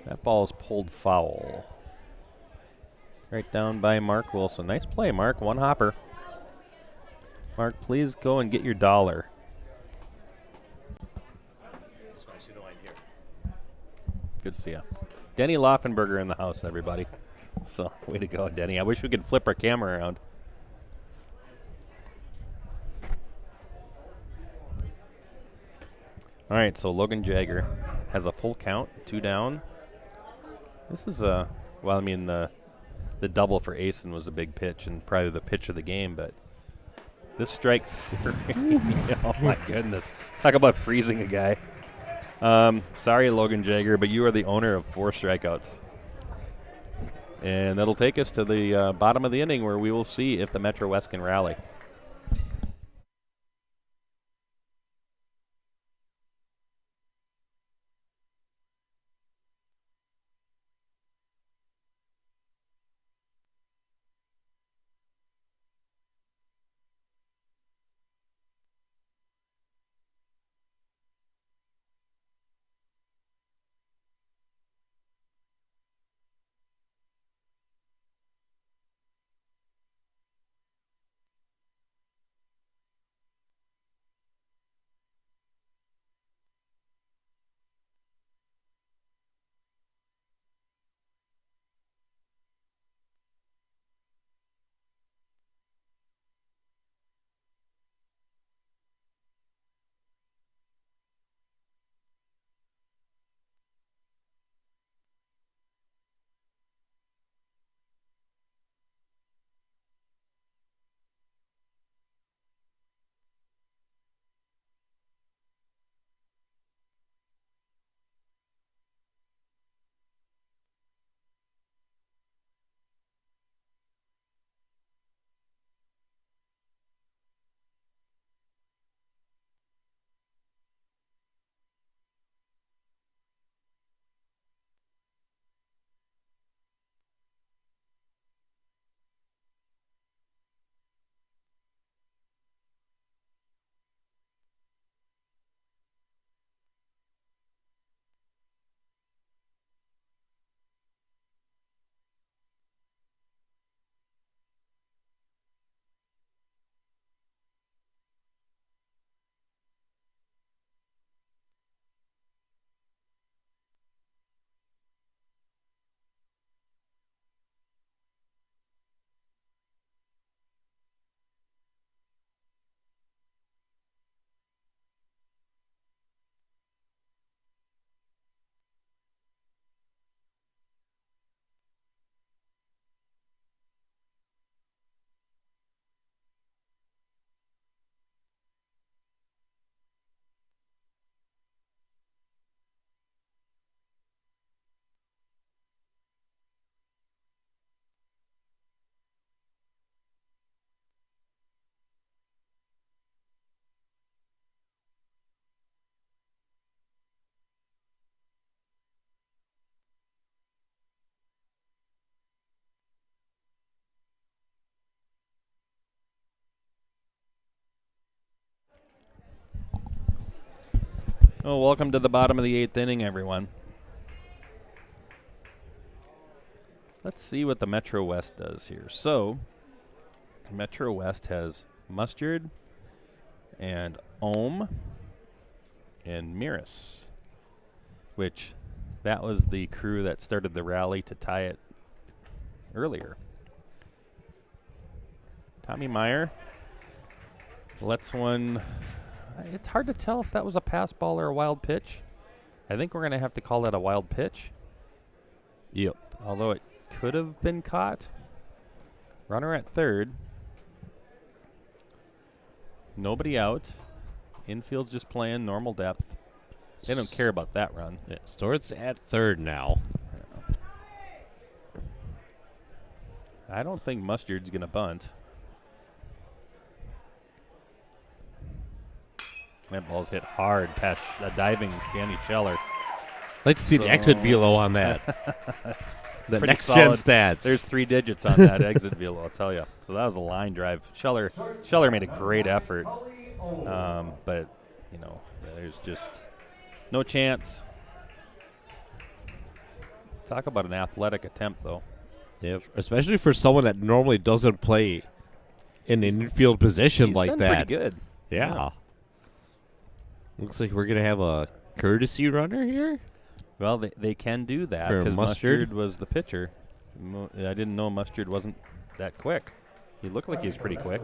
That ball is pulled foul. Right down by Mark Wilson. Nice play, Mark. 1 hopper. Mark, please go and get your dollar. Good to see you. Denny Laufenberger in the house, everybody. So, way to go, Denny. I wish we could flip our camera around. All right, so Logan Jagger has a full count, 2 down. This is the double for Asen was a big pitch and probably the pitch of the game, but this strike 3, oh my goodness. Talk about freezing a guy. Sorry, Logan Jagger, but you are the owner of 4 strikeouts. And that'll take us to the bottom of the inning where we will see if the Metro West can rally. Oh, welcome to the bottom of the 8th inning, everyone. Let's see what the Metro West does here. So, Metro West has Mustard and Ohm and Miras, which that was the crew that started the rally to tie it earlier. Tommy Meyer lets one. It's hard to tell if that was a pass ball or a wild pitch. I think we're going to have to call that a wild pitch. Yep. Although it could have been caught. Runner at third. Nobody out. Infield's just playing normal depth. They don't care about that run. Yeah, Stort's at third now. I don't think Mustard's going to bunt. That ball's hit hard past a diving Danny Scheller. I'd like to see the exit velo on that. The Pretty next-gen solid. stats. There's 3 digits on that exit velo, I'll tell you. So that was a line drive. Scheller made a great effort. But, you know, there's just no chance. Talk about an athletic attempt, though. Yeah, especially for someone that normally doesn't play in an infield position He's like been that. pretty good. Yeah. Looks like we're going to have a courtesy runner here. Well, they can do that For because Mustard? Mustard was the pitcher. I didn't know Mustard wasn't that quick. He looked like he was pretty quick.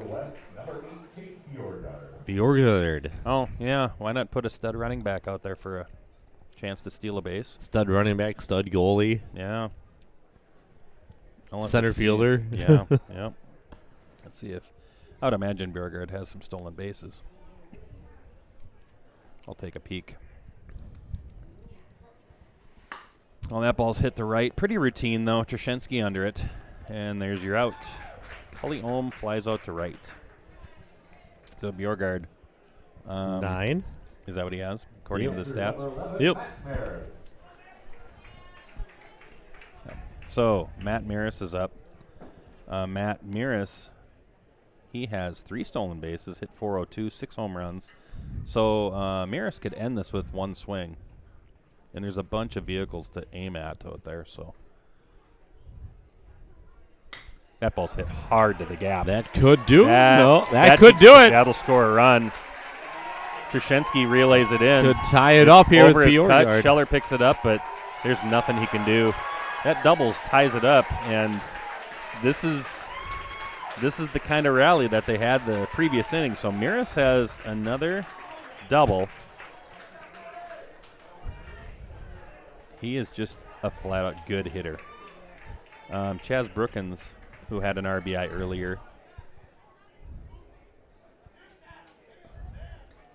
Bjorgard. Oh, yeah. Why not put a stud running back out there for a chance to steal a base? Stud running back, stud goalie, Yeah. I'll have to center see. fielder. Yeah, yeah. Let's see if. I would imagine Bjorgard has some stolen bases. I'll take a peek. Well, that ball's hit to right. Pretty routine, though. Trushinsky under it. And there's your out. Cully Ohm flies out to right. So Bjorgard. 9. Is that what he has, according to the stats? Yep. So Matt Miras is up. Matt Miras, he has 3 stolen bases, hit 402, 6 home runs. So Miras could end this with 1 swing. And there's a bunch of vehicles to aim at out there. So that ball's hit hard to the gap. That could do it. That- No, that that could should- do it. That'll score a run. Trushinsky relays it in. Could tie it up here Over with his cut. Bjorgard. Scheller picks it up, but there's nothing he can do. That doubles ties it up, and this is the kind of rally that they had the previous inning. So Miras has another double. He is just a flat-out good hitter. Chaz Brookins, who had an RBI earlier.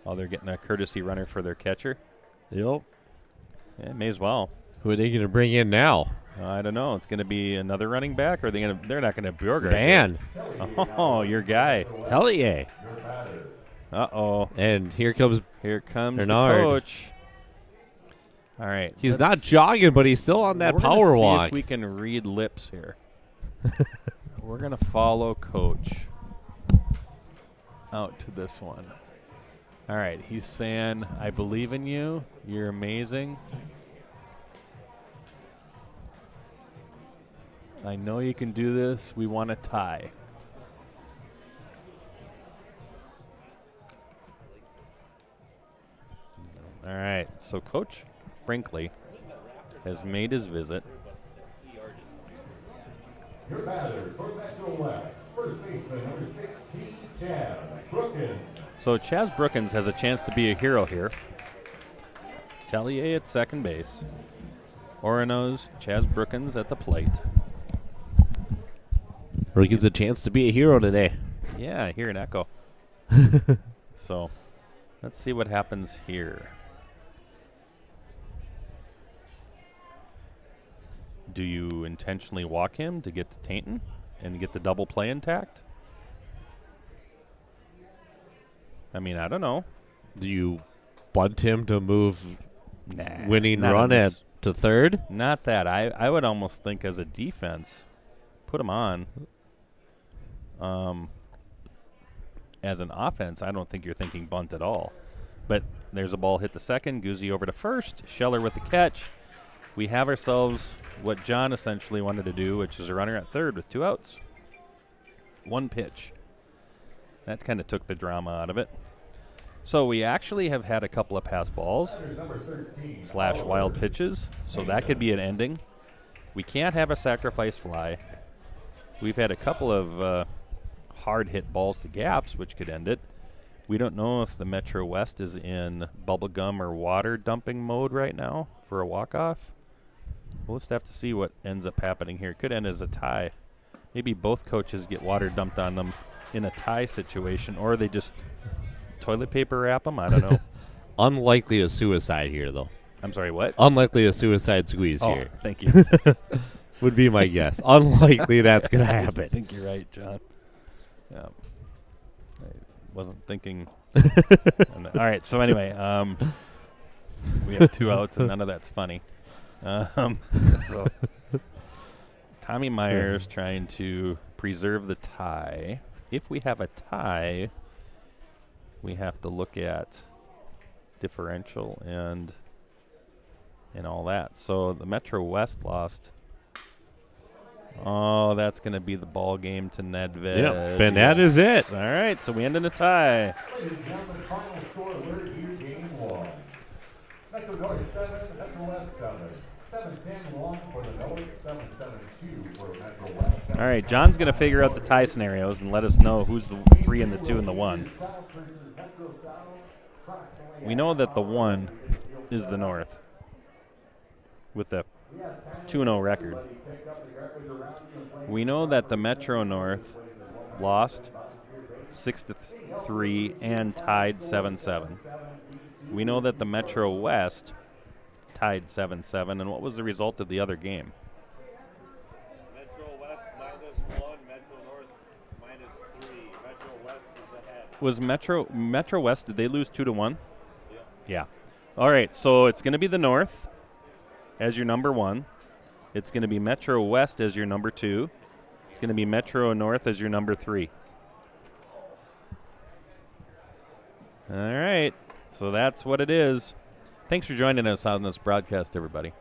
Oh, they're getting a courtesy runner for their catcher. Yep. Yeah, may as well. Who are they going to bring in now? I don't know. It's going to be another running back, or they're not going to Bjorgard. Van. Oh, your guy. Tellier. Uh-oh. And here comes. Here comes Bernard. the coach. All right. He's not jogging, but he's still on that we're gonna power see walk. if we can read lips here. We're going to follow coach out to this one. All right. He's saying, I believe in you. You're amazing. I know you can do this. We want a tie. All right. So Coach Brinkley has made his visit. Your batter for Metro West, first baseman number 16, Chad Brookins. So Chaz Brookins has a chance to be a hero here. Tellier at second base. Orono's Chaz Brookins at the plate. Or he gets a chance to be a hero today. Yeah, I hear an echo. So let's see what happens here. Do you intentionally walk him to get to Tainton and get the double play intact? I mean, I don't know. Do you bunt him to move Nah, winning not run on this. to third? Not that. I would almost think as a defense, put him on. As an offense, I don't think you're thinking bunt at all. But there's a ball hit to second. Guzzi over to first. Scheller with the catch. We have ourselves what John essentially wanted to do, which is a runner at third with 2 outs. 1 pitch. That kind of took the drama out of it. So we actually have had a couple of pass balls / wild pitches, so that could be an ending. We can't have a sacrifice fly. We've had a couple of hard hit balls to gaps, which could end it. We don't know if the Metro West is in bubblegum or water dumping mode right now for a walk-off. We'll just have to see what ends up happening here. It could end as a tie. Maybe both coaches get water dumped on them in a tie situation, or they just toilet paper wrap them. I don't know. Unlikely a suicide here, though. I'm sorry, what? Unlikely a suicide squeeze here. Thank you. Would be my guess. Unlikely that's going to I happen. think you're right, John. Yeah. I wasn't thinking. All right, so anyway, we have 2 outs, and none of that's funny. So Tommy Myers trying to preserve the tie. If we have a tie, we have to look at differential and all that. So the Metro West lost. Oh, that's going to be the ball game to Nedved. Yep, and that is it. All right, so we end in a tie. Ladies and gentlemen, final score alert here, game 1. Metro North 7, Metro West 7. 7-10-1 for the North, 7-7-2 for Metro West. All right, John's going to figure out the tie scenarios and let us know who's the 3 and the 2 and the 1. We know that the 1 is the North with the 2-0 record. We know that the Metro North lost 6-3 and tied 7-7. We know that the Metro West tied 7-7. And what was the result of the other game? Metro West -1, Metro North -3. Metro West is ahead. Was Metro West, did they lose 2-1? Yeah. All right, so it's going to be the North as your number 1. It's going to be Metro West as your number 2. It's going to be Metro North as your number 3. All right, so that's what it is. Thanks for joining us on this broadcast, everybody.